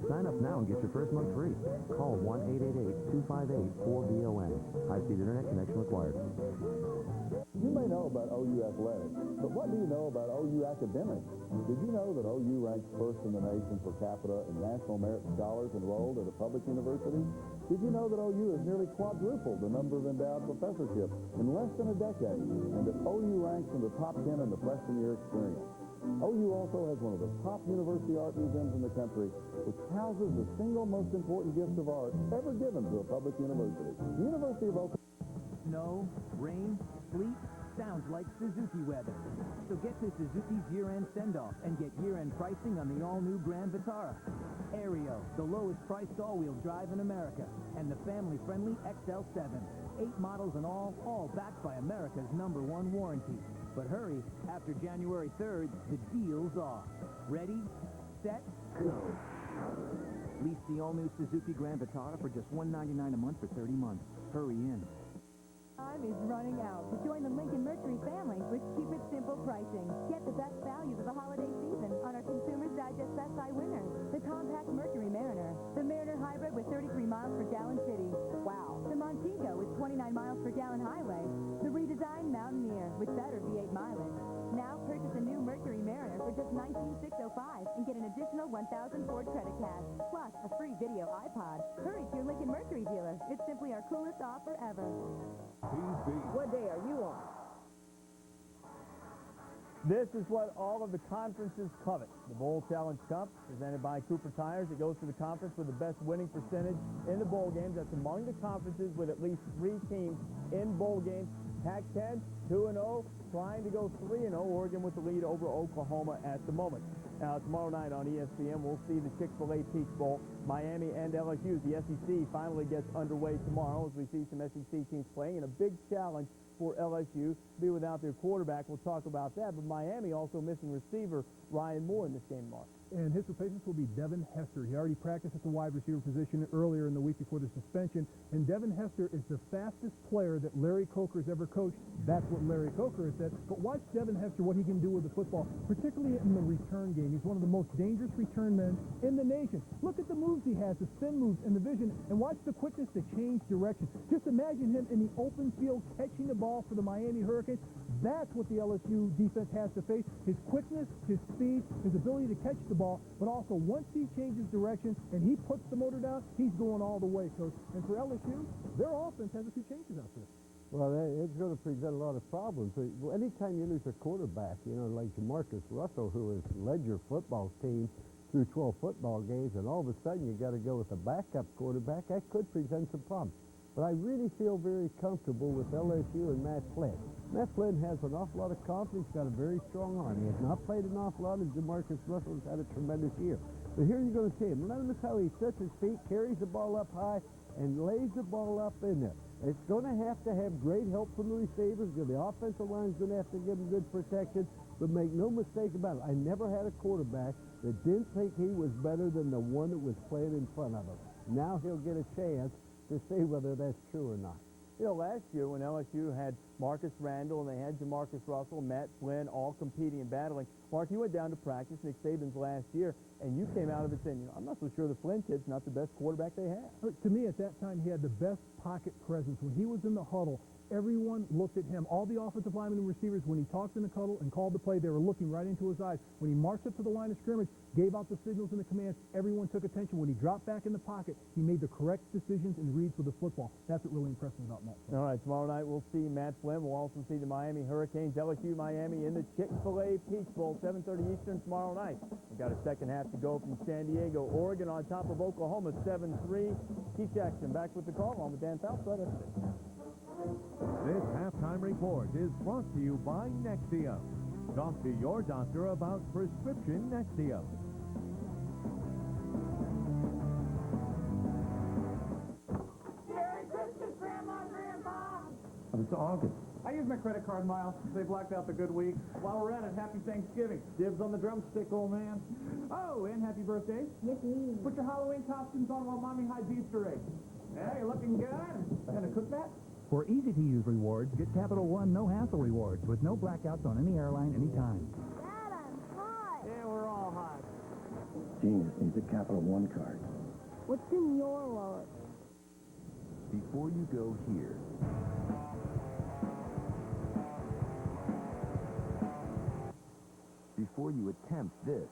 Sign up now and get your first month free. Call 1-888-258-4BON. High-speed internet connection required. You may know about OU athletics, but what do you know about OU academics? Did you know that OU ranks first in the nation per capita in National Merit Scholars enrolled at a public university? Did you know that OU has nearly quadrupled the number of endowed professorships in less than a decade, and that OU ranks in the top 10 in the freshman year experience? OU also has one of the top university art museums in the country, which houses the single most important gift of art ever given to a public university. The University of Oklahoma. Snow, rain, sleet, sounds like Suzuki weather. So get to Suzuki's year-end send-off and get year-end pricing on the all-new Grand Vitara. Aereo, the lowest priced all-wheel drive in America, and the family-friendly XL7. 8 models in all backed by America's #1 warranty. But hurry, after January 3rd, the deal's off. Ready, set, go. Lease the all-new Suzuki Grand Vitara for just $199 a month for 30 months. Hurry in. Time is running out to join the Lincoln Mercury family with Keep It Simple pricing. Get the best values of the holiday season on our Consumer's Digest Best Buy winners. The compact Mercury Mariner, the Mariner Hybrid with 33 miles per gallon city. Wow. The Montego with 29 miles per gallon highway. The redesigned Mountaineer with better V8 mileage. Now purchase a new Mercury Mariner for just $19,605 and get an additional $1,000 Ford credit cash, plus a free video iPod. Hurry to your Lincoln Mercury dealer. It's simply our coolest offer ever. What day are you on? This is what all of the conferences covet. The Bowl Challenge Cup, presented by Cooper Tires. It goes to the conference with the best winning percentage in the bowl games. That's among the conferences with at least 3 teams in bowl games. Pac-10, 2-0, trying to go 3-0. Oregon with the lead over Oklahoma at the moment. Now, tomorrow night on ESPN, we'll see the Chick-fil-A Peach Bowl. Miami and LSU. The SEC finally gets underway tomorrow as we see some SEC teams playing, and a big challenge for LSU to be without their quarterback. We'll talk about that. But Miami also missing receiver Ryan Moore in this game, Mark. And his replacement will be Devin Hester. He already practiced at the wide receiver position earlier in the week before the suspension. And Devin Hester is the fastest player that Larry Coker has ever coached. That's what Larry Coker has said. But watch Devin Hester, what he can do with the football, particularly in the return game. He's one of the most dangerous return men in the nation. Look at the moves he has, the spin moves and the vision, and watch the quickness to change direction. Just imagine him in the open field catching the ball for the Miami Hurricanes. That's what the LSU defense has to face. His quickness, his speed, his ability to catch the ball, but also once he changes direction and he puts the motor down, he's going all the way, Coach. And for LSU, their offense has a few changes out there. Well, it's going to present a lot of problems. Anytime you lose a quarterback, you know, like Jamarcus Russell, who has led your football team through 12 football games, and all of a sudden you got to go with a backup quarterback, that could present some problems. But I really feel very comfortable with LSU and Matt Flynn. Matt Flynn has an awful lot of confidence, got a very strong arm. He has not played an awful lot, and Jamarcus Russell has had a tremendous year. But here you're going to see him. Notice how he sets his feet, carries the ball up high, and lays the ball up in there. It's going to have great help from the receivers. The offensive line is going to have to give him good protection. But make no mistake about it, I never had a quarterback that didn't think he was better than the one that was playing in front of him. Now he'll get a chance to see whether that's true or not. You know, last year when LSU had Marcus Randall and they had Jamarcus Russell, Matt Flynn, all competing and battling, Mark, you went down to practice Nick Saban's last year, and you came out of it saying, you know, I'm not so sure the Flynn kid's not the best quarterback they have. To me, at that time, he had the best pocket presence. When he was in the huddle, everyone looked at him. All the offensive linemen and receivers, when he talked in the huddle and called the play, they were looking right into his eyes. When he marched up to the line of scrimmage, gave out the signals and the commands, everyone took attention. When he dropped back in the pocket, he made the correct decisions and reads with the football. That's what really impressed me about Matt Flynn. All right, tomorrow night we'll see Matt Flynn. We'll also see the Miami Hurricanes, LSU Miami in the Chick-fil-A Peach Bowl, 7:30 Eastern tomorrow night. We've got a second half to go from San Diego, Oregon on top of Oklahoma, 7-3. Keith Jackson back with the call on with Dan Fouts right after this. This halftime report is brought to you by Nexium. Talk to your doctor about prescription Nexium. Merry Christmas, Grandma, Grandpa. It's August. I used my credit card miles. They blacked out the good week. While we're at it, happy Thanksgiving. Dibs on the drumstick, old man. Oh, and happy birthday. Yippee. Put your Halloween costumes on while Mommy hides Easter eggs. Yeah, you're looking good. Gonna cook that? For easy-to-use rewards, get Capital One no-hassle rewards with no blackouts on any airline anytime. Dad, I'm hot. Yeah, we're all hot. Genius needs a Capital One card. What's in your wallet? Before you go here, before you attempt this,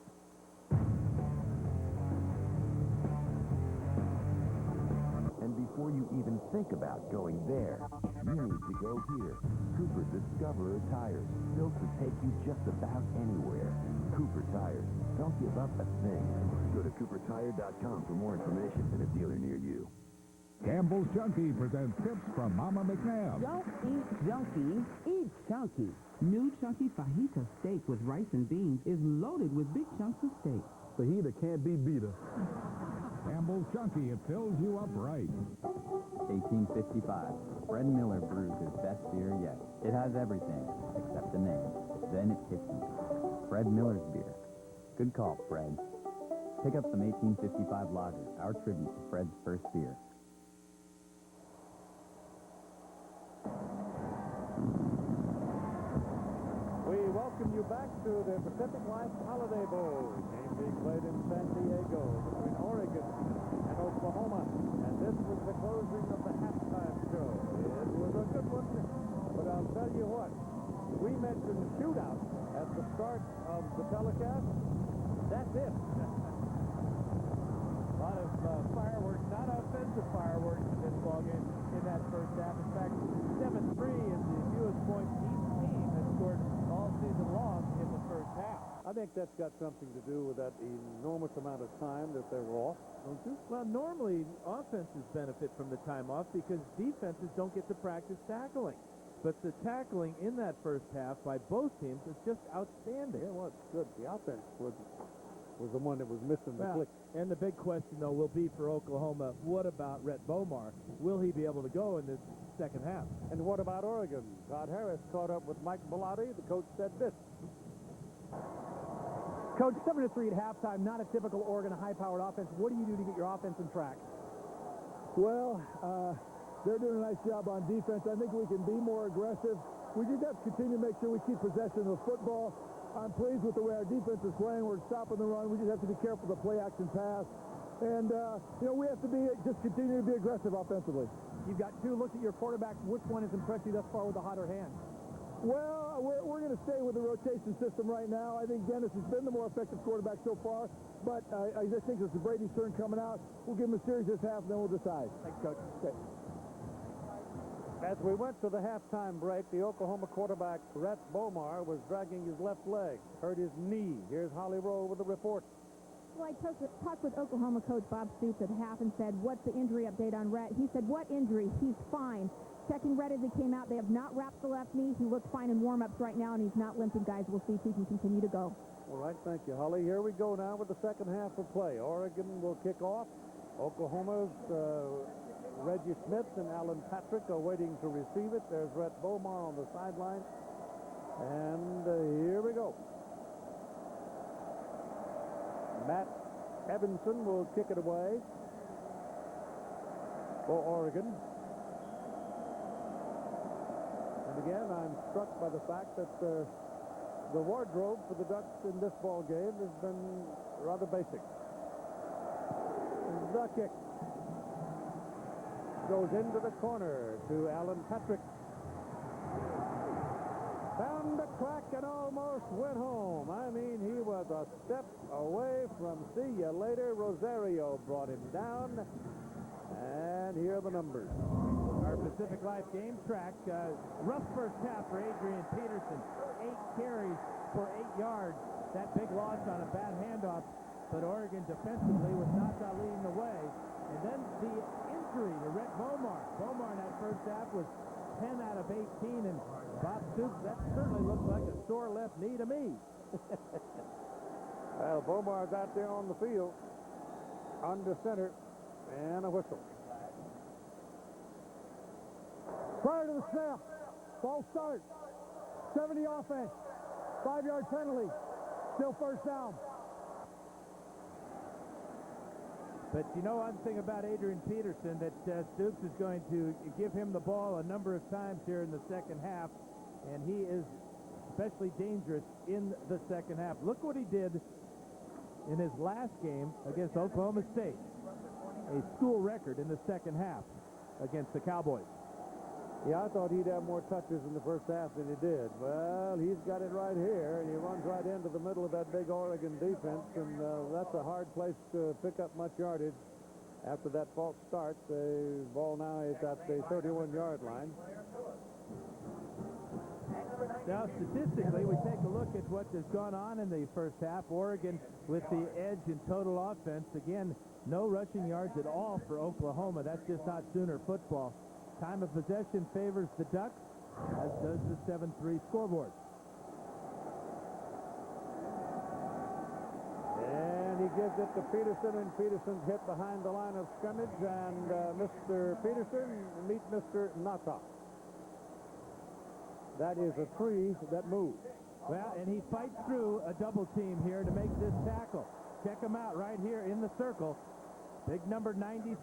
and before you even think about going there, you need to go here. Cooper Discoverer Tires, built to take you just about anywhere. Cooper Tires, don't give up a thing. Go to coopertire.com for more information and a dealer near you. Campbell's Chunky presents tips from Mama McNabb. Don't eat junky, eat chunky. New chunky fajita steak with rice and beans is loaded with big chunks of steak. Fajita can't be beater. Campbell's Chunky, it fills you up right. 1855. Fred Miller brews his best beer yet. It has everything except the name. Then it hits you. Fred Miller's beer. Good call, Fred. Pick up some 1855 lager, our tribute to Fred's first beer. We welcome you back to the Pacific Life Holiday Bowl. Game being played in San Diego between Oregon and Oklahoma. And this was the closing of the halftime show. It was a good one, but I'll tell you what. We mentioned shootout at the start of the telecast. That's it. A lot of fireworks, not offensive fireworks in this ballgame in that first half. In fact, 7-3 is the fewest points each team has scored all season long in the first half. I think that's got something to do with that enormous amount of time that they were off, don't you? Well, normally offenses benefit from the time off because defenses don't get to practice tackling. But the tackling in that first half by both teams was just outstanding. Yeah, well, it's good. The offense was was the one that was missing the click. And the big question, though, will be for Oklahoma, what about Rhett Bomar? Will he be able to go in the second half? And what about Oregon? Todd Harris caught up with Mike Bellotti. The coach said this. Coach, 7-3 at halftime, not a typical Oregon high-powered offense. What do you do to get your offense in track? Well, they're doing a nice job on defense. I think we can be more aggressive. We just have to continue to make sure we keep possession of the football. I'm pleased with the way our defense is playing. We're stopping the run. We just have to be careful of the play-action pass. And, we have to just continue to be aggressive offensively. You've got two. Look at your quarterbacks. Which one has impressed you thus far with a hotter hand? Well, we're going to stay with the rotation system right now. I think Dennis has been the more effective quarterback so far, but I just think it's Brady's turn coming out. We'll give him a series this half, and then we'll decide. Thanks, Coach. Okay. As we went to the halftime break, the Oklahoma quarterback, Rhett Bomar, was dragging his left leg, hurt his knee. Here's Holly Rowe with the report. Well, I talked with Oklahoma coach Bob Stoops at half and said, what's the injury update on Rhett? He said, what injury? He's fine. Checking Rhett as he came out. They have not wrapped the left knee. He looks fine in warm-ups right now, and he's not limping, guys. We'll see if he can continue to go. All right, thank you, Holly. Here we go now with the second half of play. Oregon will kick off. Oklahoma's Reggie Smith and Alan Patrick are waiting to receive it. There's Rhett Bomar on the sideline. And here we go. Matt Evanson will kick it away for Oregon. And again, I'm struck by the fact that the wardrobe for the Ducks in this ball game has been rather basic. The kick goes into the corner to Alan Patrick. Found the crack and almost went home. I mean, he was a step away from see you later. Rosario brought him down. And here are the numbers. Our Pacific Life game track. Rough first half for Adrian Peterson. 8 carries for 8 yards. That big loss on a bad handoff. But Oregon defensively with Nata leading the way. And then the injury to Rhett Bomar. Bomar in that first half was 10 out of 18. And Bob Stoops, that certainly looks like a sore left knee to me. Well, Bomar's out there on the field. Under center. And a whistle. Prior to the snap, false start, 70 offense, 5-yard penalty, still first down. But you know one thing about Adrian Peterson, that Stoops is going to give him the ball a number of times here in the second half, and he is especially dangerous in the second half. Look what he did in his last game against Oklahoma State. A school record in the second half against the Cowboys. Yeah, I thought he'd have more touches in the first half than he did. Well, he's got it right here, and he runs right into the middle of that big Oregon defense, and that's a hard place to pick up much yardage. After that false start, the ball now is at the 31-yard line. Now, statistically, we take a look at what has gone on in the first half. Oregon with the edge in total offense. Again, no rushing yards at all for Oklahoma. That's just not Sooner football. Time of possession favors the Ducks, as does the 7-3 scoreboard. And he gives it to Peterson, and Peterson's hit behind the line of scrimmage, and Mr. Peterson meet Mr. Nata. That is a tree that moves. Well, and he fights through a double team here to make this tackle. Check him out right here in the circle. Big number 96.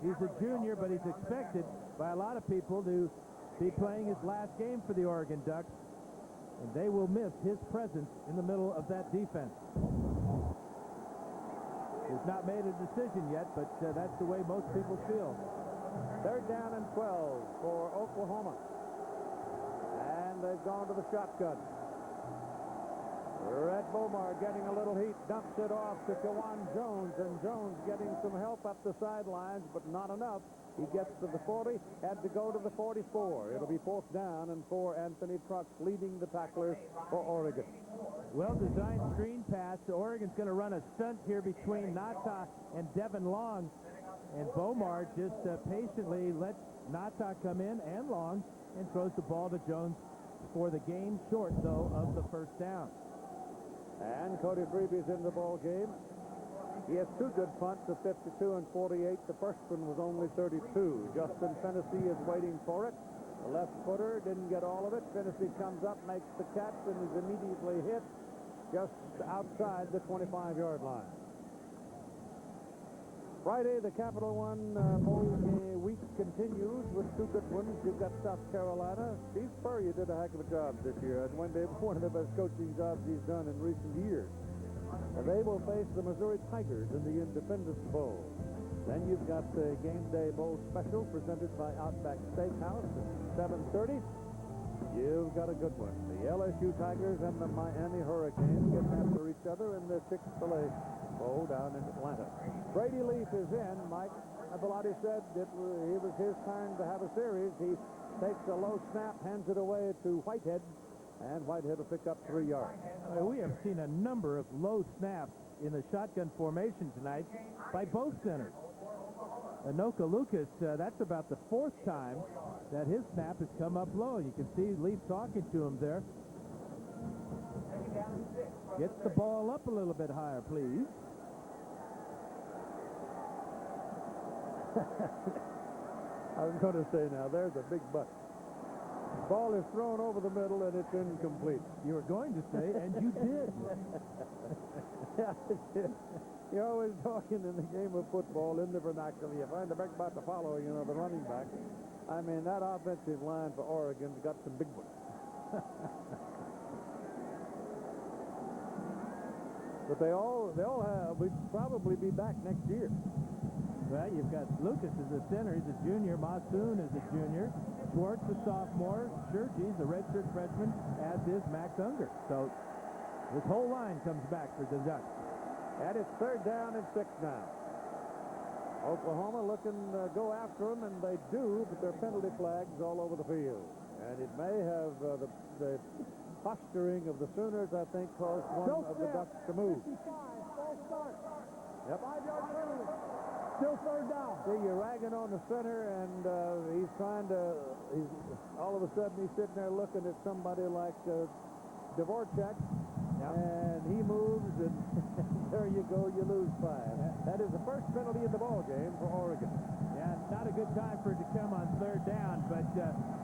He's a junior, but he's expected by a lot of people to be playing his last game for the Oregon Ducks. And they will miss his presence in the middle of that defense. He's not made a decision yet, but that's the way most people feel. Third down and 12 for Oklahoma. And they've gone to the shotgun. Rhett Bomar getting a little heat, dumps it off to Kawan Jones, and Jones getting some help up the sidelines, but not enough. He gets to the 40, had to go to the 44. It'll be fourth down and for Anthony Trucks leading the tacklers for Oregon. Well-designed screen pass. Oregon's going to run a stunt here between Nata and Devin Long, and Bomar just patiently lets Nata come in and Long and throws the ball to Jones for the gain short, though, of the first down. And Cody Freeby's in the ball game. He has two good punts of 52 and 48. The first one was only 32. Justin Fennessy is waiting for it. The left footer didn't get all of it. Fennessy comes up, makes the catch, and is immediately hit just outside the 25-yard line. Friday, the Capital One bowl week continues with two good ones. You've got South Carolina. Steve Spurrier did a heck of a job this year, and one of the best coaching jobs he's done in recent years. And they will face the Missouri Tigers in the Independence Bowl. Then you've got the Game Day Bowl special presented by Outback Steakhouse at 7:30. You've got a good one. The LSU Tigers and the Miami Hurricanes get after each other in the Chick-fil-A Bowl down in Atlanta. Brady Leaf is in. Mike Abelati said it was his turn to have a series. He takes a low snap, hands it away to Whitehead, and Whitehead will pick up 3 yards. We have seen a number of low snaps in the shotgun formation tonight by both centers. Anoka Lucas, that's about the fourth time that his snap has come up low. You can see Leaf talking to him there. Gets the ball up a little bit higher, please. I was going to say now, there's a big but. Ball is thrown over the middle, and it's incomplete. You were going to say, and you did. Yeah, you're always talking in the game of football in the vernacular. You find the big butt to follow, you know, the running back. I mean, that offensive line for Oregon's got some big ones. But they all would probably be back next year. Well, you've got Lucas as a center. He's a junior. Masoon is a junior. Schwartz, a sophomore. Sherky's a redshirt freshman, as is Max Unger. So this whole line comes back for the Ducks. And it's 3rd down and 6 now. Oklahoma looking to go after them, and they do, but there are penalty flags all over the field. And it may have the posturing of the Sooners, I think, caused one of the Ducks to move. 55, false start. Yep. 5-yard penalty. Still 3rd down. See, you're ragging on the center, and he's trying to, all of a sudden he's sitting there looking at somebody like Dvorak, and he moves, and there you go, you lose 5. That is the first penalty in the ball game for Oregon. Yeah, not a good time for it to come on 3rd down, but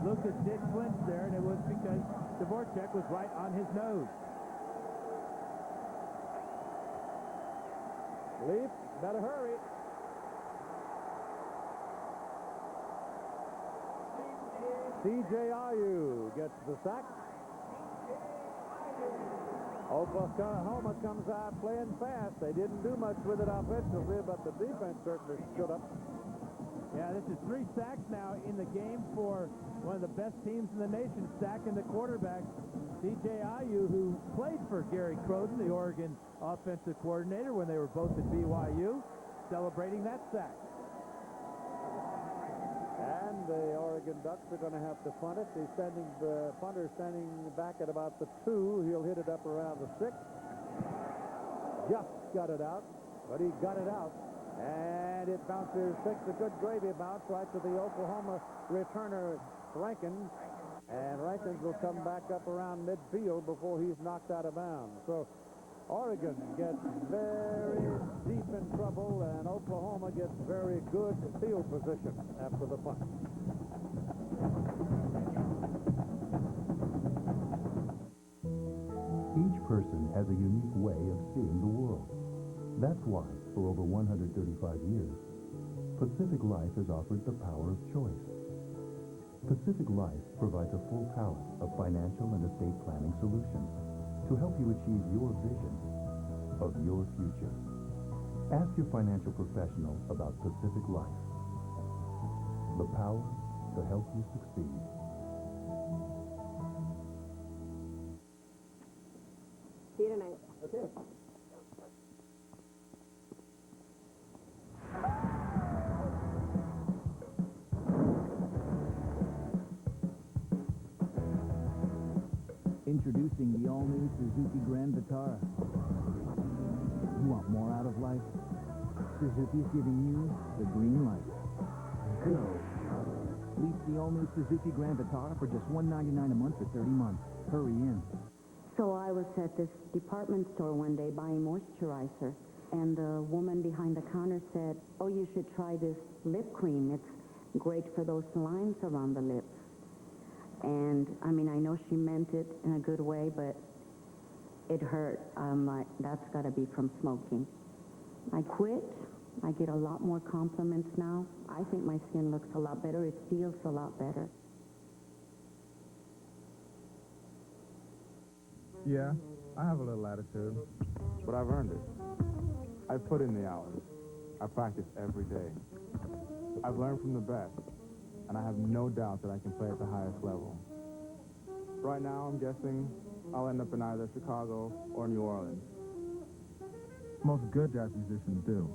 Lucas did flinch there, and it was because Dvorak was right on his nose. Leaf, better hurry. C.J. Ayu gets the sack. Oklahoma comes out playing fast. They didn't do much with it offensively, but the defense certainly stood up. Yeah, this is 3 sacks now in the game for one of the best teams in the nation, sacking the quarterback. C.J. Ayu, who played for Gary Croden, the Oregon offensive coordinator, when they were both at BYU, celebrating that sack. And the Oregon Ducks are going to have to punt it. The punter standing back at about the 2. He'll hit it up around the 6. Just got it out, but he got it out. And it bounces, takes a good gravy bounce right to the Oklahoma returner, Rankins. And Rankins will come back up around midfield before he's knocked out of bounds. So Oregon gets very deep in trouble, and Oklahoma gets very good field position after the punt. Each person has a unique way of seeing the world. That's why, for over 135 years, Pacific Life has offered the power of choice. Pacific Life provides a full palette of financial and estate planning solutions to help you achieve your vision of your future. Ask your financial professional about Pacific Life. The power to help you succeed. See you tonight. Okay. Introducing the all-new Suzuki Grand Vitara. You want more out of life? Suzuki's giving you the green light. Go. Lease the all-new Suzuki Grand Vitara for just $199 a month for 30 months. Hurry in. So I was at this department store one day buying moisturizer, and the woman behind the counter said, "Oh, you should try this lip cream. It's great for those lines around the lips." And, I mean, I know she meant it in a good way, but it hurt. I'm like, that's got to be from smoking. I quit. I get a lot more compliments now. I think my skin looks a lot better. It feels a lot better. Yeah, I have a little attitude, but I've earned it. I've put in the hours. I practice every day. I've learned from the best, and I have no doubt that I can play at the highest level. Right now, I'm guessing I'll end up in either Chicago or New Orleans. Most good jazz musicians do.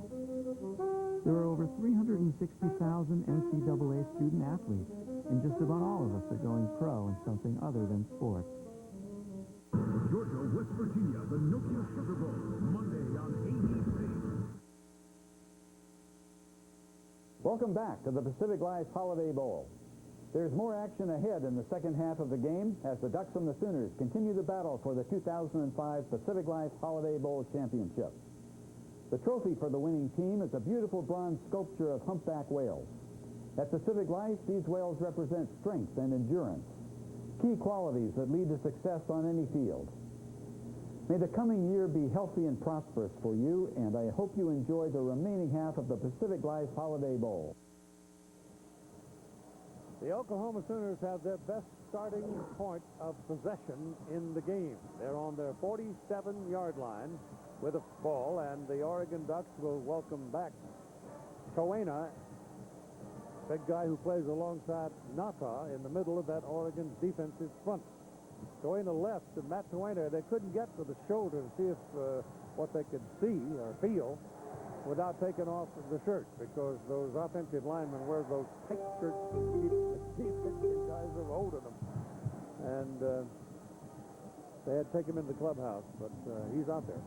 There are over 360,000 NCAA student athletes, and just about all of us are going pro in something other than sports. Georgia, West Virginia, the Nokia Sugar Bowl, Monday on ABC. Welcome back to the Pacific Life Holiday Bowl. There's more action ahead in the second half of the game as the Ducks and the Sooners continue the battle for the 2005 Pacific Life Holiday Bowl Championship. The trophy for the winning team is a beautiful bronze sculpture of humpback whales. At Pacific Life, these whales represent strength and endurance, key qualities that lead to success on any field. May the coming year be healthy and prosperous for you, and I hope you enjoy the remaining half of the Pacific Life Holiday Bowl. The Oklahoma Sooners have their best starting point of possession in the game. They're on their 47-yard line with a ball, and the Oregon Ducks will welcome back Coena, big guy who plays alongside Nata in the middle of that Oregon's defensive front. Coena left, and Matt Coena, they couldn't get to the shoulder to see if what they could see or feel without taking off the shirt, because those offensive linemen wear those tight shirts to keep the defensive guys are holding them. And they had to take him into the clubhouse, but he's out there.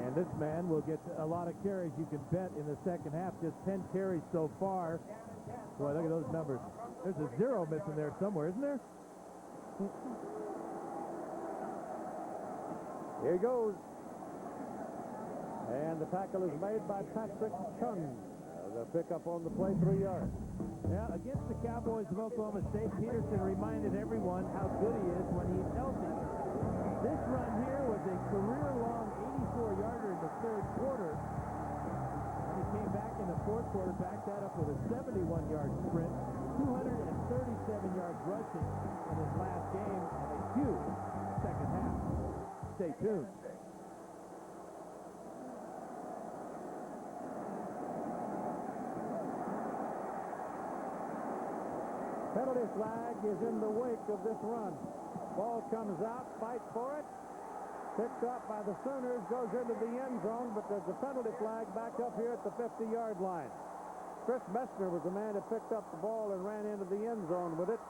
And this man will get a lot of carries, you can bet, in the second half. Just 10 carries so far. Boy, look at those numbers. There's a zero missing there somewhere, isn't there? Here he goes. And the tackle is made by Patrick Chung. The pickup on the play, 3 yards. Yeah, against the Cowboys of Oklahoma State, Peterson reminded everyone how good he is when he's healthy. This run here was a career-long 84-yarder in the third quarter. And he came back in the fourth quarter, backed that up with a 71-yard sprint, 237 yards rushing in his last game, and a huge second half. Stay tuned. Penalty flag is in the wake of this run. Ball comes out, fight for it. Picked up by the Sooners, goes into the end zone, but there's a penalty flag back up here at the 50-yard line. Chris Messner was the man that picked up the ball and ran into the end zone with it.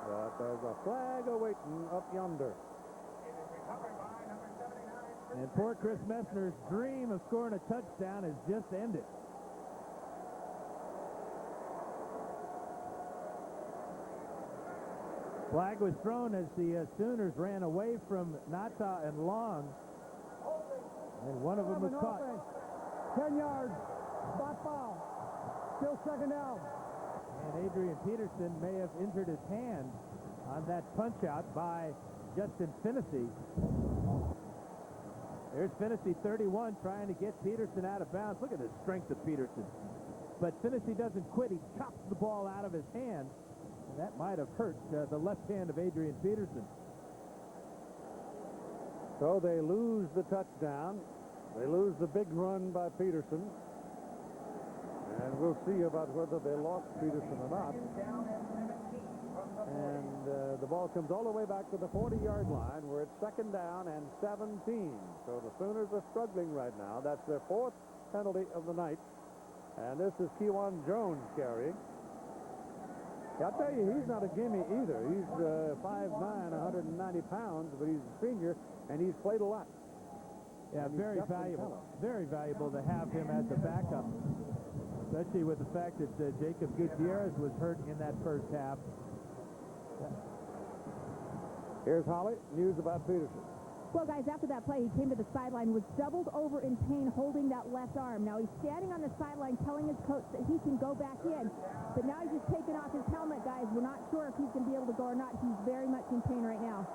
But there's a flag awaiting up yonder. And poor Chris Messner's dream of scoring a touchdown has just ended. Flag was thrown as the Sooners ran away from Nata and Long. And one of them was caught. 10 yards. Spot foul. Still second down. And Adrian Peterson may have injured his hand on that punch-out by Justin Finnessy. There's Finnessy, 31, trying to get Peterson out of bounds. Look at the strength of Peterson. But Finnessy doesn't quit. He chops the ball out of his hand. And that might have hurt the left hand of Adrian Peterson. So they lose the touchdown. They lose the big run by Peterson. And we'll see about whether they lost Peterson or not. And the ball comes all the way back to the 40-yard line where it's second down and 17. So the Sooners are struggling right now. That's their fourth penalty of the night. And this is Kewan Jones carrying. I'll tell you, he's not a gimme either. He's 5'9", 190 pounds, but he's a senior, and he's played a lot. Yeah, very valuable. Very valuable to have him as a backup, especially with the fact that Jacob Gutierrez was hurt in that first half. Here's Holly. News about Peterson. Well, guys, after that play, he came to the sideline, was doubled over in pain, holding that left arm. Now, he's standing on the sideline telling his coach that he can go back in. But now he's just taking off his helmet, guys. We're not sure if he's going to be able to go or not. He's very much in pain right now.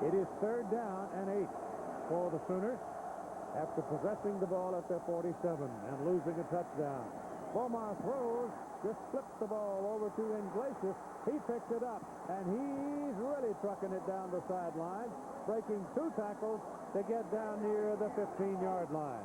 It is 3rd down and 8 for the Sooners after possessing the ball at their 47 and losing a touchdown. Beaumont throws, just flips the ball over to Iglesias. He picked it up, and he's really trucking it down the sideline, breaking 2 tackles to get down near the 15-yard line.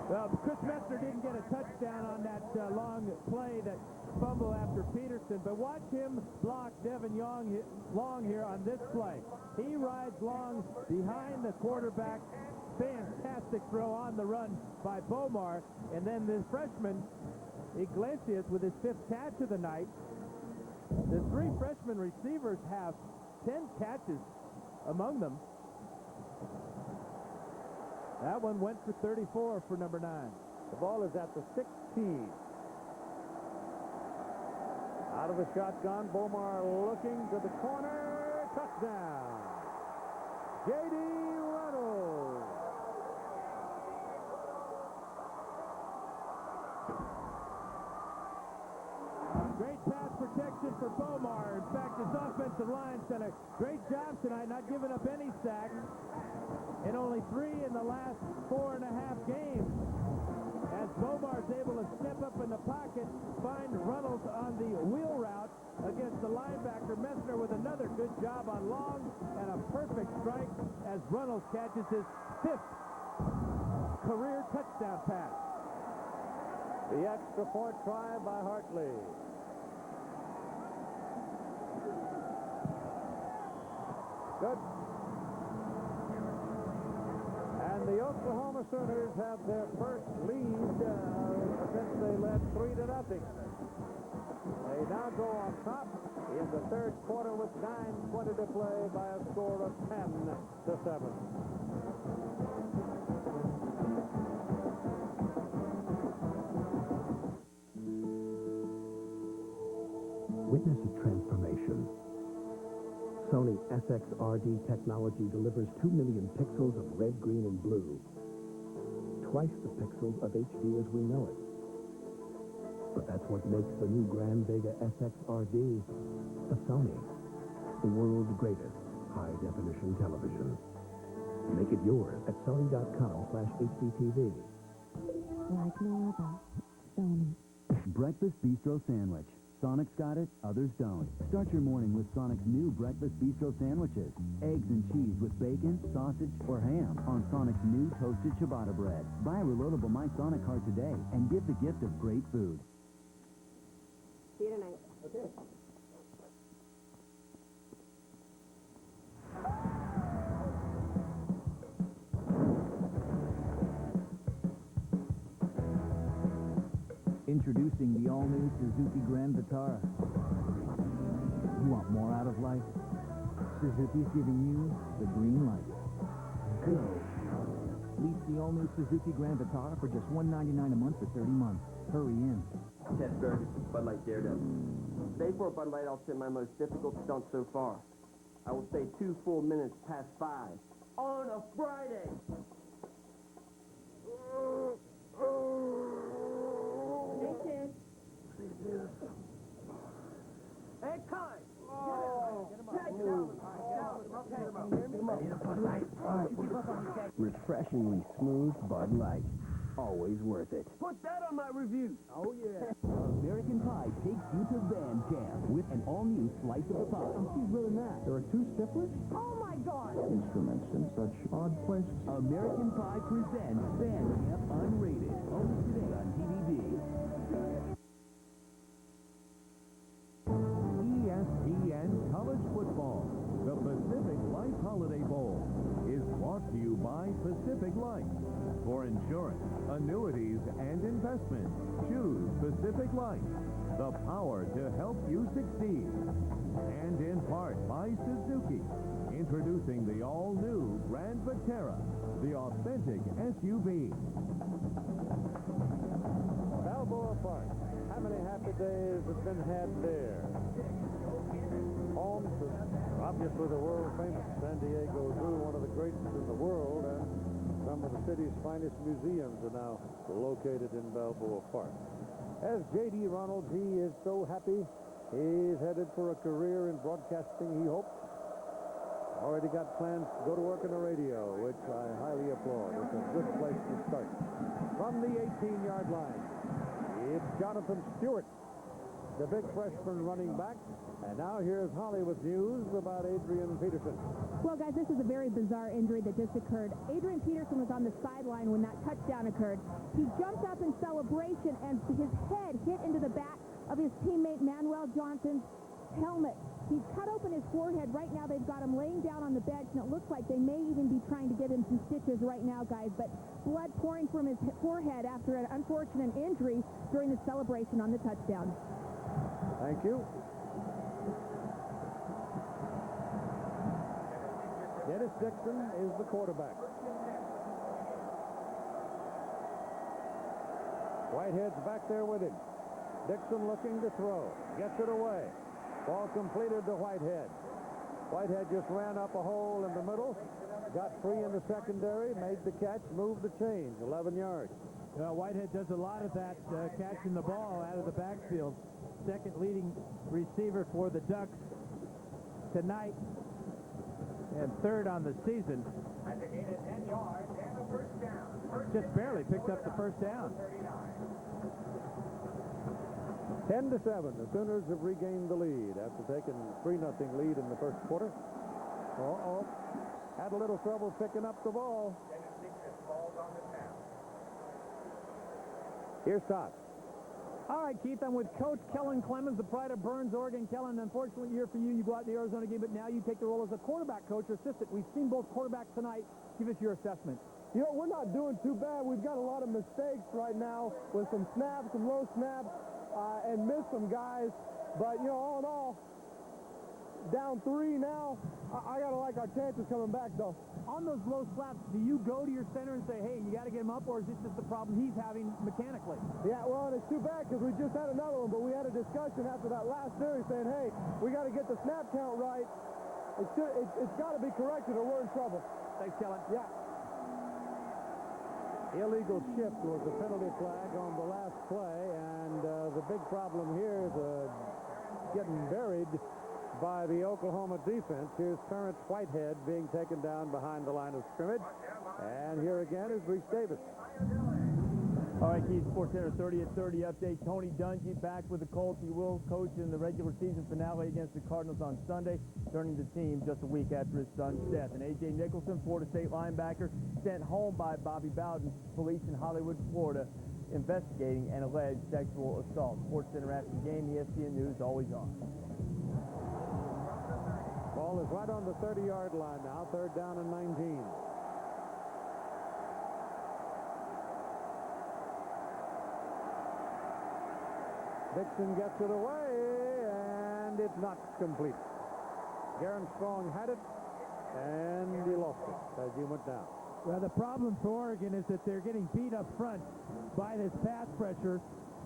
Well, Chris Messner didn't get a touchdown on that long play, that fumble after Peterson, but watch him block Devin Long here on this play. He rides Long behind the quarterback. Fantastic throw on the run by Beaumont, and then this freshman Iglesias with his 5th catch of the night. The 3 freshman receivers have 10 catches among them. That one went for 34 for number 9. The ball is at the 16. Out of the shotgun, Beaumont looking to the corner. Touchdown. J.D. Reynolds. Great pass protection for Beaumont. In fact, his offensive line's done a great job tonight, not giving up any sacks. And only 3 in the last 4.5 games. As Beaumont's able to step up in the pocket, find Reynolds on the wheel route against the linebacker. Messner with another good job on Long, and a perfect strike as Reynolds catches his 5th career touchdown pass. The extra point try by Hartley. Good. And the Oklahoma Sooners have their first lead since they led 3-0. They now go on top in the 3rd quarter with 9:20 to play by a score of 10-7. Witness a transformation. Sony SXRD technology delivers 2 million pixels of red, green, and blue. Twice the pixels of HD as we know it. But that's what makes the new Grand Vega SXRD the Sony, the world's greatest high-definition television. Make it yours at Sony.com/HDTV. Like no other. Sony. Breakfast Bistro Sandwich. Sonic's got it, others don't. Start your morning with Sonic's new Breakfast Bistro sandwiches. Eggs and cheese with bacon, sausage, or ham on Sonic's new toasted ciabatta bread. Buy a reloadable My Sonic card today and give the gift of great food. See you tonight. Okay. Introducing the all-new Suzuki Grand Vitara. You want more out of life? Suzuki's giving you the green light. Go. Lease the all-new Suzuki Grand Vitara for just $199 a month for 30 months. Hurry in. Ted Burgess, Bud Light Daredevil. Today for Bud Light, I'll send my most difficult stunt so far. I will stay 2 full minutes past 5 on a Friday. Hey, Kai! Oh! Refreshingly smooth Bud Light. Always worth it. Put that on my review. Oh, yeah. American Pie takes you to Van Camp with an all-new slice of the pie. She's really mad. There are 2 stiflers? Oh, my God! Instruments in such odd places. American Pie presents Van Camp Unrated. Only today on DVD. ESPN College Football. The Pacific Life Holiday Bowl is brought to you by Pacific Life. For insurance, annuities, and investments, choose Pacific Life. The power to help you succeed. And in part by Suzuki. Introducing the all-new Grand Vitara, the authentic SUV. Balboa Park. How many happy days have been had there? home to, obviously, the world-famous San Diego Zoo, one of the greatest in the world, and some of the city's finest museums are now located in Balboa Park. As J.D. Ronalds, he is so happy. He's headed for a career in broadcasting, he hopes. Already got plans to go to work in the radio, which I highly applaud. It's a good place to start. From the 18-yard line, it's Jonathan Stewart, the big freshman running back. And now here's Hollywood news about Adrian Peterson. Well, guys, this is a very bizarre injury that just occurred. Adrian Peterson was on the sideline when that touchdown occurred. He jumped up in celebration, and his head hit into the back of his teammate Manuel Johnson's helmet. He's cut open his forehead. Right now, they've got him laying down on the bench, and it looks like they may even be trying to give him some stitches right now, guys. But blood pouring from his forehead after an unfortunate injury during the celebration on the touchdown. Thank you. Dennis Dixon is the quarterback. Whitehead's back there with him. Dixon looking to throw. Gets it away. Ball completed to Whitehead. Whitehead just ran up a hole in the middle. Got free in the secondary. Made the catch. Moved the chains. 11 yards. Whitehead does a lot of that, catching the ball out of the backfield. Second leading receiver for the Ducks tonight. And third on the season. Just barely picked up the first down. 10-7. The Sooners have regained the lead after taking 3-0 lead in the first quarter. Had a little trouble picking up the ball. Here's Todd. All right, Keith, I'm with Coach Kellen Clemens, the pride of Burns, Oregon. Kellen, unfortunate year for you. You go out in the Arizona game, but now you take the role as a quarterback coach or assistant. We've seen both quarterbacks tonight. Give us your assessment. You know, we're not doing too bad. We've got a lot of mistakes right now with some snaps, some low snaps, and missed some guys. But, you know, all in all, down 3 now. I got to like our chances coming back, though. On those low slaps, do you go to your center and say, hey, you got to get him up, or is this just the problem he's having mechanically? Yeah, well, and it's too bad because we just had another one, but we had a discussion after that last series saying, hey, we got to get the snap count right. It's got to be corrected or we're in trouble. Thanks, Kellen. Yeah. Illegal shift was a penalty flag on the last play, and the big problem here is getting buried by the Oklahoma defense. Here's Terrence Whitehead being taken down behind the line of scrimmage. And here again is Reese Davis. All right, Keith, SportsCenter 30-30 update. Tony Dungy back with the Colts. He will coach in the regular season finale against the Cardinals on Sunday, turning the team just a week after his son's death. And A.J. Nicholson, Florida State linebacker, sent home by Bobby Bowden. Police in Hollywood, Florida, investigating an alleged sexual assault. SportsCenter after the game, ESPN News, always on. Ball is right on the 30-yard line now, third down and 19. Dixon gets it away, and it's not complete. Garen Strong had it, and he lost it as he went down. Well, the problem for Oregon is that they're getting beat up front by this pass pressure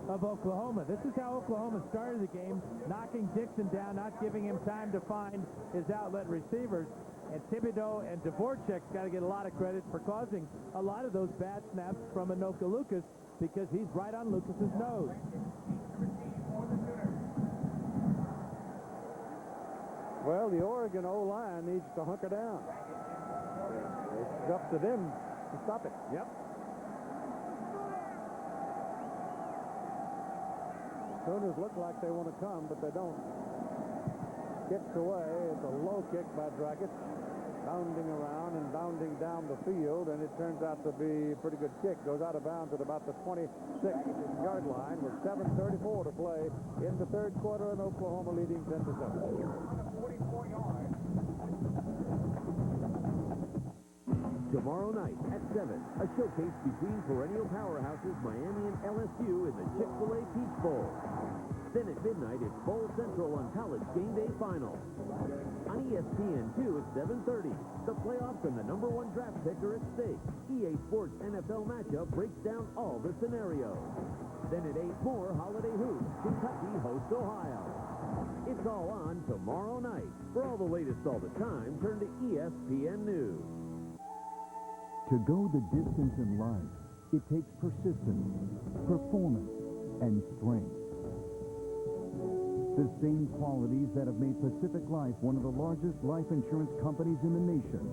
of Oklahoma. This is how Oklahoma started the game, knocking Dixon down, not giving him time to find his outlet receivers. And Thibodeau and Dvorak's got to get a lot of credit for causing a lot of those bad snaps from Anoka Lucas, because he's right on Lucas's nose. Well, the Oregon O-line needs to hunker down. It's up to them to stop it. Yep. Sooners look like they want to come, but they don't. Kicks away. It's a low kick by Dragic. Bounding around and bounding down the field, and it turns out to be a pretty good kick. Goes out of bounds at about the 26-yard line with 7:34 to play in the third quarter, and Oklahoma leading 10-7. 44 yards. Tomorrow night at 7, a showcase between perennial powerhouses Miami and LSU in the Chick-fil-A Peach Bowl. Then at midnight, it's Bowl Central on College Game Day Final. On ESPN2 at 7:30, the playoffs and the #1 draft pick are at stake. EA Sports NFL matchup breaks down all the scenarios. Then at 8 more Holiday Hoops, Kentucky hosts Ohio. It's all on tomorrow night. For all the latest all the time, turn to ESPN News. To go the distance in life, it takes persistence, performance, and strength. The same qualities that have made Pacific Life one of the largest life insurance companies in the nation.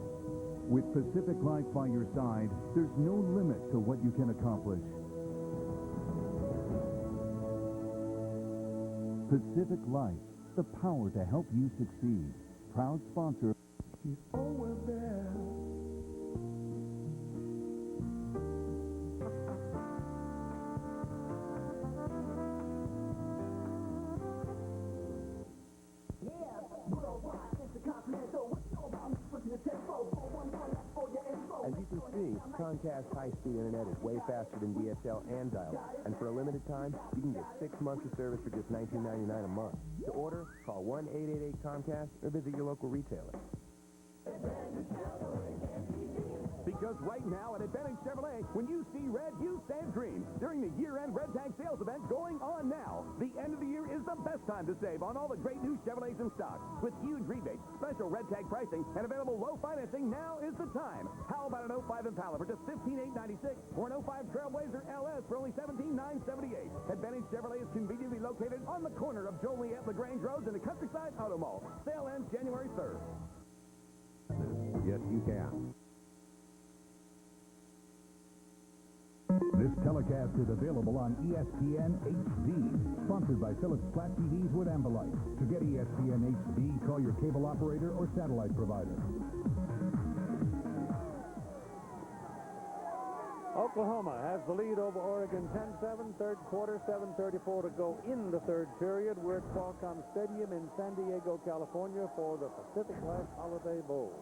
With Pacific Life by your side, there's no limit to what you can accomplish. Pacific Life, the power to help you succeed. Proud sponsor. She's always there. As you can see, Comcast high-speed internet is way faster than DSL and dial-up. And for a limited time, you can get 6 months of service for just $19.99 a month. To order, call 1-888-COMCAST or visit your local retailer. Because right now at Advantage Chevrolet, when you see red, you stand green. During the year-end Red Tag sales event going on now. The end of the year is the best time to save on all the great new Chevrolets in stock. With huge rebates, special Red Tag pricing, and available low financing, now is the time. How about an 05 Impala for just $15,896 or an 05 Trailblazer LS for only $17,978? Advantage Chevrolet is conveniently located on the corner of Joliet LaGrange Roads and the Countryside Auto Mall. Sale ends January 3rd. Yes, you can. This telecast is available on ESPN HD, sponsored by Philips Flat TVs with Ambilight. To get ESPN HD, call your cable operator or satellite provider. Oklahoma has the lead over Oregon 10-7, third quarter, 7:34 to go in the third period. We're at Qualcomm Stadium in San Diego, California for the Pacific Life Holiday Bowl.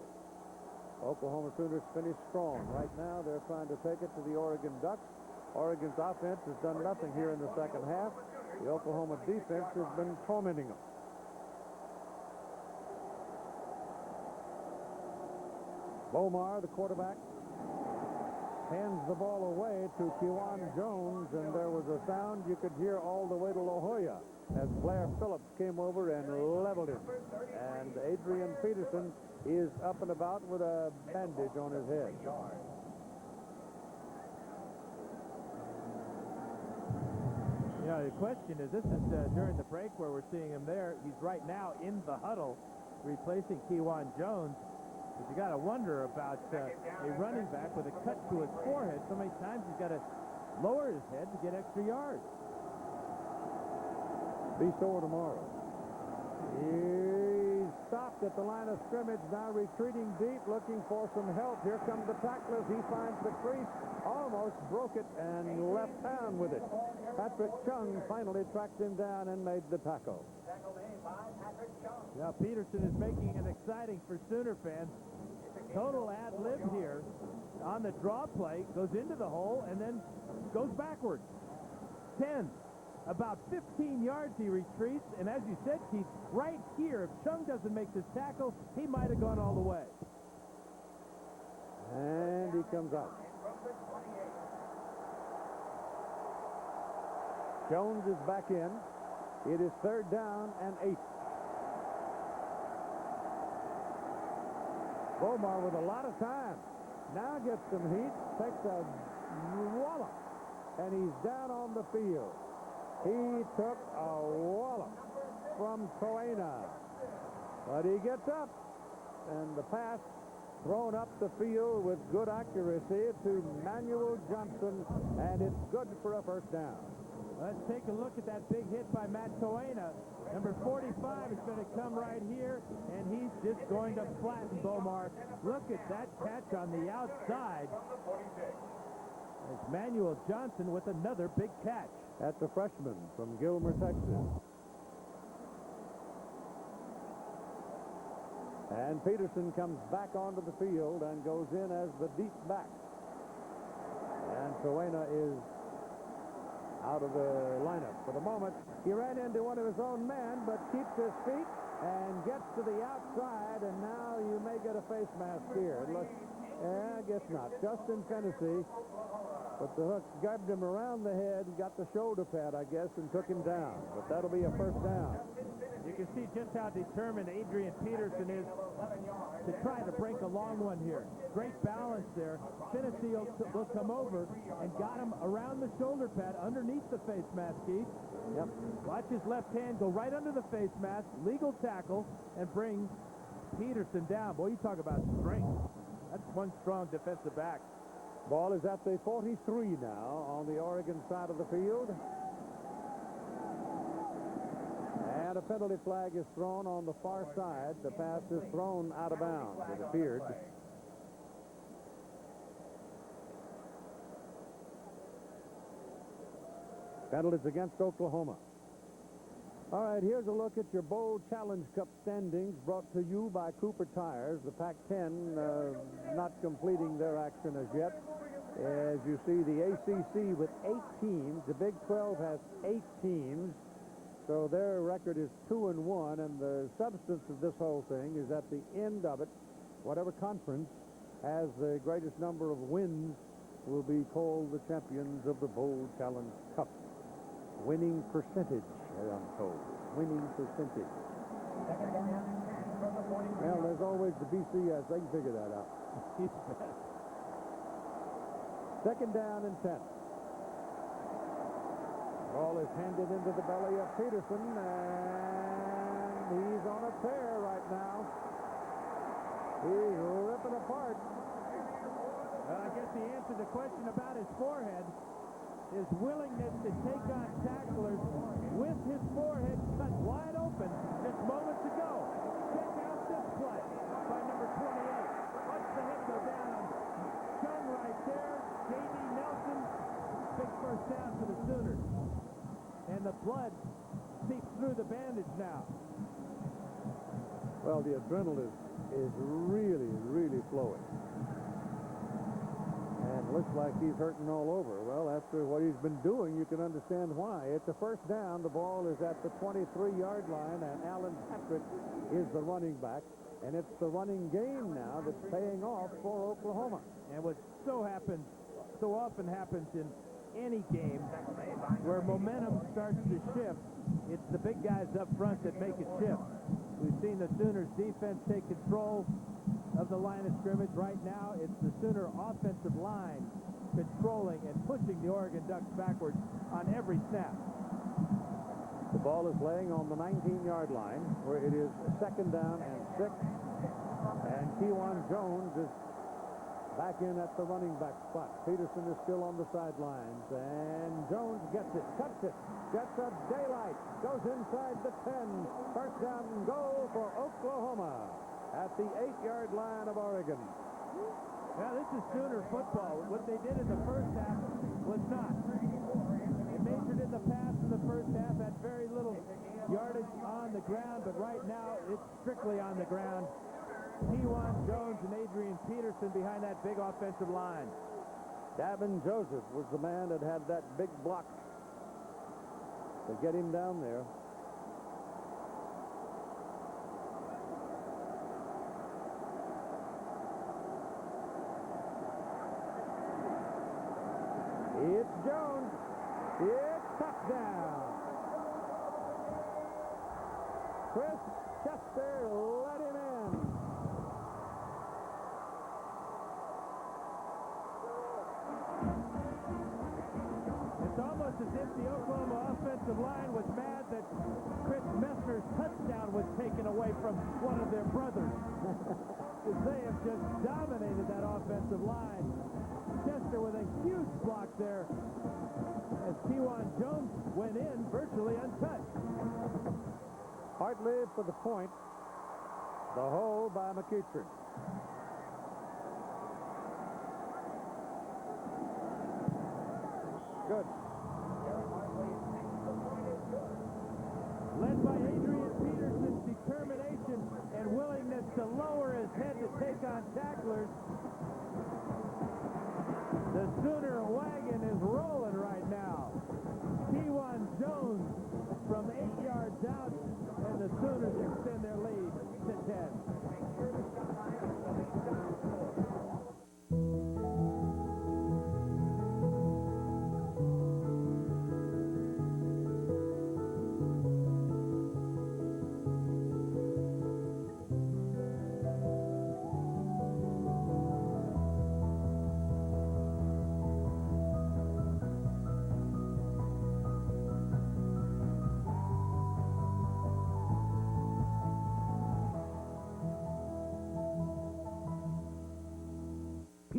Oklahoma Sooners finished strong. Right now, they're trying to take it to the Oregon Ducks. Oregon's offense has done nothing here in the second half. The Oklahoma defense has been tormenting them. Bomar, the quarterback, hands the ball away to Kewan Jones, and there was a sound you could hear all the way to La Jolla as Blair Phillips came over and leveled him. And Adrian Peterson is up and about with a bandage on his head. You know, the question is, this is during the break where we're seeing him there. He's right now in the huddle replacing Kewan Jones. But you got to wonder about a running back with a cut to his forehead. So many times he's got to lower his head to get extra yards. Be sore tomorrow. He's stopped at the line of scrimmage, now retreating deep, looking for some help. Here come the tacklers. He finds the crease, almost broke it, and left town with it. Patrick Chung finally tracked him down and made the tackle. Now Peterson is making it exciting for Sooner fans. Total ad-lib here on the draw play, goes into the hole and then goes backwards. 10. About 15 yards he retreats, and as you said, Keith, right here, if Chung doesn't make this tackle, he might have gone all the way. And he comes out. Jones is back in. It is third down and 8. Bomar with a lot of time. Now gets some heat, takes a wallop, and he's down on the field. He took a wallop from Coena, but he gets up, and the pass thrown up the field with good accuracy to Manuel Johnson, and it's good for a first down. Let's take a look at that big hit by Matt Coena. Number 45 is going to come right here, and he's just going to flatten Bomar. Look at that catch on the outside. It's Manuel Johnson with another big catch. That's a freshman from Gilmer, Texas. And Peterson comes back onto the field and goes in as the deep back. And Coena is out of the lineup for the moment. He ran into one of his own men, but keeps his feet and gets to the outside, and now you may get a face mask here. It looks, I guess not. Justin Fennessy But the hook grabbed him around the head and got the shoulder pad, I guess, and took him down. But that'll be a first down. You can see just how determined Adrian Peterson is to try to break a long one here. Great balance there. Tennessee will come over and got him around the shoulder pad underneath the face mask, Keith. Yep. Watch his left hand go right under the face mask, legal tackle, and bring Peterson down. Boy, you talk about strength. That's one strong defensive back. Ball is at the 43 now on the Oregon side of the field. And a penalty flag is thrown on the far side. The pass is thrown out of bounds, it appeared. Penalties against Oklahoma. All right, here's a look at your Bowl Challenge Cup standings brought to you by Cooper Tires. The Pac-10 not completing their action as yet. As you see, the ACC with 8 teams. The Big 12 has 8 teams. So their record is 2-1, and the substance of this whole thing is at the end of it, whatever conference has the greatest number of wins will be called the champions of the Bowl Challenge Cup. Winning percentage, I'm told. Winning percentage. Well, there's always the BCS. They can figure that out. Second down and 10. Ball is handed into the belly of Peterson, and he's on a tear right now. He's ripping apart. Well, I guess the answer to the question about his forehead is willingness to take on tacklers with his forehead cut wide open just moments ago. Check out this play by number 28. Watch the hit go down. Chung right there. J.D. Nelson. Big first down for the Sooners. And the blood seeps through the bandage now. Well, the adrenaline is really, really flowing. And looks like he's hurting all over. Well, after what he's been doing, you can understand why. It's a first down. The ball is at the 23-yard line, and Alan Patrick is the running back. And it's the running game now that's paying off for Oklahoma. And what so often happens in any game where momentum starts to shift, it's the big guys up front that make it shift. We've seen the Sooners defense take control of the line of scrimmage. Right now, it's the Sooner offensive line controlling and pushing the Oregon Ducks backwards on every snap. The ball is laying on the 19-yard line where it is second down and 6. And Kewan Jones is back in at the running back spot. Peterson is still on the sidelines, and Jones gets it, cuts it, gets a daylight, goes inside the 10. First down and goal for Oklahoma at the 8-yard line of Oregon. Well, this is Sooner football. What they did in the first half was not. They majored in the pass in the first half, had very little yardage on the ground, but right now it's strictly on the ground. Kewan Jones and Adrian Peterson behind that big offensive line. Davin Joseph was the man that had that big block to get him down there. It's Jones. It's touchdown. Chris Chester let him in. It's almost as if the Oklahoma offensive line was mad that Chris Messner's touchdown was taken away from one of their brothers. Because they have just dominated that offensive line. Chester with a huge block there as Kewan Jones went in virtually untouched. Hartley for the point. The hole by McEachern. Good. Led by Adrian Peterson's determination and willingness to lower his head to take on tacklers, the Sooner wagon is rolling right now. Kewan Jones from 8 yards out, and the Sooners extend their lead to 10.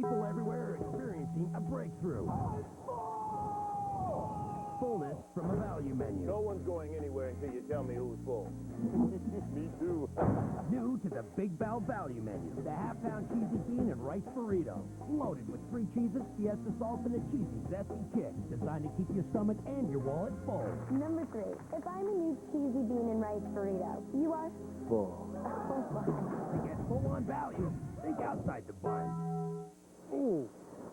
People everywhere are experiencing a breakthrough. Fullness from a value menu. No one's going anywhere until you tell me who's full. Me too. New to the Big Bow value menu, the half-pound cheesy bean and rice burrito. Loaded with 3 cheeses, fiesta sauce, and a cheesy, zesty kick. Designed to keep your stomach and your wallet full. Number 3. If I'm a new cheesy bean and rice burrito, you are Full. oh my. To get full-on value, think outside the bun. Ooh,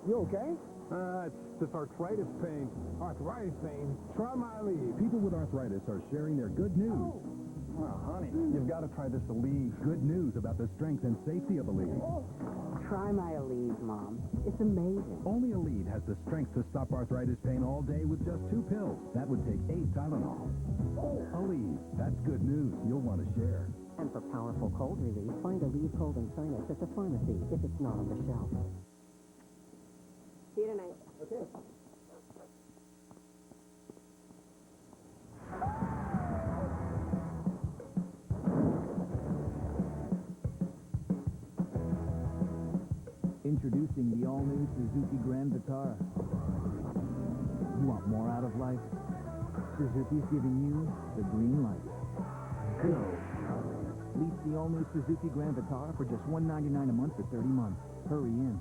you okay? It's this arthritis pain. Arthritis pain? Try my Aleve. People with arthritis are sharing their good news. Oh, honey, you've got to try this Aleve. Good news about the strength and safety of Aleve. Try my Aleve, Mom. It's amazing. Only Aleve has the strength to stop arthritis pain all day with just 2 pills. That would take 8 Tylenol. Aleve, that's good news you'll want to share. And for powerful cold relief, find Aleve Cold and Sinus at the pharmacy if it's not on the shelf. See you tonight. Okay. Introducing the all-new Suzuki Grand Vitara. You want more out of life? Suzuki's giving you the green light. Go. Lease the all-new Suzuki Grand Vitara for just $199 a month for 30 months. Hurry in.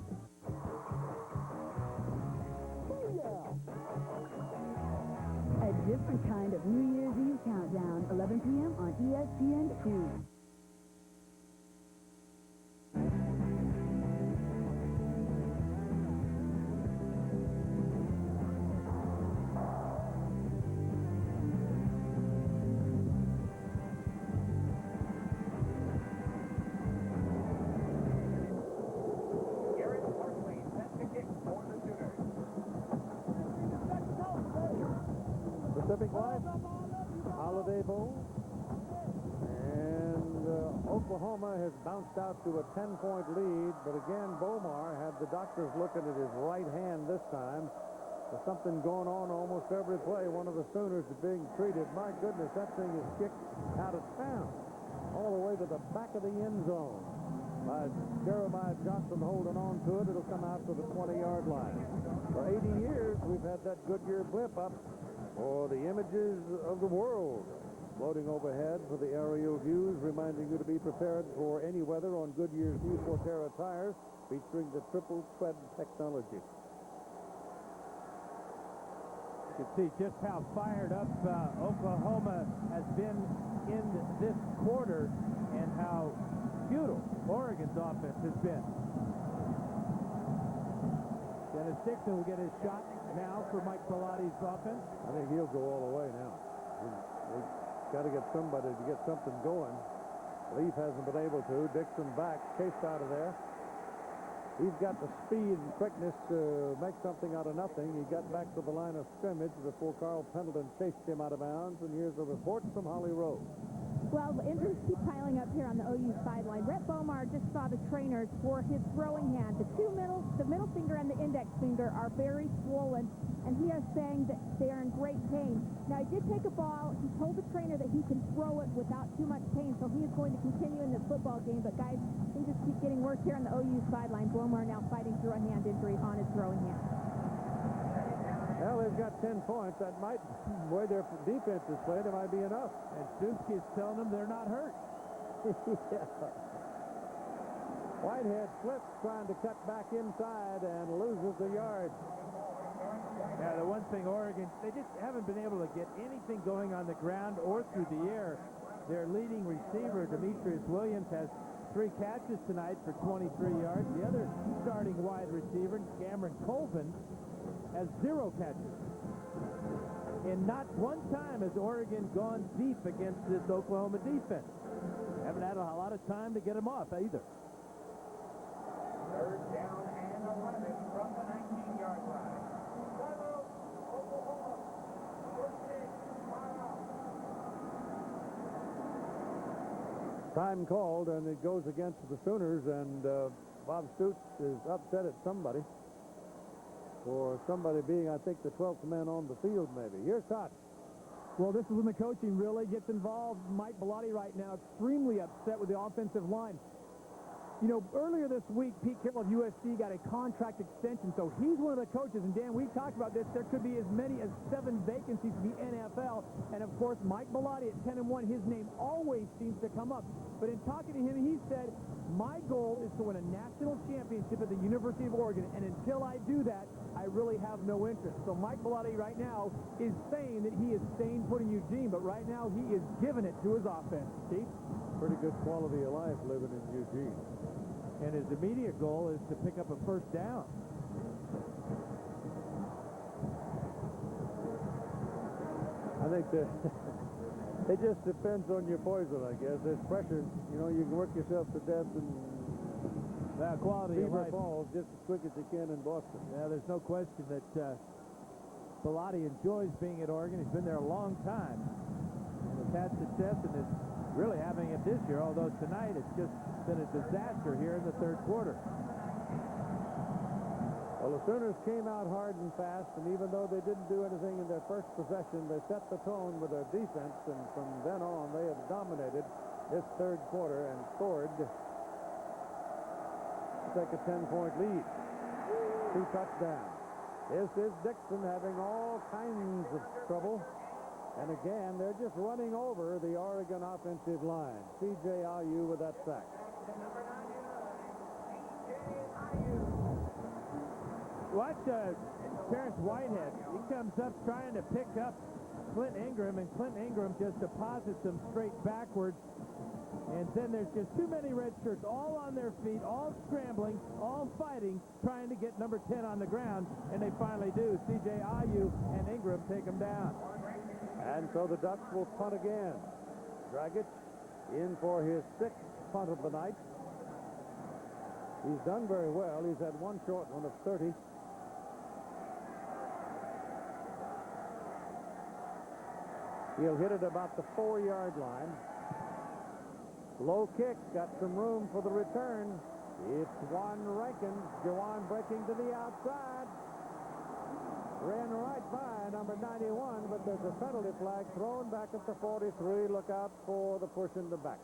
A different kind of New Year's Eve countdown, 11 p.m. on ESPN2. Pacific Life Holiday Bowl. And Oklahoma has bounced out to a 10-point lead, but again, Bomar had the doctors looking at his right hand this time. There's something going on almost every play. One of the Sooners is being treated. My goodness, that thing is kicked out of town, all the way to the back of the end zone. By Jeremiah Johnson holding on to it, it'll come out to the 20-yard line. For 80 years, we've had that Goodyear blip up for the images of the world. Floating overhead for the aerial views, reminding you to be prepared for any weather on Goodyear's new Forterra tires, featuring the triple tread technology. You can see just how fired up Oklahoma has been in this quarter and how futile Oregon's offense has been. Dennis Dixon will get his shot now for Mike Bellatti's offense. I think he'll go all the way now. They've got to get somebody to get something going. Leaf hasn't been able to. Dixon back, chased out of there. He's got the speed and quickness to make something out of nothing. He got back to the line of scrimmage before Carl Pendleton chased him out of bounds. And here's a report from Holly Rowe. Well, the injuries keep piling up here on the OU sideline. Brett Bomar just saw the trainers for his throwing hand. The middle finger and the index finger are very swollen, and he is saying that they are in great pain. Now, he did take a ball. He told the trainer that he can throw it without too much pain, so he is going to continue in this football game. But, guys, things just keep getting worse here on the OU sideline. Bomar now fighting through a hand injury on his throwing hand. Well, they've got 10 points. That might, the way their defense is played, it might be enough. And Suski is telling them they're not hurt. Yeah. Whitehead flips, trying to cut back inside and loses the yard. Yeah, the one thing Oregon, they just haven't been able to get anything going on the ground or through the air. Their leading receiver, Demetrius Williams, has 3 catches tonight for 23 yards. The other starting wide receiver, Cameron Colvin, has 0 catches. And not one time has Oregon gone deep against this Oklahoma defense. Haven't had a lot of time to get them off either. Third down and 11 from the 19-yard line. Time called, and it goes against the Sooners, and Bob Stoops is upset at somebody for somebody being, I think, the 12th man on the field, maybe. Here's Koch. Well, this is when the coaching really gets involved. Mike Bellotti right now extremely upset with the offensive line. You know, earlier this week, Pete Carroll of USC got a contract extension, so he's one of the coaches. And, Dan, we've talked about this. There could be as many as 7 vacancies in the NFL. And, of course, Mike Bellotti at 10-1, his name always seems to come up. But in talking to him, he said, my goal is to win a national championship at the University of Oregon. And until I do that, I really have no interest. So Mike Bellotti right now is saying that he is staying put in Eugene, but right now he is giving it to his offense. Steve? Pretty good quality of life living in Eugene. And his immediate goal is to pick up a first down. I think that it just depends on your poison, I guess. There's pressure. You know, you can work yourself to death and quality of Beaver life. Falls just as quick as you can in Boston. Yeah, there's no question that Bellotti enjoys being at Oregon. He's been there a long time and has had success and is really having it this year, although tonight it's just been a disaster here in the third quarter. Well, the Sooners came out hard and fast, and even though they didn't do anything in their first possession, they set the tone with their defense, and from then on they have dominated this third quarter and scored to take a 10-point lead. 2 touchdowns. This is Dixon having all kinds of trouble. And again, they're just running over the Oregon offensive line. C.J. Ayu with that sack. Watch Terrence Whitehead. He comes up trying to pick up Clint Ingram, and Clint Ingram just deposits him straight backwards. And then there's just too many red shirts all on their feet, all scrambling, all fighting, trying to get number 10 on the ground, and they finally do. C.J. Ayu and Ingram take him down. And so the Ducks will punt again. Dragic in for his 6th punt of the night. He's done very well. He's had one short one of 30. He'll hit it about the 4-yard line. Low kick, got some room for the return. It's Juan Rankin. Juwan breaking to the outside. Ran right by number 91, but there's a penalty flag thrown back at the 43. Look out for the push in the back.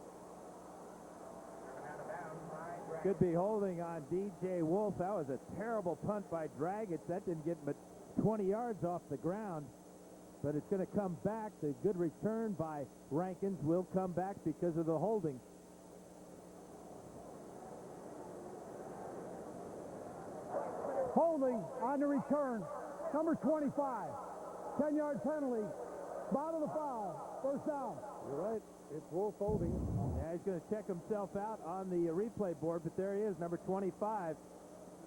Could be holding on D.J. Wolf. That was a terrible punt by Dragic. That didn't get but 20 yards off the ground. But it's going to come back. The good return by Rankins will come back because of the holding. Holding on the return. Number 25. 10-yard penalty. Bottom of the foul. First down. You're right. It's Wolf holding. Yeah, he's going to check himself out on the replay board, but there he is, number 25,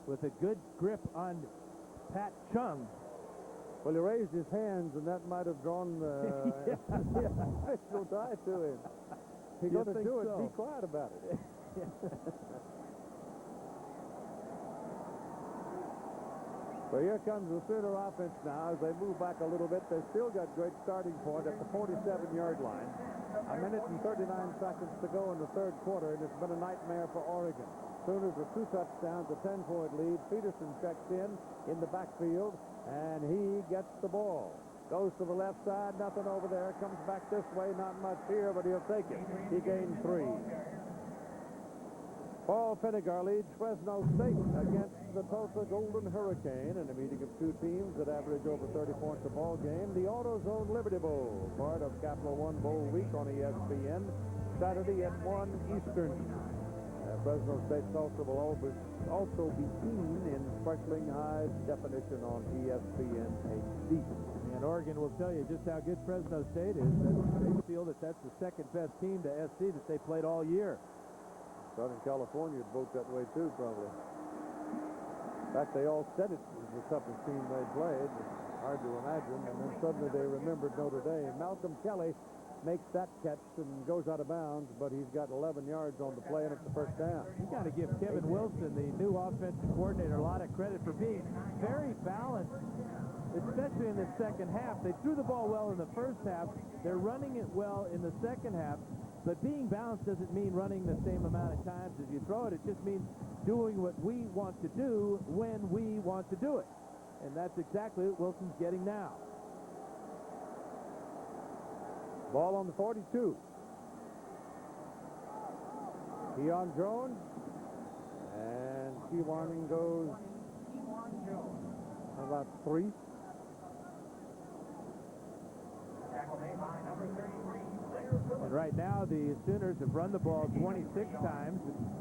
with a good grip on Pat Chung. Well, he raised his hands, and that might have drawn the special tie to him. He's going to do it. Be quiet about it. So here comes the Sooner offense now as they move back a little bit. They've still got great starting point at the 47-yard line. 1 minute and 39 seconds to go in the third quarter, and it's been a nightmare for Oregon. Sooners with 2 touchdowns, a 10-point lead. Peterson checks in the backfield, and he gets the ball. Goes to the left side, nothing over there. Comes back this way, not much here, but he'll take it. He gained 3. Paul Pettigar leads Fresno State against the Tulsa Golden Hurricane in a meeting of 2 teams that average over 30 points a ball game. The AutoZone Liberty Bowl, part of Capital One Bowl Week on ESPN, Saturday at 1 Eastern. Fresno State Tulsa will also be seen in sparkling high definition on ESPN HD. And Oregon will tell you just how good Fresno State is. They feel that that's the second-best team to SC that they played all year. Southern California would vote that way, too, probably. In fact, they all said it was the toughest team they played. It's hard to imagine. And then suddenly they remembered Notre Dame. Malcolm Kelly makes that catch and goes out of bounds, but he's got 11 yards on the play, and it's the first down. You got to give Kevin Wilson, the new offensive coordinator, a lot of credit for being very balanced, especially in the second half. They threw the ball well in the first half. They're running it well in the second half. But being balanced doesn't mean running the same amount of times as you throw it. It just means doing what we want to do when we want to do it. And that's exactly what Wilson's getting now. Ball on the 42. Keon Jones And Kiwan goes about 3. And right now, the Sooners have run the ball 26 times,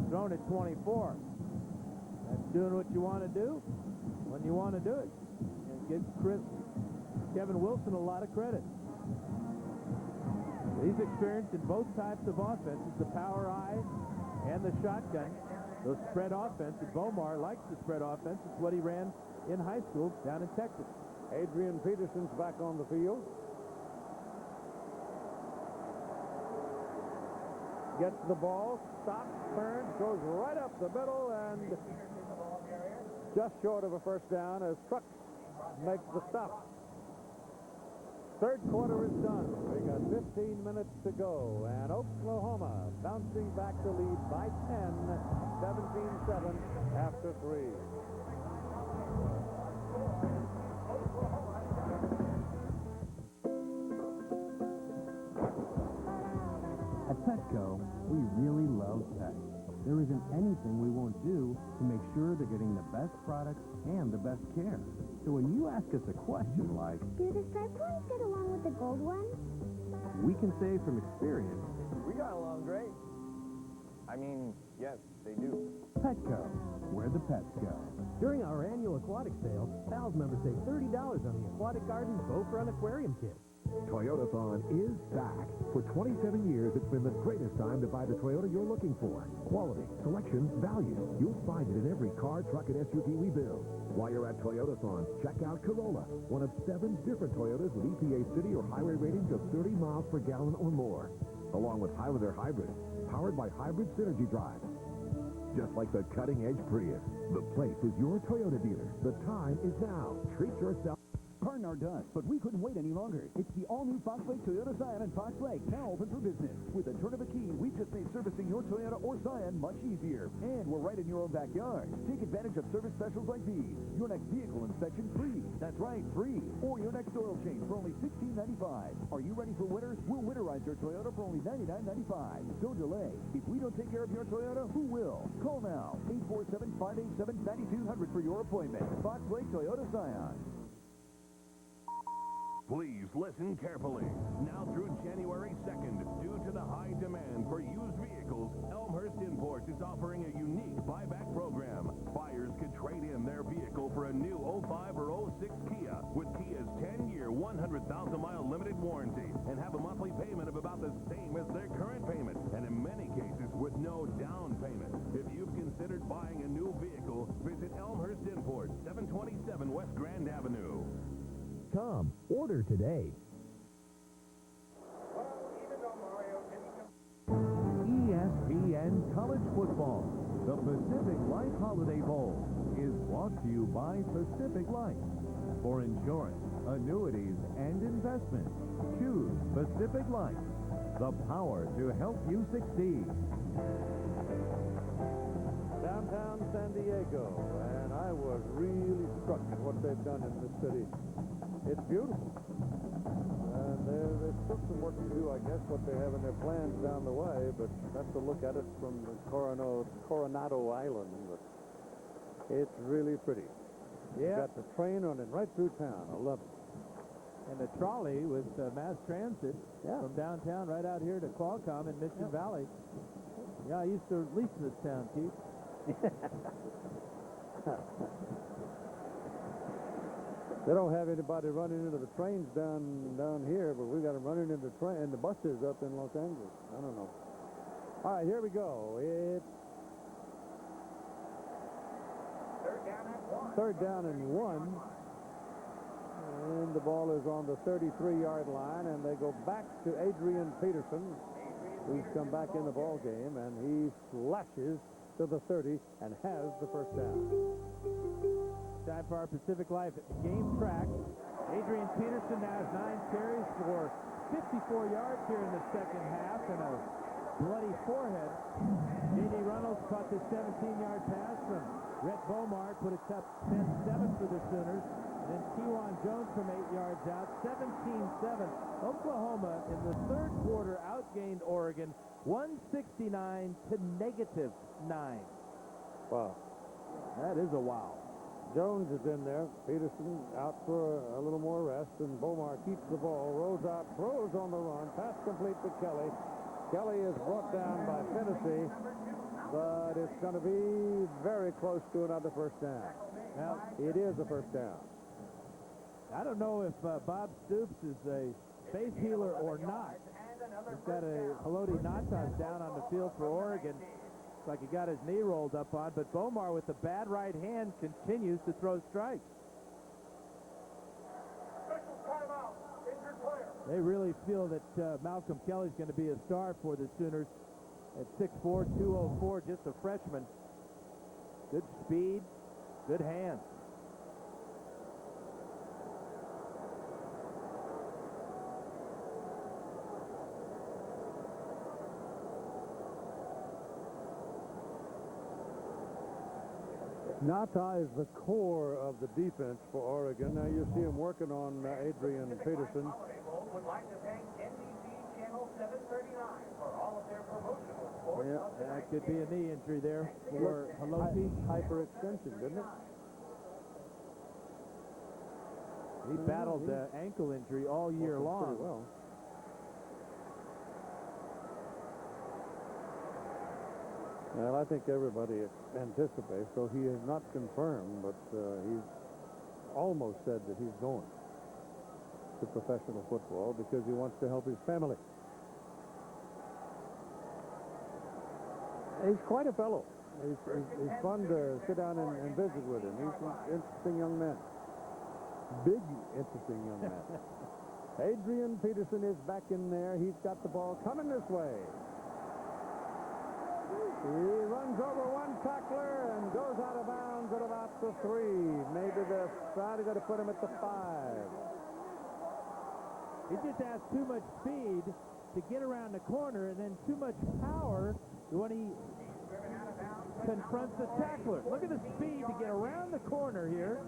thrown it 24. That's doing what you want to do when you want to do it. And give Kevin Wilson a lot of credit. He's experienced in both types of offenses, the power eye and the shotgun. The spread offense, and Bomar likes the spread offense. It's what he ran in high school down in Texas. Adrian Peterson's back on the field. Gets the ball, stops, turns, goes right up the middle, and just short of a first down as Trucks makes the stop. Third quarter is done. We got 15 minutes to go, and Oklahoma bouncing back to lead by 10, 17-7 after 3. At Petco, we really love pets. There isn't anything we won't do to make sure they're getting the best products and the best care. So when you ask us a question like, Do the striped ones get along with the gold ones? we can say from experience, We got along great. I mean, yes, they do. Petco, where the pets go. During our annual aquatic sale, Pals members save $30 on the Aquatic Garden Boat Run Aquarium Kit. Toyotathon is back. For 27 years, it's been the greatest time to buy the Toyota you're looking for. Quality, selection, value. You'll find it in every car, truck, and SUV we build. While you're at Toyotathon, check out Corolla, one of 7 different Toyotas with EPA city or highway ratings of 30 miles per gallon or more. Along with Highlander Hybrid, powered by Hybrid Synergy Drive. Just like the cutting-edge Prius, the place is your Toyota dealer. The time is now. Treat yourself. Pardon our dust, but we couldn't wait any longer. It's the all-new Fox Lake Toyota Scion and Fox Lake, now open for business. With a turn of a key, we've just made servicing your Toyota or Scion much easier. And we're right in your own backyard. Take advantage of service specials like these. Your next vehicle inspection free. That's right, free. Or your next oil change for only $16.95. Are you ready for winter? We'll winterize your Toyota for only $99.95. Don't delay. If we don't take care of your Toyota, who will? Call now. 847-587-9200 for your appointment. Fox Lake Toyota Scion. Please listen carefully. Now through January 2nd, due to the high demand for used vehicles, Elmhurst Imports is offering a unique buyback program. Buyers could trade in their vehicle for a new 05 or 06 Kia with Kia's 10-year, 100,000-mile limited warranty and have a monthly payment of about the same as their current payment, and in many cases with no down payment. If you've considered buying a new vehicle, visit Elmhurst Imports, 727 West Grand Avenue. Come, order today. ESPN College Football, the Pacific Life Holiday Bowl, is brought to you by Pacific Life. For insurance, annuities, and investments, choose Pacific Life, the power to help you succeed. Downtown San Diego, and I was really struck at what they've done in this city. It's beautiful. And there's still some work to do, I guess, what they have in their plans down the way, but that's to look at it from the Coronado Island. But it's really pretty. Yeah. Got the train running right through town. I love it. And the trolley with mass transit from downtown right out here to Qualcomm in Mission Valley. Yeah, I used to lease this town, Keith. They don't have anybody running into the trains down here, but we got them running into the buses up in Los Angeles. I don't know. All right, here we go. It's third down and one. And the ball is on the 33-yard line, and they go back to Adrian Peterson, who's come back in the ball game, and he slashes to the 30 and has the first down. Time for our Pacific Life game track. Adrian Peterson now has 9 carries for 54 yards here in the second half and a bloody forehead. J.D. Reynolds caught the 17-yard pass from Rhett Bomar, put it up 10-7 for the Sooners. And then Kewan Jones from 8 yards out, 17-7. Oklahoma in the third quarter outgained Oregon 169 to -9. Wow. That is a wow. Jones is in there. Peterson out for a little more rest, and Bomar keeps the ball, rolls out, throws on the run, pass complete to Kelly. Kelly is brought down by Tennessee, but it's going to be very close to another first down. Now, it is a first down. I don't know if Bob Stoops is a base healer or not. He's got a Haloti Natas down on the field for Oregon. It's like he got his knee rolled up on, but Bomar with the bad right hand continues to throw strikes. They really feel that Malcolm Kelly's going to be a star for the Sooners at 6'4", 204, just a freshman. Good speed, good hands. Nata is the core of the defense for Oregon. Now you see him working on Adrian Peterson. Would like to thank NBC Channel 739 for all of their promotional support. Yeah, that could be a knee injury there for Haloti. Hyperextension, didn't it? He battled ankle injury all year long. Pretty well. Well, I think everybody anticipates, so he is not confirmed, but he's almost said that he's going to professional football because he wants to help his family. He's quite a fellow. He's fun to sit down and visit with him. He's an interesting young man. Big, interesting young man. Adrian Peterson is back in there. He's got the ball coming this way. He runs over one tackler and goes out of bounds at about the 3. Maybe they're trying to put him at the 5. He just has too much speed to get around the corner and then too much power when he confronts the tackler. Look at the speed to get around the corner here.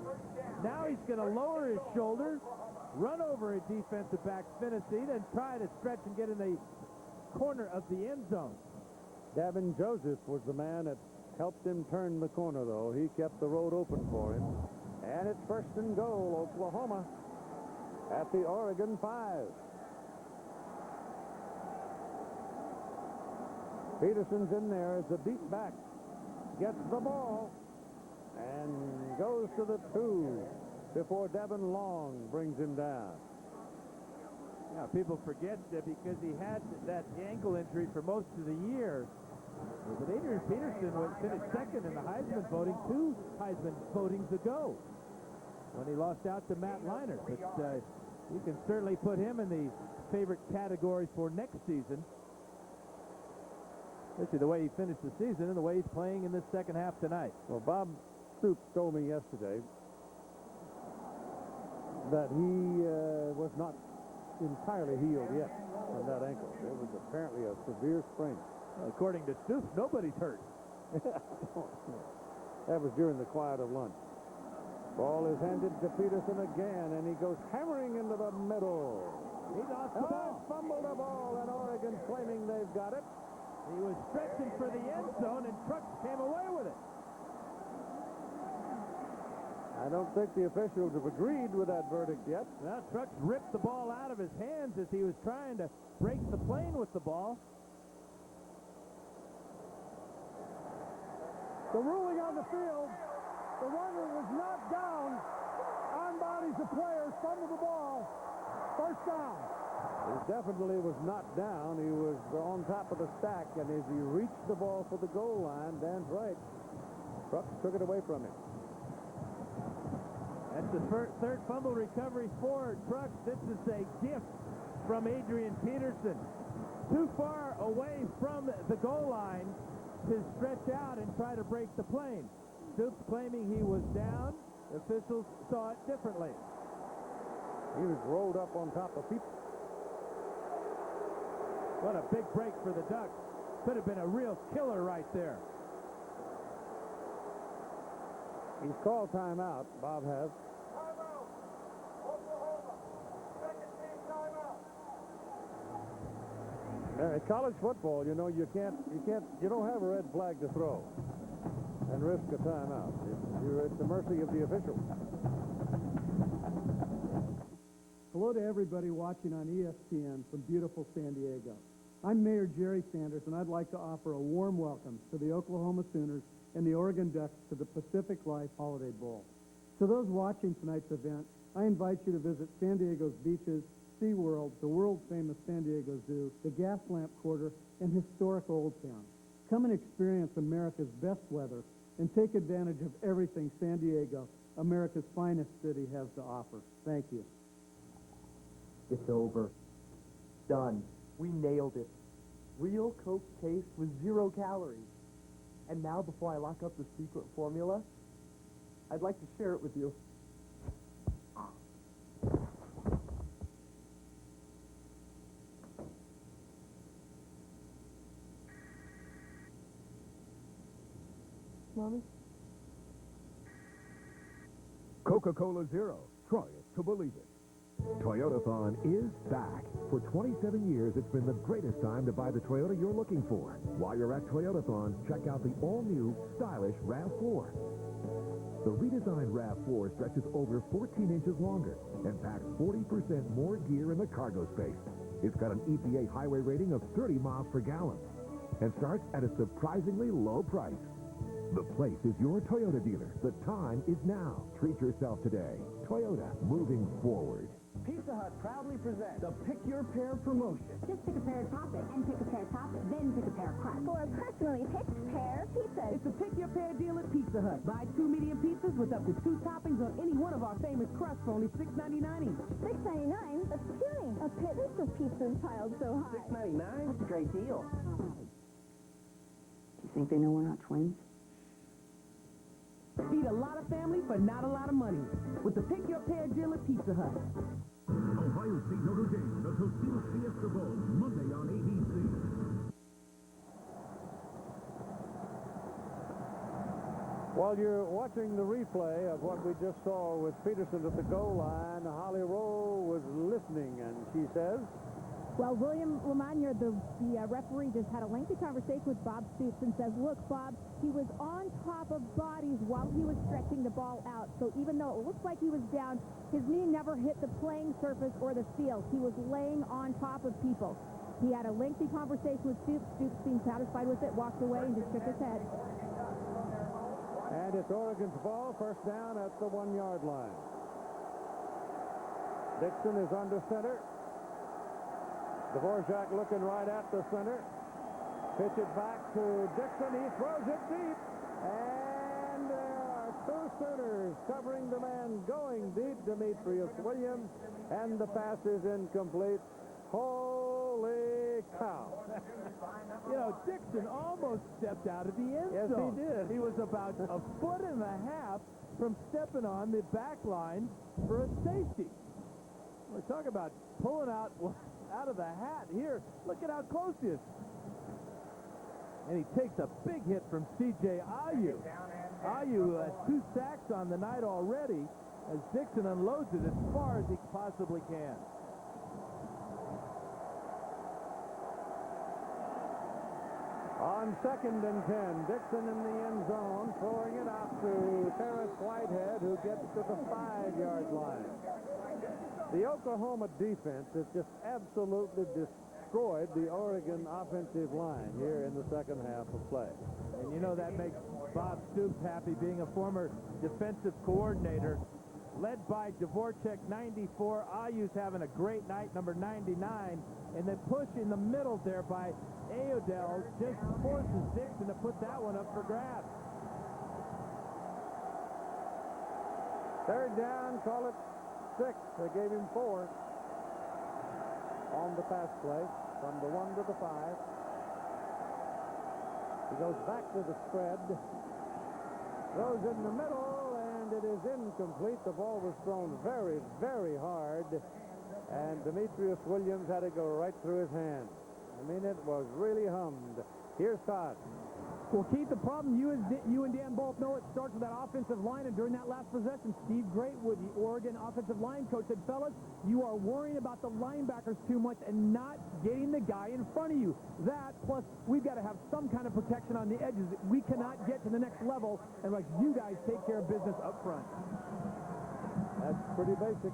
Now he's going to lower his shoulder, run over a defensive back, Finney, then try to stretch and get in the corner of the end zone. Davin Joseph was the man that helped him turn the corner, though. He kept the road open for him. And it's first and goal, Oklahoma, at the Oregon 5. Peterson's in there as the deep back. Gets the ball and goes to the 2 before Devin Long brings him down. Yeah, people forget that because he had that ankle injury for most of the year. But Adrian Peterson finished second in the Heisman voting 2 Heisman votings ago when he lost out to Matt Leinart. But you can certainly put him in the favorite category for next season. Especially the way he finished the season and the way he's playing in this second half tonight. Well, Bob Stoops told me yesterday that he was not entirely healed yet from that ankle. It was apparently a severe sprain. Well, according to Stoops, nobody's hurt. That was during the quiet of lunch. Ball is handed to Peterson again, and he goes hammering into the middle. He lost the ball. Fumbled the ball, and Oregon claiming they've got it. He was stretching for the end zone, and Trucks came away with it. I don't think the officials have agreed with that verdict yet. Now, Trucks ripped the ball out of his hands as he was trying to break the plane with the ball. The ruling on the field, the runner was knocked down. On bodies of players, fumbled the ball. First down. He definitely was knocked down. He was on top of the stack, and as he reached the ball for the goal line, Dan's right, Trucks took it away from him. That's the third fumble recovery for Trucks. This is a gift from Adrian Peterson. Too far away from the goal line to stretch out and try to break the plane. Stoops claiming he was down. Officials saw it differently. He was rolled up on top of people. What a big break for the Ducks. Could have been a real killer right there. He's called timeout. Bob has. Timeout. Oklahoma. Second team timeout. At college football, you know, you don't have a red flag to throw. And risk a timeout. You're at the mercy of the officials. Hello to everybody watching on ESPN from beautiful San Diego. I'm Mayor Jerry Sanders, and I'd like to offer a warm welcome to the Oklahoma Sooners and the Oregon Ducks to the Pacific Life Holiday Bowl. To those watching tonight's event, I invite you to visit San Diego's beaches, SeaWorld, the world-famous San Diego Zoo, the Gas Lamp Quarter, and historic Old Town. Come and experience America's best weather and take advantage of everything San Diego, America's finest city, has to offer. Thank you. It's over. Done. We nailed it. Real Coke taste with 0 calories. And now, before I lock up the secret formula, I'd like to share it with you. Mommy? Coca-Cola Zero. Try it to believe it. Toyotathon is back. For 27 years, it's been the greatest time to buy the Toyota you're looking for. While you're at Toyotathon, check out the all-new, stylish RAV4. The redesigned RAV4 stretches over 14 inches longer and packs 40% more gear in the cargo space. It's got an EPA highway rating of 30 miles per gallon and starts at a surprisingly low price. The place is your Toyota dealer. The time is now. Treat yourself today. Toyota, moving forward. Pizza Hut proudly presents the Pick Your Pair promotion. Just pick a pair of toppers and pick a pair of toppers, then pick a pair of crust. For a personally picked pair of pizzas. It's a Pick Your Pair deal at Pizza Hut. Buy 2 medium pizzas with up to 2 toppings on any one of our famous crusts for only $6.99 each. $6.99? That's puny. A pittance of pizzas piled so high. $6.99? That's a great deal. Do you think they know we're not twins? Feed a lot of family for not a lot of money with the Pick Your Pair deal at Pizza Hut. Ohio State Notre Dame, the Tostino Fiesta Bowl, Monday on ABC. While you're watching the replay of what we just saw with Peterson at the goal line, Holly Rowe was listening, and she says, well, William Lamagna, the referee, just had a lengthy conversation with Bob Stoops and says, look, Bob, he was on top of bodies while he was stretching the ball out. So even though it looks like he was down, his knee never hit the playing surface or the field. He was laying on top of people. He had a lengthy conversation with Stoops. Stoops seemed satisfied with it, walked away, and just shook his head. And it's Oregon's ball, first down at the 1-yard line. Dixon is under center. Dvorak looking right at the center. Pitch it back to Dixon. He throws it deep. And there are 2 Sooners covering the man going deep, Demetrius Williams. And the pass is incomplete. Holy cow. You know, Dixon almost stepped out of the end zone. Yes, he did. He was about a foot and a half from stepping on the back line for a safety. We're talking about pulling out of the hat here. Look at how close he is. And he takes a big hit from C.J. Ayu. Ayu has 2 sacks on the night already as Dixon unloads it as far as he possibly can. On 2nd and 10, Dixon in the end zone, throwing it out to Terrence Whitehead, who gets to the 5-yard line. The Oklahoma defense has just absolutely destroyed the Oregon offensive line here in the second half of play. And you know that makes Bob Stoops happy, being a former defensive coordinator. Led by Dvorak, 94. Ayu's having a great night, number 99. And the push in the middle there by Ayodele just forces Dixon to put that one up for grabs. 3rd down, call it 6. They gave him 4 on the pass play from the 1 to the 5. He goes back to the spread. Throws in the middle, and it is incomplete. The ball was thrown very, very hard, and Demetrius Williams had to go right through his hand. I mean, it was really hummed. Here's Todd. Well, Keith, the problem you and Dan both know, it starts with that offensive line, and during that last possession, Steve Greatwood, the Oregon offensive line coach, said, fellas, you are worrying about the linebackers too much and not getting the guy in front of you. That, plus, we've got to have some kind of protection on the edges. We cannot get to the next level unless you guys take care of business up front. That's pretty basic.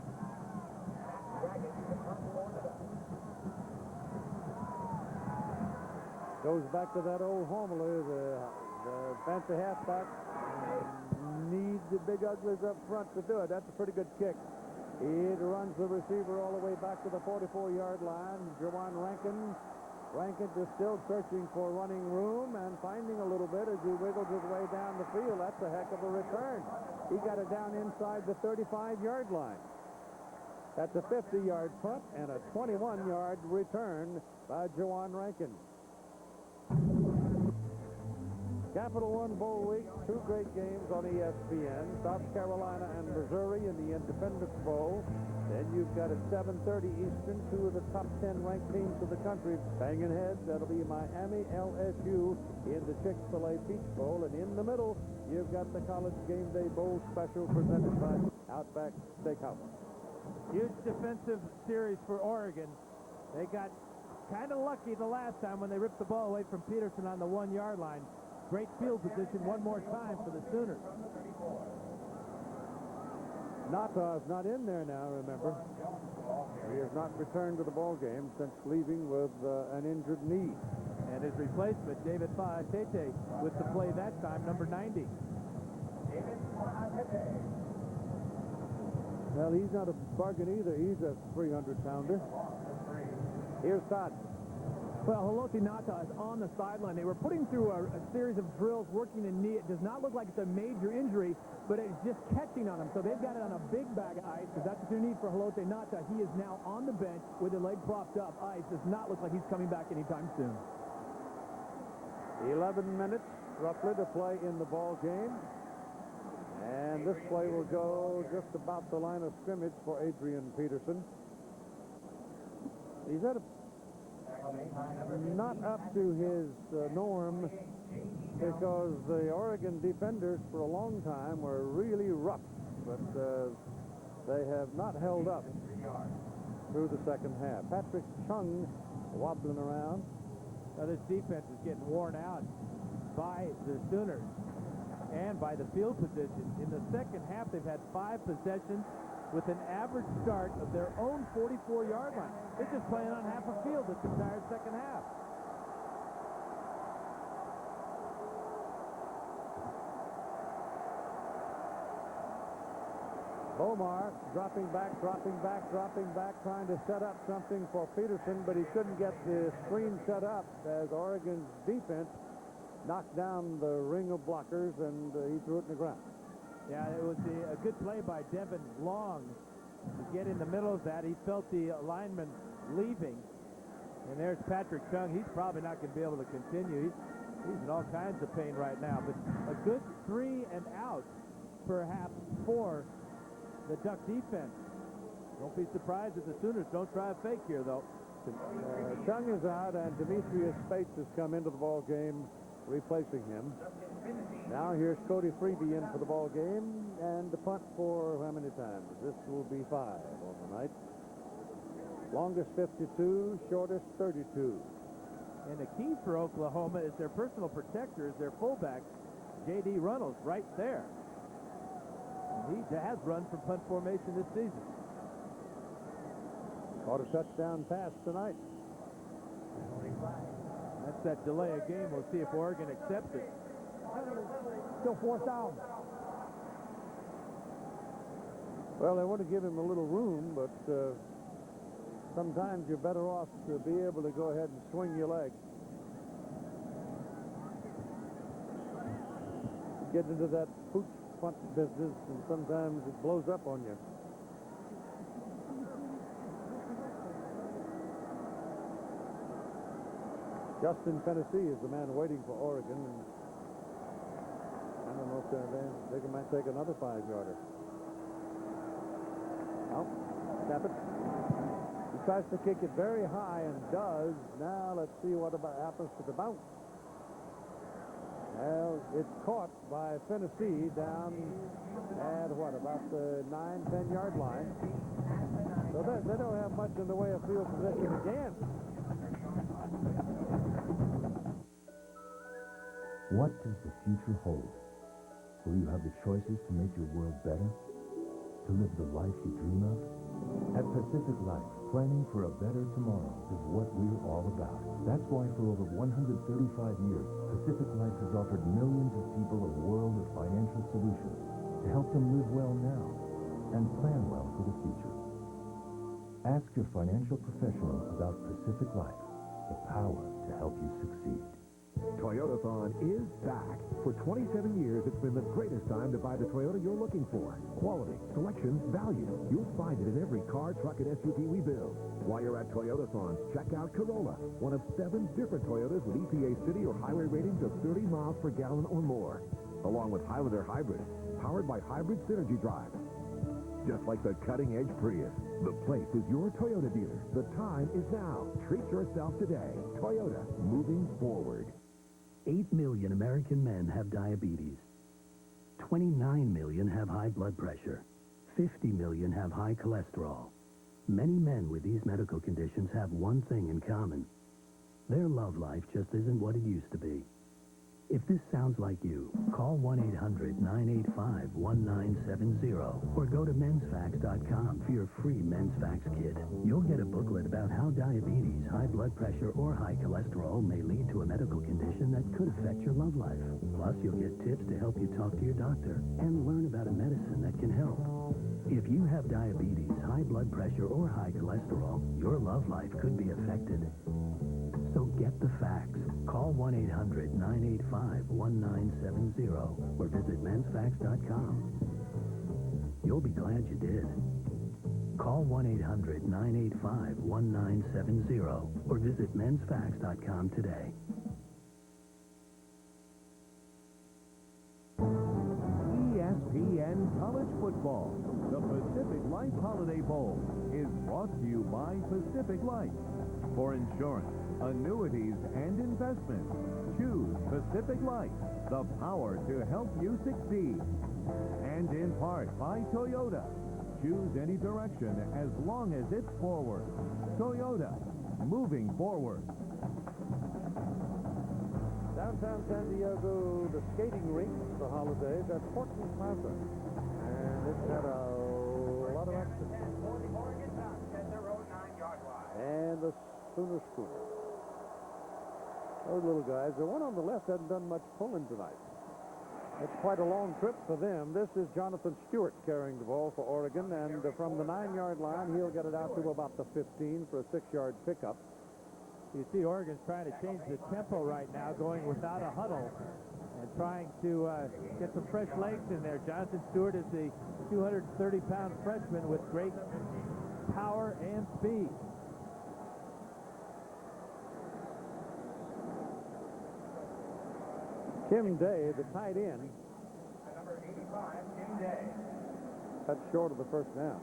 Goes back to that old formula. The fancy halfback needs the big uglies up front to do it. That's a pretty good kick. It runs the receiver all the way back to the 44-yard line. Jawan Rankin. Rankin is still searching for running room and finding a little bit as he wiggles his way down the field. That's a heck of a return. He got it down inside the 35-yard line. That's a 50-yard punt and a 21-yard return by Jawan Rankin. Capital One Bowl Week, two great games on ESPN, South Carolina and Missouri in the Independence Bowl. Then you've got at 7:30 Eastern, two of the top 10 ranked teams of the country banging heads. That'll be Miami, LSU in the Chick-fil-A Peach Bowl. And in the middle, you've got the College Game Day Bowl special presented by Outback Steakhouse. Huge defensive series for Oregon. They got kind of lucky the last time when they ripped the ball away from Peterson on the 1-yard line. Great field position one more time for the Sooners. Nata's not in there now, remember. He has not returned to the ball game since leaving with an injured knee. And his replacement, David Fa'atete, with the play that time, number 90. Well, he's not a bargain either. He's a 300-pounder. Here's Todd. Well, Haloti Ngata is on the sideline. They were putting through a series of drills, working the knee. It does not look like it's a major injury, but it's just catching on him. So they've got it on a big bag of ice, because that's what you need for Haloti Ngata. He is now on the bench with the leg propped up. Ice does not look like he's coming back anytime soon. 11 minutes, roughly, to play in the ball game. And this play will go just about the line of scrimmage for Adrian Peterson. He's at a not up to his norm, because the Oregon defenders for a long time were really rough, but they have not held up through the second half. Patrick Chung wobbling around. Now this defense is getting worn out by the Sooners and by the field position. In the second half, they've had 5 possessions with an average start of their own 44-yard line. They're just playing on half a field this entire second half. Bomar dropping back, trying to set up something for Peterson, but he couldn't get the screen set up as Oregon's defense knocked down the ring of blockers, and he threw it in the ground. Yeah, it was a good play by Devin Long to get in the middle of that. He felt the lineman leaving. And there's Patrick Chung. He's probably not going to be able to continue. He's in all kinds of pain right now. But a good 3 and out, perhaps, for the Duck defense. Don't be surprised if the Sooners don't try a fake here, though. Chung is out, and Demetrius Spates has come into the ball game, replacing him. Now here's Cody Freeby in for the ball game, and the punt for how many times? This will be 5 on the night. Longest 52, shortest 32. And the key for Oklahoma is their personal protector, is their fullback, J.D. Runnels, right there. And he has run from punt formation this season. Caught a touchdown pass tonight. That's that delay of game. We'll see if Oregon accepts it. Still 4th down. Well, they want to give him a little room, but sometimes you're better off to be able to go ahead and swing your leg. Get into that pooch punt business, and sometimes it blows up on you. Justin Tennessee is the man waiting for Oregon, and I don't know if they might take another 5-yarder. Well, snap it. He tries to kick it very high and does. Now let's see what happens to the bounce. Well, it's caught by Tennessee down at, what, about the 9-10 yard line. So they don't have much in the way of field position again. What does the future hold? Will you have the choices to make your world better? To live the life you dream of? At Pacific Life, planning for a better tomorrow is what we're all about. That's why for over 135 years, Pacific Life has offered millions of people a world of financial solutions to help them live well now and plan well for the future. Ask your financial professional about Pacific Life, the power to help you succeed. Toyotathon is back. For 27 years, it's been the greatest time to buy the Toyota you're looking for. Quality, selection, value. You'll find it in every car, truck, and SUV we build. While you're at Toyotathon, check out Corolla, one of 7 different Toyotas with EPA city or highway ratings of 30 miles per gallon or more, along with Highlander Hybrid, powered by Hybrid Synergy Drive. Just like the cutting-edge Prius, the place is your Toyota dealer. The time is now. Treat yourself today. Toyota, moving forward. 8 million American men have diabetes. 29 million have high blood pressure. 50 million have high cholesterol. Many men with these medical conditions have one thing in common. Their love life just isn't what it used to be. If this sounds like you, call 1-800-985-1970 or go to mensfacts.com for your free Men's Facts Kit. You'll get a booklet about how diabetes, high blood pressure, or high cholesterol may lead to a medical condition that could affect your love life. Plus, you'll get tips to help you talk to your doctor and learn about a medicine that can help. If you have diabetes, high blood pressure, or high cholesterol, your love life could be affected. So get the facts. Call 1-800-985-1970 or visit mensfacts.com. You'll be glad you did. Call 1-800-985-1970 or visit mensfacts.com today. ESPN College Football, the Pacific Life Holiday Bowl, is brought to you by Pacific Life. For insurance, annuities, and investments, choose Pacific Life, the power to help you succeed. And in part by Toyota. Choose any direction as long as it's forward. Toyota, moving forward. Downtown San Diego, the skating rink for holidays at Portland Plaza. And it's had a lot of action. And the Sooner Schooner. Those little guys, the one on the left hasn't done much pulling tonight. It's quite a long trip for them. This is Jonathan Stewart carrying the ball for Oregon, and from the 9-yard line, he'll get it out to about the 15 for a 6-yard pickup. You see Oregon's trying to change the tempo right now, going without a huddle and trying to get some fresh legs in there. Jonathan Stewart is the 230-pound freshman with great power and speed. Tim Day, the tight end. Number 85, Tim Day. Cut short of the first down.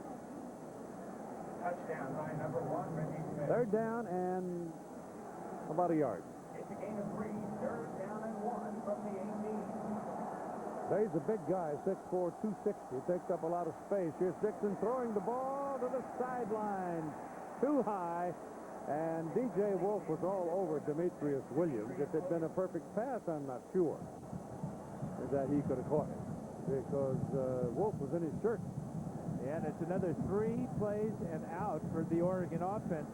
Touchdown by number 1, Reggie Smith. 3rd down and about a yard. It's a gain of 3. 3rd down and 1 from the 18. Day's a big guy, 6'4", 260. Takes up a lot of space. Here's Dixon throwing the ball to the sideline. Too high. And D.J. Wolf was all over Demetrius Williams. If it had been a perfect pass, I'm not sure that he could have caught it, because Wolf was in his shirt. And it's another 3 plays and out for the Oregon offense,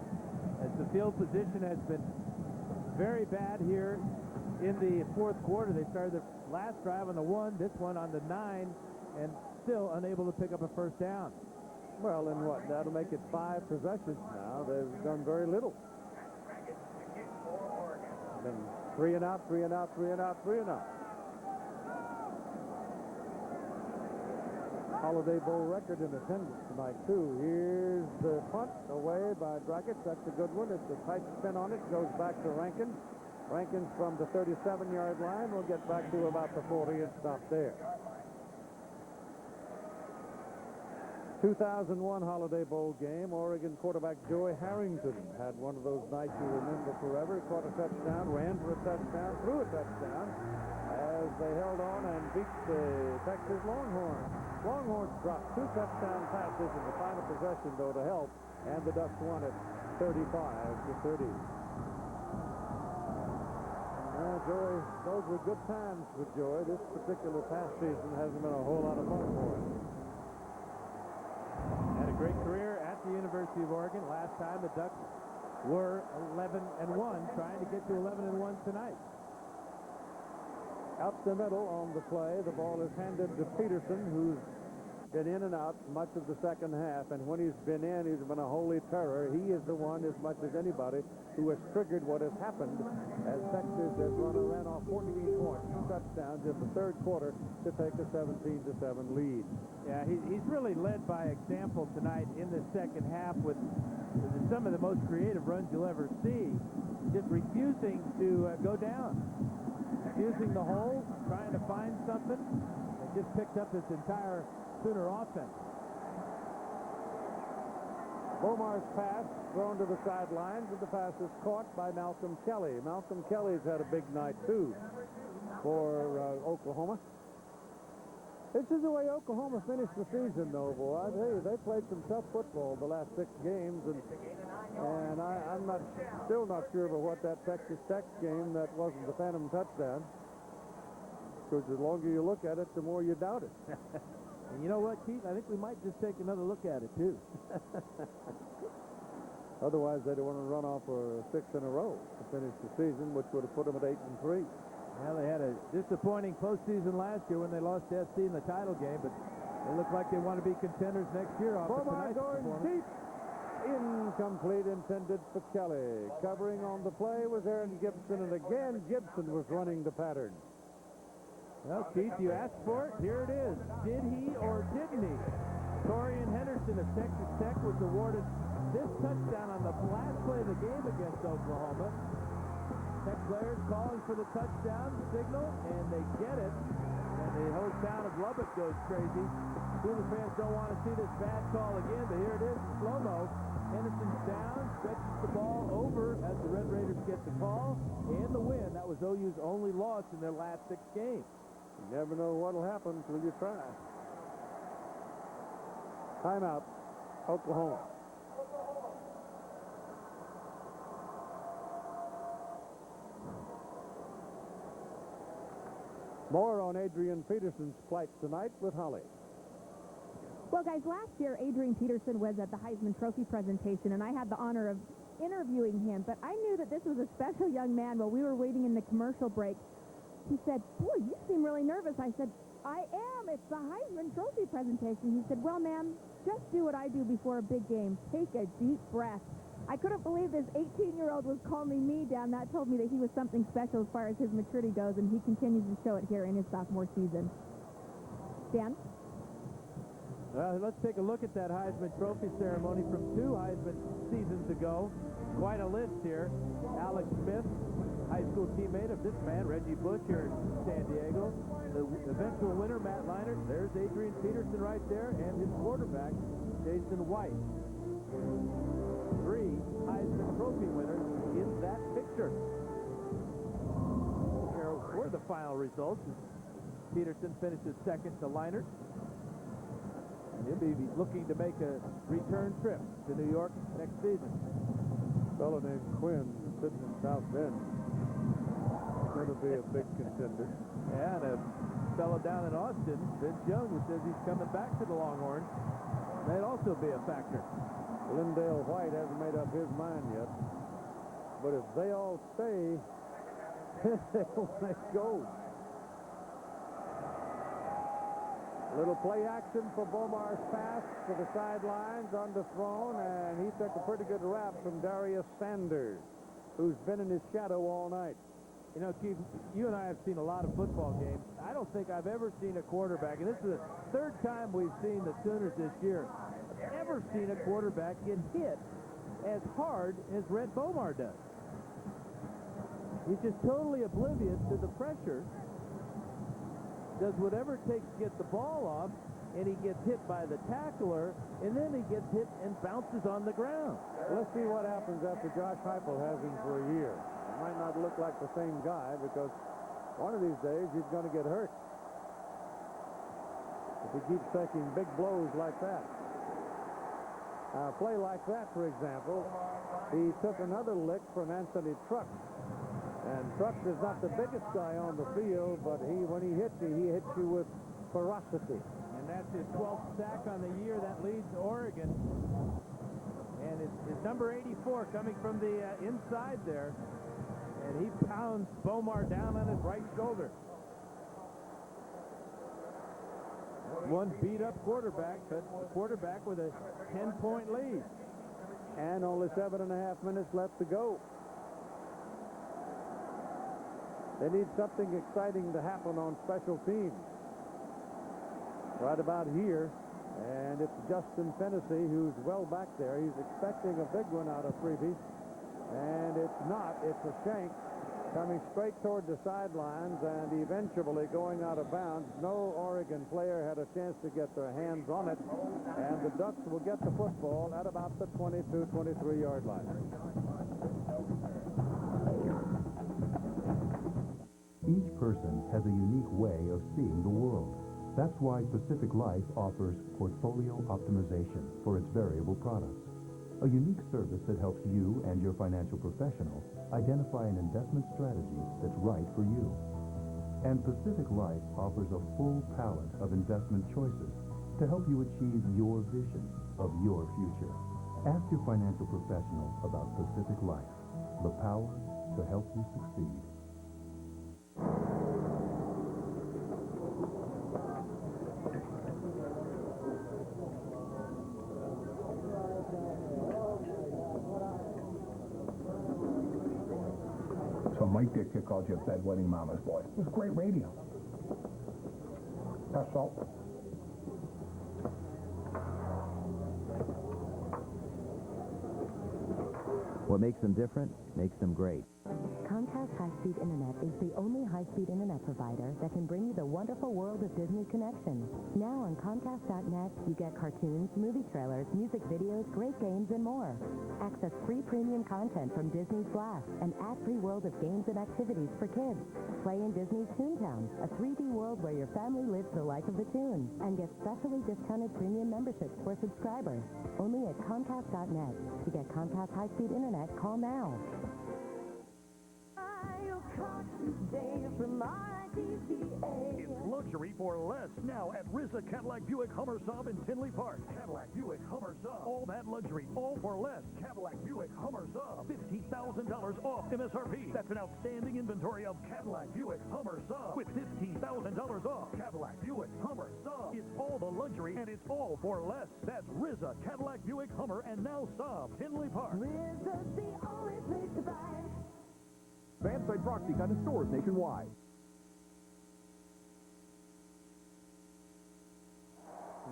as the field position has been very bad here in the 4th quarter. They started the last drive on the 1, this one on the 9, and still unable to pick up a first down. Well, and what? That'll make it 5 possessions now. They've done very little. Been 3 and out, 3 and out, 3 and out, 3 and out. Holiday Bowl record in attendance tonight, too. Here's the punt away by Dragic. That's a good one. It's a tight spin on it. Goes back to Rankins. Rankins from the 37-yard line will get back to about the 40 and stop there. 2001 Holiday Bowl game. Oregon quarterback Joey Harrington had one of those nights you remember forever. He caught a touchdown, ran for a touchdown, threw a touchdown, as they held on and beat the Texas Longhorns. Longhorns dropped 2 touchdown passes in the final possession, though, to help, and the Ducks won it 35-30. Joey, those were good times with Joey. This particular past season hasn't been a whole lot of fun for him. Had a great career at the University of Oregon. Last time the Ducks were 11-1, trying to get to 11-1 tonight. Out the middle on the play, the ball is handed to Peterson, who's been in and out much of the second half, and when he's been in, he's been a holy terror. He is the one, as much as anybody, who has triggered what has happened as Texas has ran off 14 points, 2 touchdowns in the third quarter to take a 17-7 lead. Yeah, he's really led by example tonight in the second half with some of the most creative runs you'll ever see, just refusing to go down, refusing the hole, trying to find something. They just picked up this entire Sooner offense. Bomar's pass thrown to the sidelines, and the pass is caught by Malcolm Kelly. Malcolm Kelly's had a big night, too, for Oklahoma. This is the way Oklahoma finished the season, though, boy. I tell you, they played some tough football the last 6 games, and I'm still not sure about what that Texas Tech game that wasn't the phantom touchdown. Because the longer you look at it, the more you doubt it. And you know what, Keith? I think we might just take another look at it, too. Otherwise, they'd want to run off for 6 in a row to finish the season, which would have put them at 8-3. Well, they had a disappointing postseason last year when they lost to SC in the title game, but they look like they want to be contenders next year off of tonight's performance. Deep. Incomplete, intended for Kelly. Covering on the play was Aaron Gibson, and again, Gibson was running the pattern. Well, Keith, you asked for it. Here it is. Did he or didn't he? Torian Henderson of Texas Tech was awarded this touchdown on the last play of the game against Oklahoma. Tech players calling for the touchdown signal, and they get it. And the whole town of Lubbock goes crazy. Cougar fans don't want to see this bad call again, but here it is, slow-mo. Henderson's down, stretches the ball over as the Red Raiders get the call and the win. That was OU's only loss in their last 6 games. You never know what'll happen until you try. Timeout, Oklahoma. More on Adrian Peterson's plight tonight with Holly. Well, guys, last year Adrian Peterson was at the Heisman Trophy presentation, and I had the honor of interviewing him, but I knew that this was a special young man. While we were waiting in the commercial break, he said, "Boy, you seem really nervous." I said, "I am. It's the Heisman Trophy presentation." He said, "Well, ma'am, just do what I do before a big game. Take a deep breath." I couldn't believe this 18-year-old was calming me down. That told me that he was something special as far as his maturity goes, and he continues to show it here in his sophomore season. Dan? Well, let's take a look at that Heisman Trophy ceremony from 2 Heisman seasons ago. Quite a list here. Alex Smith, high school teammate of this man, Reggie Bush, here in San Diego. The eventual winner, Matt Leinart. There's Adrian Peterson right there, and his quarterback, Jason White. 3 Heisman Trophy winners in that picture. Here were the final results. Peterson finishes second to Leinart. He'll be looking to make a return trip to New York next season. A fellow named Quinn sitting in South Bend. Going to be a big contender. Yeah, and a fellow down in Austin, Vince Young, who says he's coming back to the Longhorns. That'd also be a factor. Lindale White hasn't made up his mind yet. But if they all stay, they'll let go. Little play action for Bomar's pass to the sidelines, underthrown, and he took a pretty good rap from Darius Sanders, who's been in his shadow all night. You know, Keith, you and I have seen a lot of football games. I don't think I've ever seen a quarterback, and this is the 3rd time we've seen the Sooners this year, ever seen a quarterback get hit as hard as Red Bomar does. He's just totally oblivious to the pressure. Does whatever it takes to get the ball off, and he gets hit by the tackler, and then he gets hit and bounces on the ground. Let's see what happens after Josh Heupel has him for a year. It might not look like the same guy because One of these days, he's going to get hurt. If he keeps taking big blows like that. A play like that, for example, he took another lick from Anthony Truck. And Truck is not the biggest guy on the field, but when he hits you, he hits you with ferocity. And that's his 12th sack on the year. That leads Oregon. And it's number 84 coming from the inside there. And he pounds Bomar down on his right shoulder. One beat-up quarterback, but a quarterback with a 10-point lead. And only 7.5 minutes left to go. They need something exciting to happen on special teams. Right about here. And it's Justin Fennessy who's well back there. He's expecting a big one out of Freebie. And it's not. It's a shank coming straight toward the sidelines and eventually going out of bounds. No Oregon player had a chance to get their hands on it. And the Ducks will get the football at about the 22, 23-yard line. Each person has a unique way of seeing the world. That's why Pacific Life offers portfolio optimization for its variable products. A unique service that helps you and your financial professional identify an investment strategy that's right for you. And Pacific Life offers a full palette of investment choices to help you achieve your vision of your future. Ask your financial professional about Pacific Life, the power to help you succeed. So Mike Ditka called you a bedwetting mama's boy. It was great radio. Pass salt. What makes them different makes them great. Comcast High-Speed Internet is the only high-speed internet provider that can bring you the wonderful world of Disney connection. Now on Comcast.net, you get cartoons, movie trailers, music videos, great games, and more. Access free premium content from Disney's Blast, an ad-free world of games and activities for kids. Play in Disney's Toontown, a 3D world where your family lives the life of the toon. And get specially discounted premium memberships for subscribers. Only at Comcast.net. To get Comcast High-Speed Internet, call now. It's luxury for less now at RZA Cadillac Buick Hummer Sub in Tinley Park. Cadillac Buick Hummer Sub. All that luxury, all for less. Cadillac Buick Hummer Sub. $50,000 off MSRP. That's an outstanding inventory of Cadillac Buick Hummer Sub with $15,000 off. Cadillac Buick Hummer Sub. It's all the luxury and it's all for less. That's RZA Cadillac Buick Hummer and now Sub, Tinley Park. RZA's the only place to buy. Fanside Proxy kind of stores nationwide.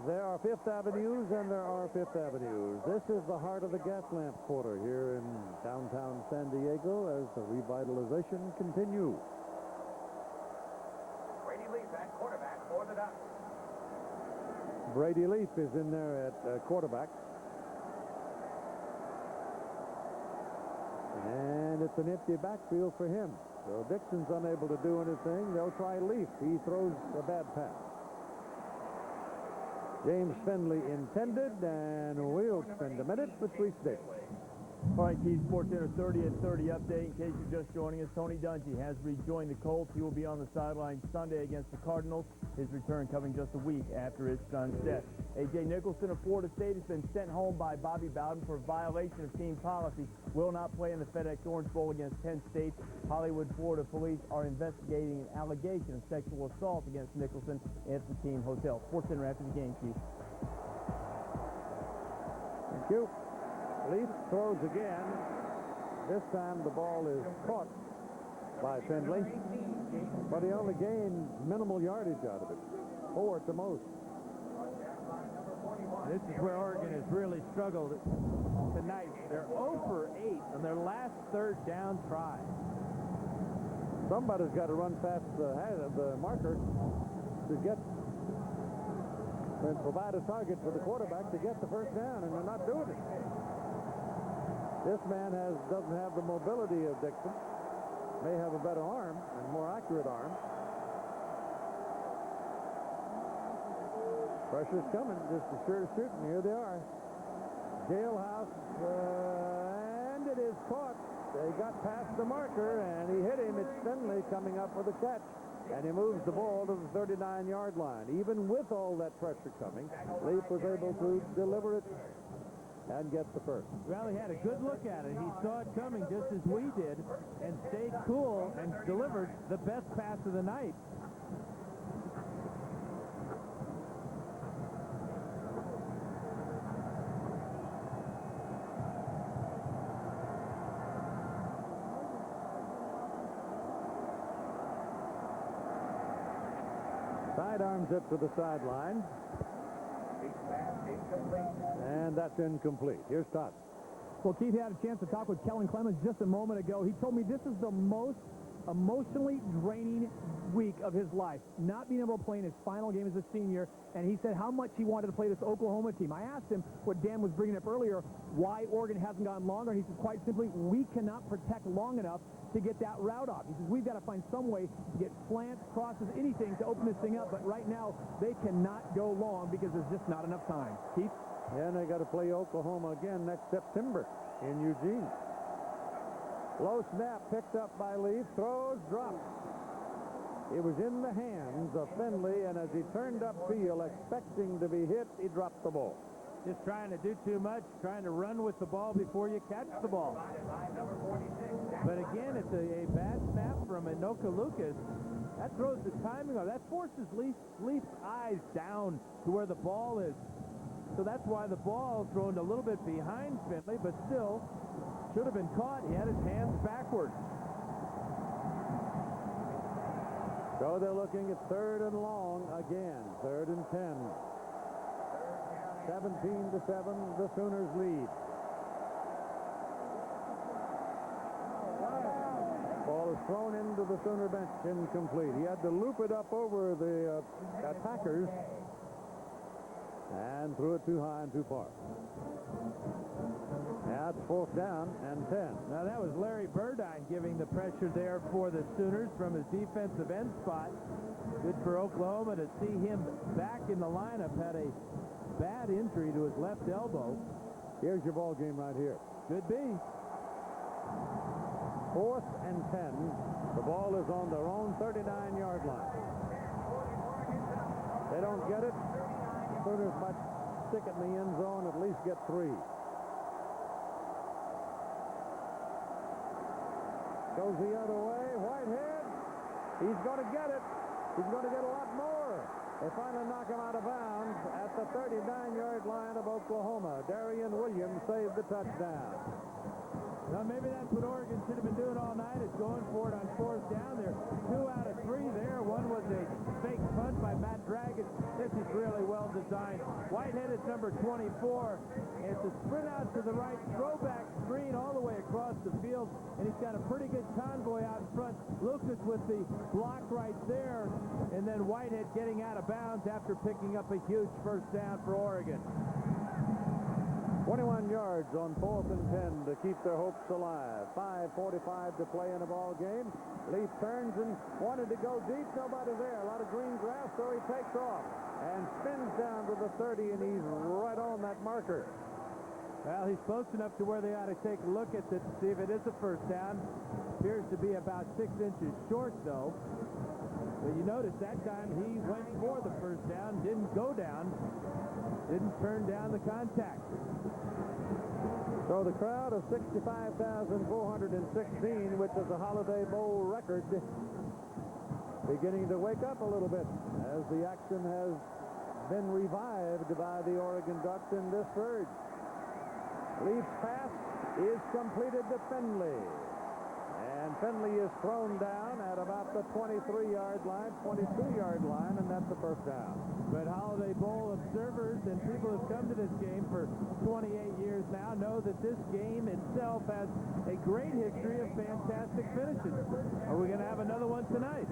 There are Fifth Avenues and there are Fifth Avenues. This is the heart of the gas lamp quarter here in downtown San Diego as the revitalization continues. Brady Leaf at quarterback for the Ducks. Brady Leaf is in there at quarterback. And it's an empty backfield for him. So Dixon's unable to do anything. They'll try Leaf. He throws a bad pass. James Findlay intended, and we'll spend a minute with Reese Davis. All right, Keith, Sports Center 30 at 30 update. In case you're just joining us, Tony Dungy has rejoined the Colts. He will be on the sideline Sunday against the Cardinals. His return coming just a week after his son's death. A.J. Nicholson of Florida State has been sent home by Bobby Bowden for violation of team policy. Will not play in the FedEx Orange Bowl against Penn State. Hollywood, Florida police are investigating an allegation of sexual assault against Nicholson at the team hotel. Sports Center after the game, Keith. Thank you. Leaf throws again. This time the ball is caught by Findlay, but he only gained minimal yardage out of it. 4 at the most. This is where Oregon has really struggled tonight. They're 0 for 8 on their last third down try. Somebody's got to run past the marker to get and provide a target for the quarterback to get the first down, and they're not doing it. This man doesn't have the mobility of Dixon. may have a better arm and more accurate arm. Pressure's coming, just as sure as shooting. Here they are. Jailhouse, and it is caught. They got past the marker, and he hit him. It's Finley coming up with a catch, and he moves the ball to the 39-yard line. Even with all that pressure coming, Leaf was able to deliver it and get the first. Well, he had a good look at it. He saw it coming just as we did and stayed cool and delivered the best pass of the night. Sidearms it to the sideline. And that's incomplete. Here's Todd. Well, Keith had a chance to talk with Kellen Clemens just a moment ago. He told me this is the most emotionally draining week of his life, not being able to play in his final game as a senior, and he said how much he wanted to play this Oklahoma team. I asked him what Dan was bringing up earlier, why Oregon hasn't gone longer, and he said quite simply, we cannot protect long enough to get that route off. He says we've got to find some way to get slants, crosses, anything to open this thing up, but right now they cannot go long because there's just not enough time. Keith? And they got to play Oklahoma again next September in Eugene. Low snap picked up by Leaf, throws, drops. It was in the hands of Finley, and as he turned upfield expecting to be hit, he dropped the ball. Just trying to do too much, trying to run with the ball before you catch the ball. But again, it's a bad snap from Anoka Lucas. That throws the timing off. That forces Leaf's eyes down to where the ball is. So that's why the ball thrown a little bit behind Finley, but still should have been caught. He had his hands backwards. So they're looking at 3rd and long again. 3rd and 10. 17-7, the Sooners lead. Ball is thrown into the Sooner bench, incomplete. He had to loop it up over the attackers and threw it too high and too far. Now it's 4th down and 10. Now that was Larry Burdine giving the pressure there for the Sooners from his defensive end spot. Good for Oklahoma to see him back in the lineup. Had a bad injury to his left elbow. Here's your ball game right here. Could be. 4th and 10. The ball is on their own 39-yard line. They don't get it. Sooners might stick it in the end zone, at least get 3. Goes the other way. Whitehead. He's going to get it. He's going to get a lot more. They finally knock him out of bounds at the 39-yard line of Oklahoma. Darian Williams saved the touchdown. Well, maybe that's what Oregon should have been doing all night, is going for it on 4th down. They're 2 out of 3 there. One was a fake punt by Matt Dragon. This is really well designed. Whitehead is number 24. It's a sprint out to the right, throwback screen all the way across the field, and he's got a pretty good convoy out in front. Lucas with the block right there, and then Whitehead getting out of bounds after picking up a huge 1st down for Oregon. 21 yards on 4th and 10 to keep their hopes alive. 5:45 to play in the ball game. Leaf turns and wanted to go deep. Nobody there. A lot of green grass, so he takes off and spins down to the 30, and he's right on that marker. Well, he's close enough to where they ought to take a look at it to see if it is a 1st down. Appears to be about 6 inches short, though. But you notice that time he went for the 1st down, didn't go down, didn't turn down the contact. So the crowd of 65,416, which is a Holiday Bowl record, beginning to wake up a little bit as the action has been revived by the Oregon Ducks in this surge. Leaf's pass is completed to Finley. And Finley is thrown down at about the 23-yard line, 22-yard line, and that's the 1st down. But Holiday Bowl observers and people who've come to this game for 28 years now know that this game itself has a great history of fantastic finishes. Are we going to have another one tonight?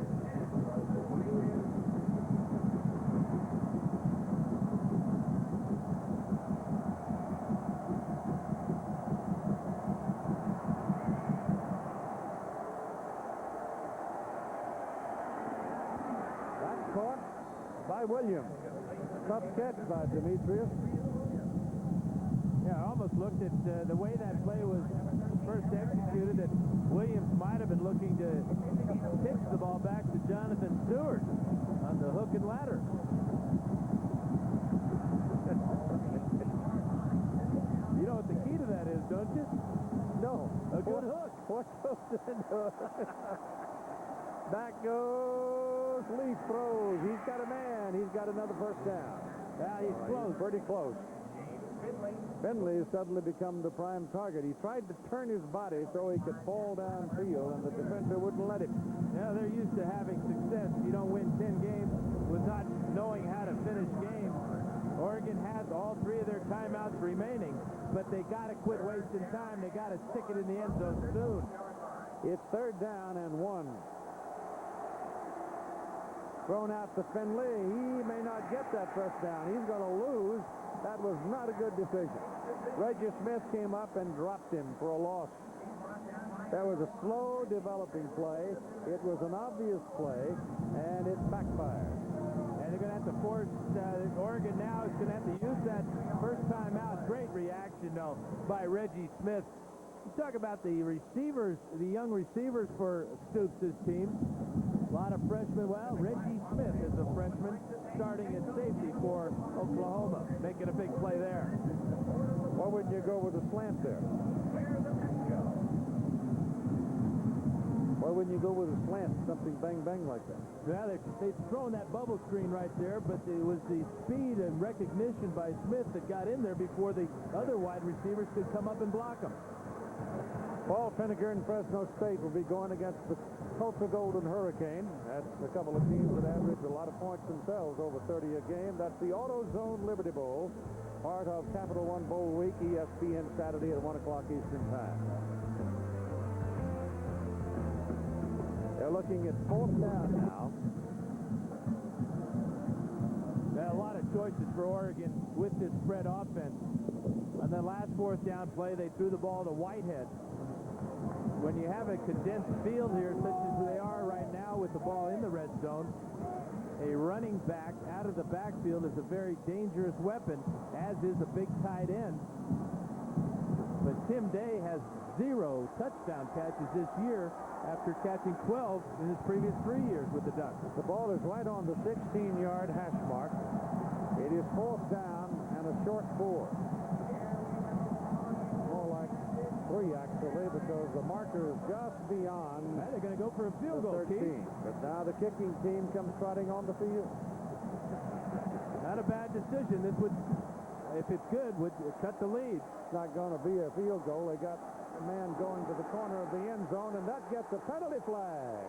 Williams. Tough catch by Demetrius. Yeah, I almost looked at the way that play was first executed, that Williams might have been looking to pitch the ball back to Jonathan Stewart on the hook and ladder. You know what the key to that is, don't you? No. A good hook. What goes into it? Back goes Leaf throws. He's got a man. He's got another first down. Yeah, he's close. He's pretty close. Finley suddenly become the prime target. He tried to turn his body so he could fall downfield, and the defender wouldn't let him. Yeah, they're used to having success. You don't win 10 games with not knowing how to finish games. Oregon has all 3 of their timeouts remaining, but they got to quit wasting time. They got to stick it in the end zone soon. It's 3rd down and 1. Thrown out to Finley. He may not get that first down. He's going to lose. That was not a good decision. Reggie Smith came up and dropped him for a loss. That was a slow developing play. It was an obvious play, and it backfired. And they're going to have to force Oregon now is going to have to use that first time out. Great reaction, though, by Reggie Smith. You talk about the receivers, the young receivers for Stoops' team. A lot of freshmen. Well, Reggie Smith is a freshman starting at safety for Oklahoma, making a big play there. Why wouldn't you go with a slant there? Why wouldn't you go with a slant, something bang-bang like that? Yeah, they've thrown that bubble screen right there, but it was the speed and recognition by Smith that got in there before the other wide receivers could come up and block him. Paul Finnegar and Fresno State will be going against the Tulsa Golden Hurricane. That's a couple of teams that average a lot of points themselves, over 30 a game. That's the AutoZone Liberty Bowl, part of Capital One Bowl Week, ESPN Saturday at 1 o'clock Eastern Time. They're looking at 4th down now. A lot of choices for Oregon with this spread offense. On the last 4th down play, they threw the ball to Whitehead. When you have a condensed field here, such as they are right now with the ball in the red zone, a running back out of the backfield is a very dangerous weapon, as is a big tight end. But Tim Day has 0 touchdown catches this year after catching 12 in his previous 3 years with the Ducks. The ball is right on the 16-yard hash mark. It is 4th down and a short 4. More like 3, actually, because the marker is just beyond. Well, they're going to go for a field goal, 13. Keith. But now the kicking team comes trotting on the field. Not a bad decision. This would, if it's good, would cut the lead. It's not going to be a field goal. They got a man going to the corner of the end zone, and that gets a penalty flag.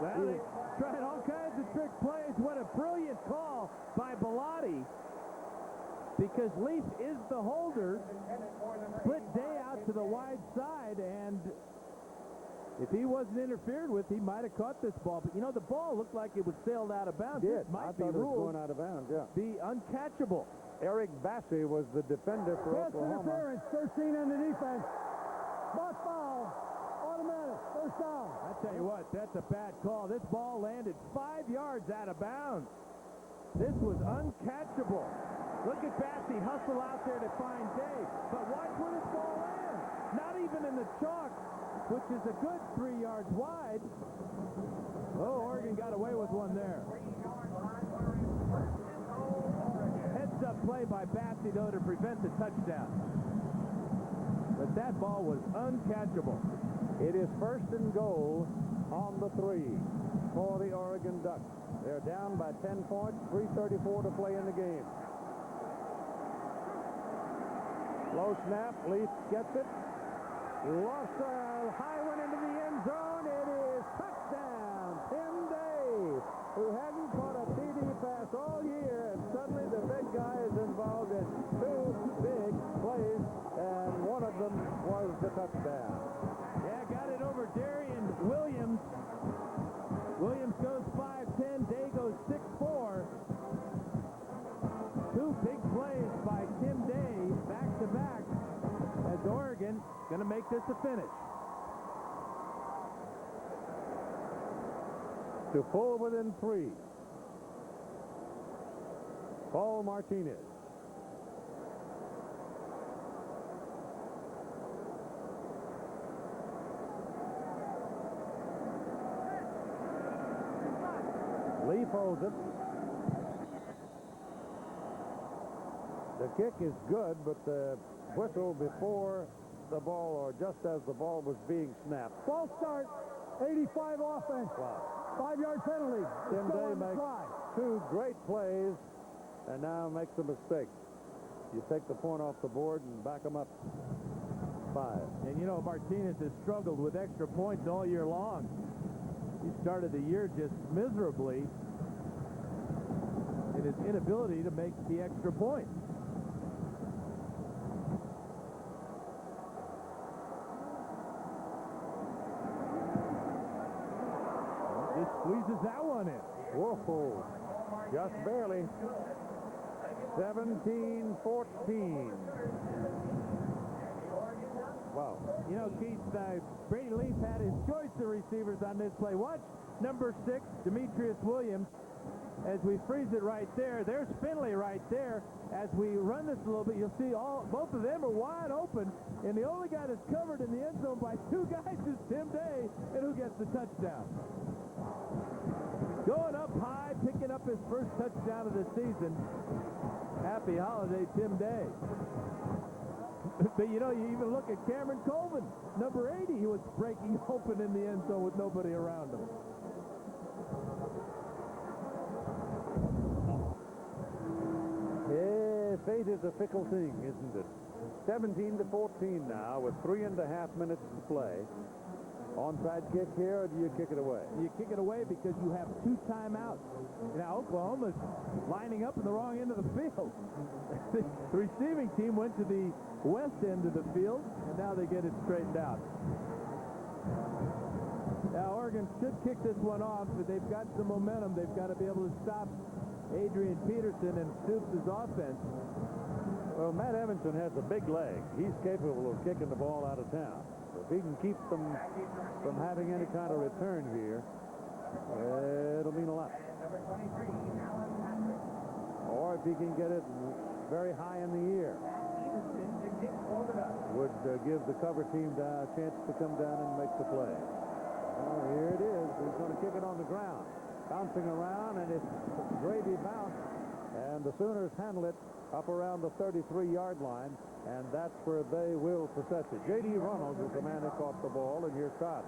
Well, they tried all kinds of trick plays. What a brilliant call by Bellotti. Because Leaf is the holder, split Day out to the wide side, and if he wasn't interfered with, he might have caught this ball. But, you know, the ball looked like it was sailed out of bounds. It did. This might I be thought it was ruled going out of bounds, yeah. be uncatchable. Eric Bassey was the defender for Pass Oklahoma. interference, 13 on the defense. Box foul. Automatic. First down. I tell you what, that's a bad call. This ball landed 5 yards out of bounds. This was uncatchable. Look at Bassey hustle out there to find Dave. But watch where this ball lands. Not even in the chalk, which is a good 3 yards wide. Oh, Oregon got away with one there. Heads-up play by Bassey, though, to prevent the touchdown. But that ball was uncatchable. It is 1st and goal on the 3 for the Oregon Ducks. They're down by 10 points, 3:34 to play in the game. Low snap, Leaf gets it. Lost a high one into the end zone. It is touchdown. Tim Day, who hadn't caught a TD pass all year, and suddenly the big guy is involved in 2 big plays, and one of them was the touchdown. Yeah, got it over Darian Williams. Williams goes 5-10. Day goes 6-4. 2 big plays by Tim Day, back-to-back, as Oregon going to make this a finish. To pull within 3. Paul Martinez. Lee holds it. The kick is good, but the whistle before the ball, or just as the ball was being snapped. False start, 85 offense. Wow. 5-yard penalty. Tim Day makes two great plays and now makes a mistake. You take the point off the board and back them up 5. And you know, Martinez has struggled with extra points all year long. He started the year just miserably in his inability to make the extra point. Just squeezes that one in. Whoa, just barely. 17-14. Wow. You know, Keith, Brady Leaf had his choice of receivers on this play. Watch number 6, Demetrius Williams. As we freeze it right there, there's Finley right there. As we run this a little bit, you'll see both of them are wide open, and the only guy that's covered in the end zone by 2 guys is Tim Day, and who gets the touchdown? Going up high, picking up his first touchdown of the season. Happy holiday, Tim Day. But, you know, you even look at Cameron Colvin, number 80, he was breaking open in the end zone with nobody around him. Yeah, fate is a fickle thing, isn't it? 17-14 now with 3.5 minutes to play. Onside kick here, or do you kick it away? You kick it away because you have 2 timeouts. Now, Oklahoma's lining up in the wrong end of the field. The receiving team went to the west end of the field, and now they get it straightened out. Now, Oregon should kick this one off, but they've got some momentum. They've got to be able to stop Adrian Peterson and Stoops' offense. Well, Matt Evanson has a big leg. He's capable of kicking the ball out of town. If he can keep them from having any kind of return here, it'll mean a lot. Or if he can get it very high in the air, would give the cover team a chance to come down and make the play. Well, here it is. He's going to kick it on the ground. Bouncing around, and it's Brady bounce. And the Sooners handle it up around the 33-yard line, and that's where they will possess it. J.D. Ronalds is the man who caught the ball, and here's Todd.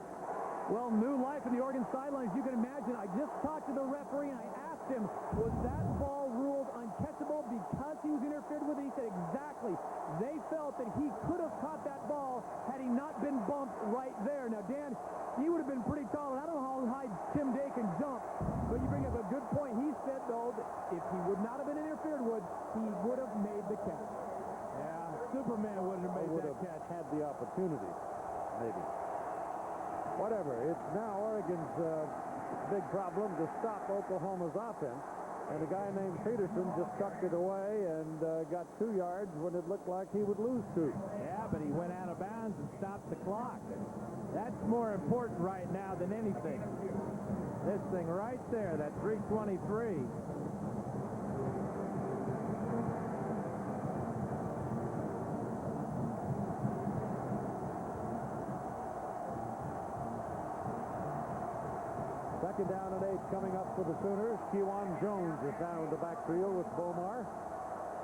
Well, new life in the Oregon sidelines. You can imagine, I just talked to the referee, and I asked him, was that ball ruled uncatchable because he was interfered with? He said, exactly. They felt that he could have caught that ball had he not been bumped right there. Now, Dan, he would have been pretty tall, and I don't know how high Tim Day can jump, but you bring up a good point. He said, though, that if he would not have been interfered with, he would have made the catch. Yeah, Superman would have made that catch. Had the opportunity, maybe. Whatever. It's now Oregon's big problem to stop Oklahoma's offense. And a guy named Peterson just tucked it away and got 2 yards when it looked like he would lose 2. Yeah, but he went out of bounds and stopped the clock. That's more important right now than anything. This thing right there, that 3:23. Second down and 8 coming up for the Sooners. Kewan Jones is down in the backfield with Bomar.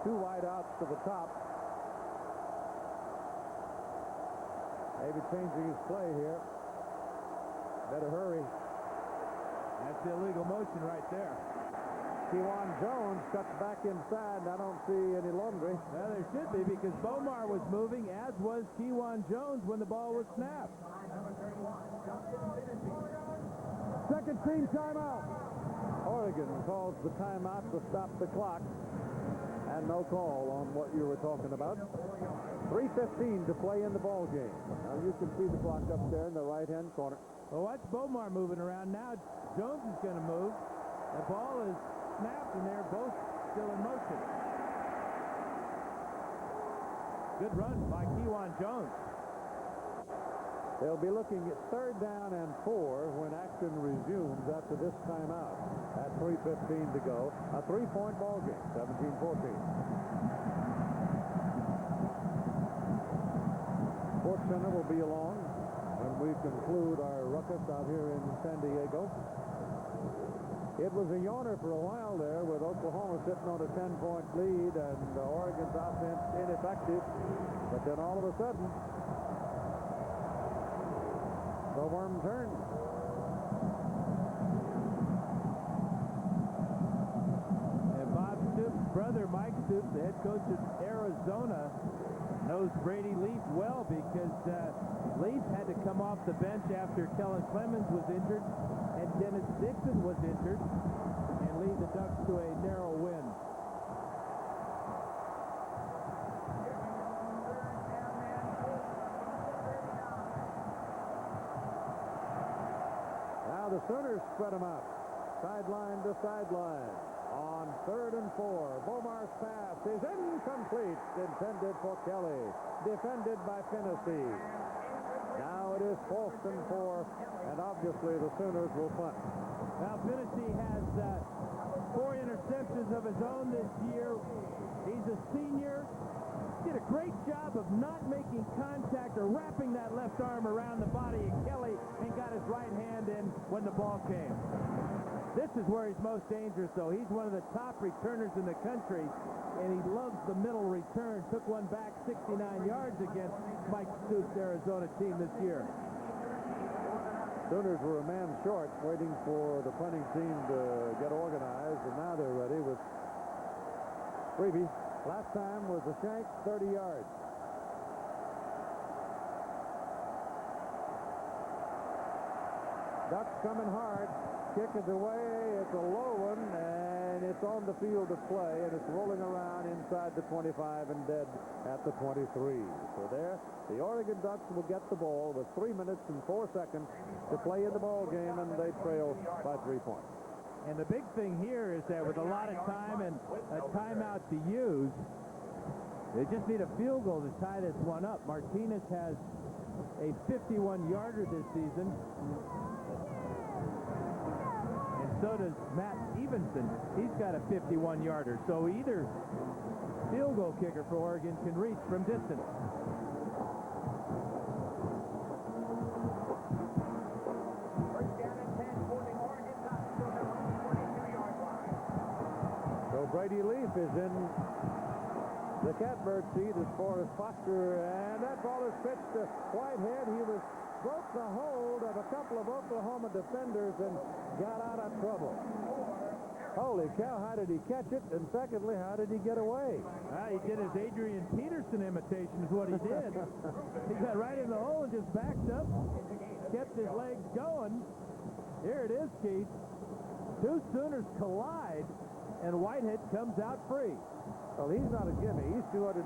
2 wide outs to the top. Maybe changing his play here. Better hurry. That's the illegal motion right there. Kewan Jones cuts back inside. I don't see any laundry. Well, there should be because Bomar was moving, as was Kewan Jones when the ball was snapped. Second team timeout. Oregon calls the timeout to stop the clock. And no call on what you were talking about. 3:15 to play in the ball game. Now you can see the clock up there in the right-hand corner. Well, watch Bomar moving around. Now Jones is going to move. The ball is snapped, and they're both still in motion. Good run by Kewan Jones. They'll be looking at 3rd down and 4 when action resumes after this timeout. At 3:15 to go. A 3-point ball game, 17-14. Sports Center will be along when we conclude our ruckus out here in San Diego. It was a yawner for a while there with Oklahoma sitting on a 10-point lead and Oregon's offense ineffective. But then all of a sudden, the worm turned. And Bob Stoops' brother, Mike Stoops, the head coach of Arizona, knows Brady Leaf well because Leaf had to come off the bench after Kellen Clemens was injured and Dennis Dixon was injured and lead the Ducks to a narrow win. Now the Sooners spread them out. Sideline to sideline. On 3rd and 4, Bomar's pass is incomplete. Intended for Kelly. Defended by Finney. Now it is 4th and 4, and obviously the Sooners will punt. Now Finney has 4 interceptions of his own this year. He's a senior. Did a great job of not making contact or wrapping that left arm around the body of Kelly and got his right hand in when the ball came. This is where he's most dangerous, though. He's one of the top returners in the country, and he loves the middle return. Took one back 69 yards against Mike Stoops' Arizona team this year. Sooners were a man short, waiting for the punting team to get organized, and now they're ready with Brady. Last time was a shank, 30 yards. Ducks coming hard. Kick is away. It's a low one, and it's on the field of play, and it's rolling around inside the 25 and dead at the 23. So there, the Oregon Ducks will get the ball with 3 minutes and 4 seconds to play in the ball game, and they trail by 3 points. And the big thing here is that with a lot of time and a timeout to use, they just need a field goal to tie this one up. Martinez has a 51-yarder this season. And so does Matt Evenson. He's got a 51-yarder. So either field goal kicker for Oregon can reach from distance. Brady Leaf is in the catbird seat as far as posture, and that ball is pitched to Whitehead. He broke the hold of a couple of Oklahoma defenders and got out of trouble. Holy cow, how did he catch it? And secondly, how did he get away? He did his Adrian Peterson imitation is what he did. He got right in the hole and just backed up, kept his legs going. Here it is, Keith. 2 Sooners collide, and Whitehead comes out free. Well, he's not a gimme. He's 244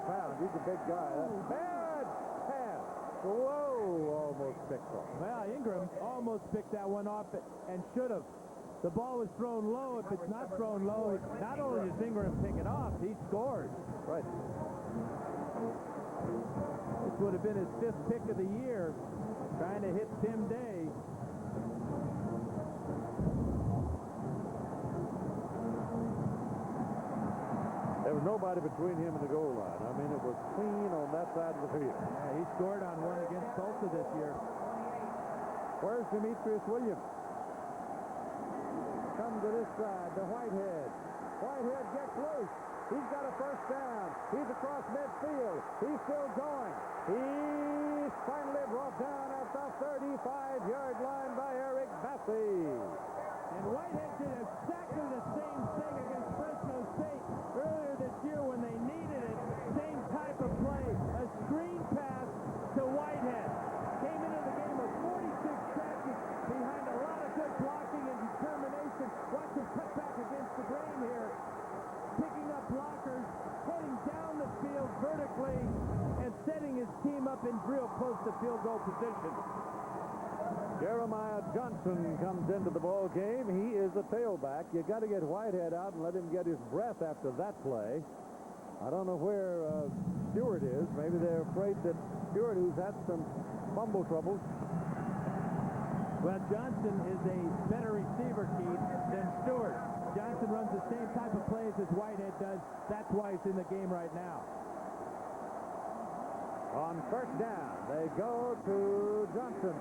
pounds. He's a big guy. That's bad pass. Whoa, almost picked off. Well, Ingram almost picked that one off and should have. The ball was thrown low. If it's not thrown low, not only does Ingram pick it off, he scored. Right. This would have been his 5th pick of the year, trying to hit Tim Day. There was nobody between him and the goal line. I mean, it was clean on that side of the field. Yeah, he scored on one against Tulsa this year. Where's Demetrius Williams? Come to this side, to Whitehead. Whitehead gets loose. He's got a first down. He's across midfield. He's still going. He's finally brought down at the 35-yard line by Eric Massey. And Whitehead did exactly the same thing against Fresno State earlier this year when they needed it. Same type of play. A screen pass to Whitehead. Came into the game with 46 catches behind a lot of good blocking and determination. Watch him cut back against the grain here. Picking up blockers, heading down the field vertically, and setting his team up in real close to field goal position. Jeremiah Johnson comes into the ball game. He is the tailback. You got to get Whitehead out and let him get his breath after that play. I don't know where Stewart is. Maybe they're afraid that Stewart, who's had some fumble troubles. Well, Johnson is a better receiver, Keith, than Stewart. Johnson runs the same type of plays as Whitehead does. That's why he's in the game right now. On first down, they go to Johnson.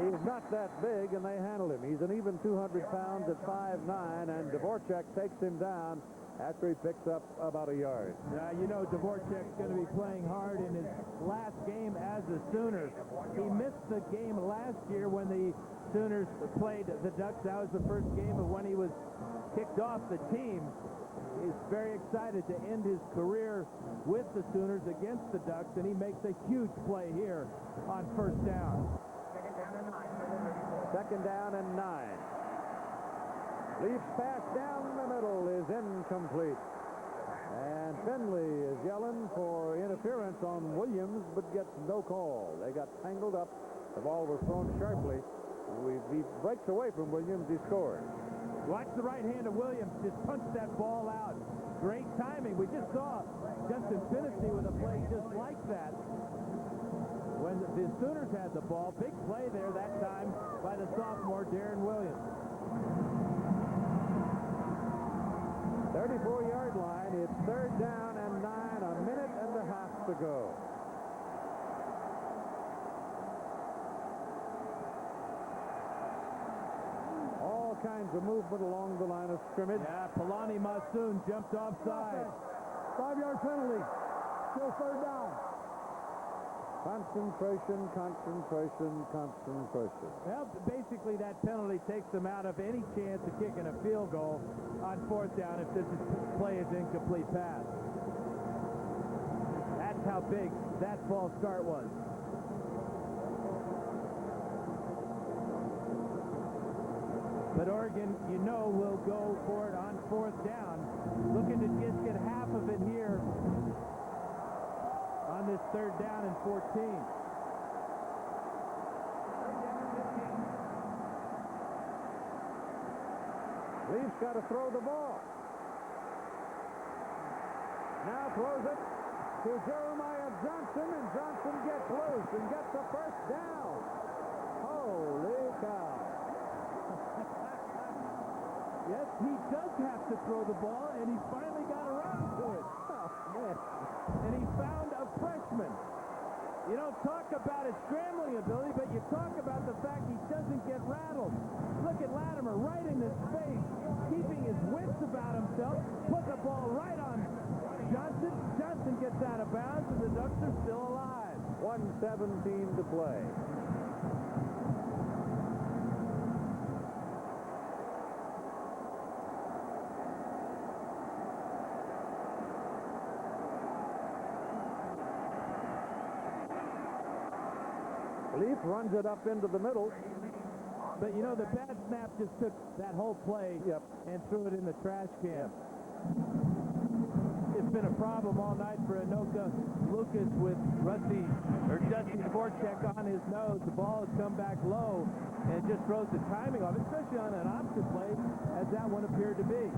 He's not that big, and they handle him. He's an even 200 pounds at 5'9", and Dvorak takes him down after he picks up about a yard. You know Dvorak's going to be playing hard in his last game as a Sooner. He missed the game last year when the Sooners played the Ducks. That was the first game of when he was kicked off the team. He's very excited to end his career with the Sooners against the Ducks, and he makes a huge play here on first down. Second down and 9. Leafs pass down the middle is incomplete. And Finley is yelling for interference on Williams, but gets no call. They got tangled up. The ball was thrown sharply. He breaks away from Williams. He scores. Watch the right hand of Williams. Just punch that ball out. Great timing. We just saw Justin Finney with a play just like that. When the Sooners had the ball, big play there that time by the sophomore Darren Williams. 34-yard line. It's third down and 9. A minute and a half to go. All kinds of movement along the line of scrimmage. Yeah, Palani Masoon jumped offside. 5-yard penalty. Still third down. Concentration, concentration, concentration. Well, basically that penalty takes them out of any chance of kicking a field goal on fourth down if this play is incomplete pass. That's how big that false start was. But Oregon, you know, will go for it on fourth down. Looking to just get half of it here on this third down and 14. Leafs got to throw the ball. Now throws it to Jeremiah Johnson, and Johnson gets loose and gets a first down. Holy cow. Yes, he does have to throw the ball, and he finally got around to it. And he found a freshman. You don't talk about his scrambling ability, but you talk about the fact he doesn't get rattled. Look at Latimer right in his face, keeping his wits about himself, put the ball right on Johnson. Johnson gets out of bounds, and the Ducks are still alive. 1:17 to play. Leaf runs it up into the middle. But, you know, the bad snap just took that whole play and threw it in the trash can. It's been a problem all night for Anoka Lucas with Dusty Dvorak on his nose. The ball has come back low and it just throws the timing off, especially on an option play, as that one appeared to be.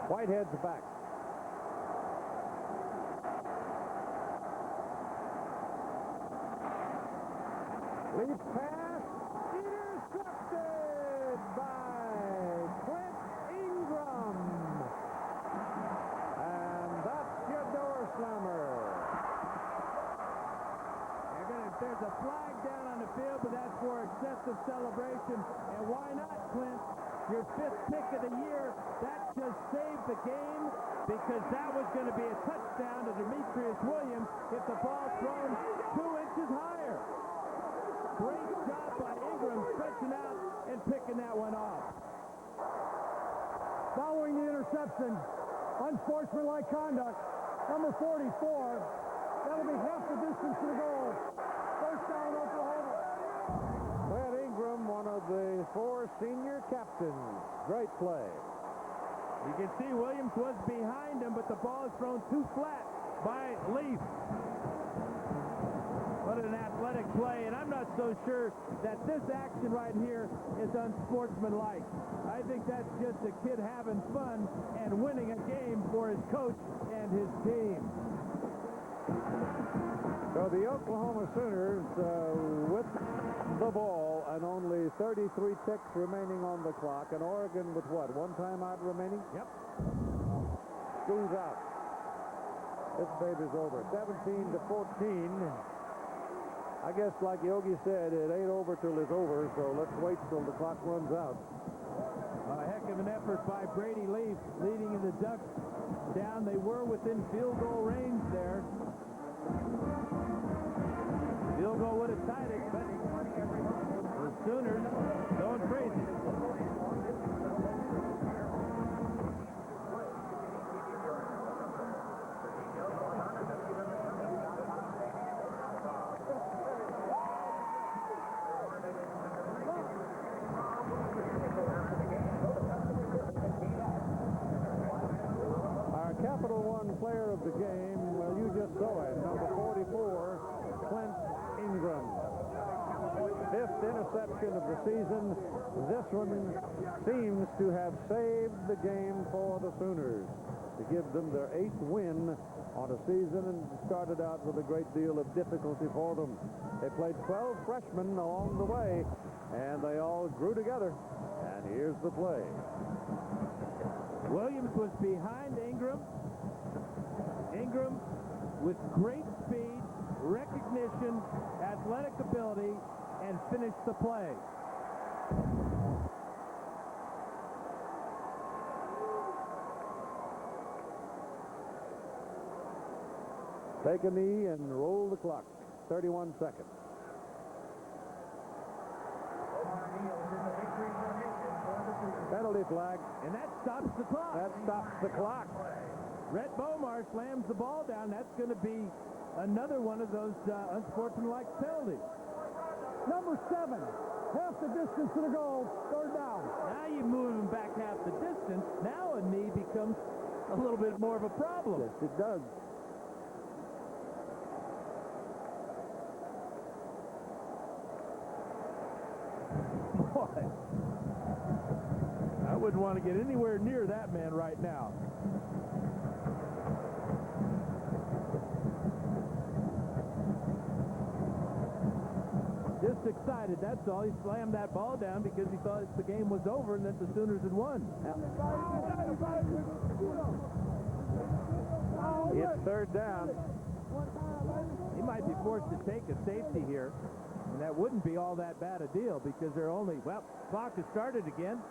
Whitehead's back. Leaf pass intercepted by Clint Ingram. And that's your door slammer. There's a flag down on the field, but that's for excessive celebration. And why not, Clint? Your 5th pick of the year. That just saved the game because that was going to be a touchdown to Demetrius Williams if the ball thrown 2 inches higher. Great job by Ingram stretching out and picking that one off. Following the interception, unsportsmanlike conduct, number 44. That'll be half the distance to the goal. First down, Oklahoma. Clint Ingram, one of the 4 senior captains. Great play. You can see Williams was behind him, but the ball is thrown too flat by Leaf. What an athletic play, and I'm not so sure that this action right here is unsportsmanlike. I think that's just a kid having fun and winning a game for his coach and his team. So the Oklahoma Sooners with the ball and only 33 ticks remaining on the clock, and Oregon with what, one timeout remaining? Yep. School's out. This baby's over. 17-14. I guess, like Yogi said, it ain't over till it's over, so let's wait till the clock runs out. A heck of an effort by Brady leading in the Ducks down. They were within field goal range there. Field goal would have tied it, but the Sooners going crazy. Our Capital One player of the game, well, you just saw it, number 44, Clint Ingram. 5th interception of the season. This one seems to have saved the game for the Sooners to give them their 8th win on a season, and started out with a great deal of difficulty for them. They played 12 freshmen along the way, and they all grew together. And here's the play. Williams was behind Ingram. Ingram with great speed, recognition, athletic ability, and finished the play. Take a knee and roll the clock. 31 seconds. Penalty flag. And that stops the clock. That stops the clock. Rhett Bomar slams the ball down. That's going to be another one of those unsportsmanlike penalties. Number 7, half the distance to the goal, 3rd down. Now you move him back half the distance. Now a knee becomes a little bit more of a problem. Yes, it does. Boy, I wouldn't want to get anywhere near that man right now. Just excited, that's all. He slammed that ball down because he thought the game was over and that the Sooners had won. It's 3rd down. He might be forced to take a safety here, and that wouldn't be all that bad a deal because they're only, well, clock has started again,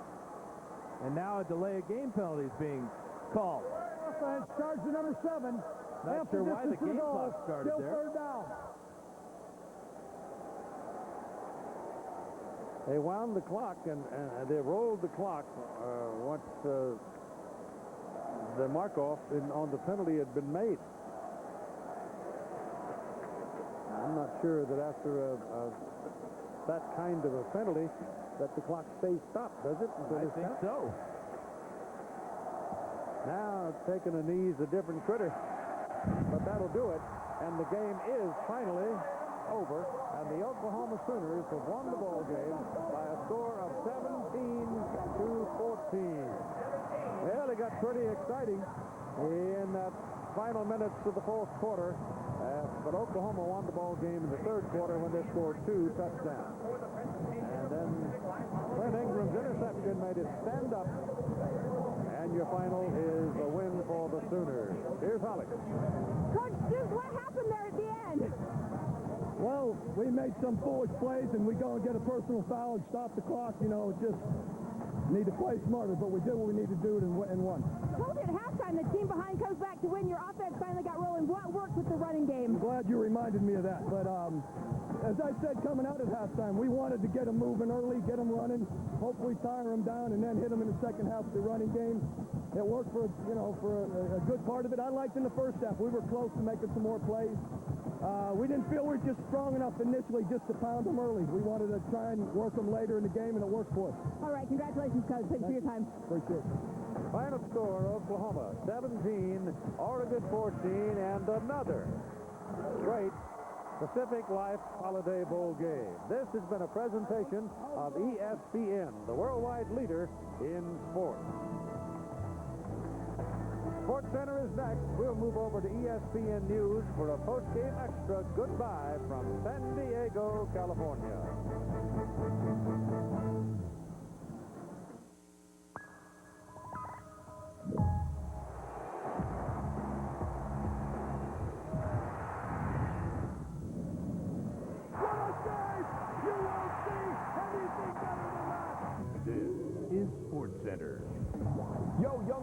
and now a delay of game penalty is being called. Offense, charge to number 7. Not sure why the game clock started still there. 3rd down. They wound the clock and they rolled the clock once the mark-off on the penalty had been made. I'm not sure that after that kind of a penalty that the clock stays stopped, does it? I think so. Now taking a knee is a different critter, but that'll do it. And the game is finally over, and the Oklahoma Sooners have won the ball game by a score of 17-14. Well, it got pretty exciting in that final minutes of the 4th quarter, but Oklahoma won the ball game in the 3rd quarter when they scored 2 touchdowns. And then Clint Ingram's interception made it stand up, and your final is a win for the Sooners. Here's Holly. Coach Duke, what happened there at the end? Well, we made some foolish plays, and we go and get a personal foul and stop the clock. You know, just need to play smarter, but we did what we need to do and won. Told you at halftime the team behind comes back to win. Your offense finally got rolling. What worked with the running game? I'm glad you reminded me of that. But as I said coming out at halftime, we wanted to get them moving early, get them running, hopefully tire them down, and then hit them in the second half of the running game. It worked for a good part of it. I liked in the first half. We were close to making some more plays. We didn't feel we were just strong enough initially just to pound them early. We wanted to try and work them later in the game, and it worked for us. All right, congratulations, Coach. Thanks for your time. Appreciate it. Final score, Oklahoma 17, Oregon 14, and another great Pacific Life Holiday Bowl game. This has been a presentation of ESPN, the worldwide leader in sports. Sports Center is next. We'll move over to ESPN News for a post-game extra goodbye from San Diego, California. This is Sports Center. Yo, young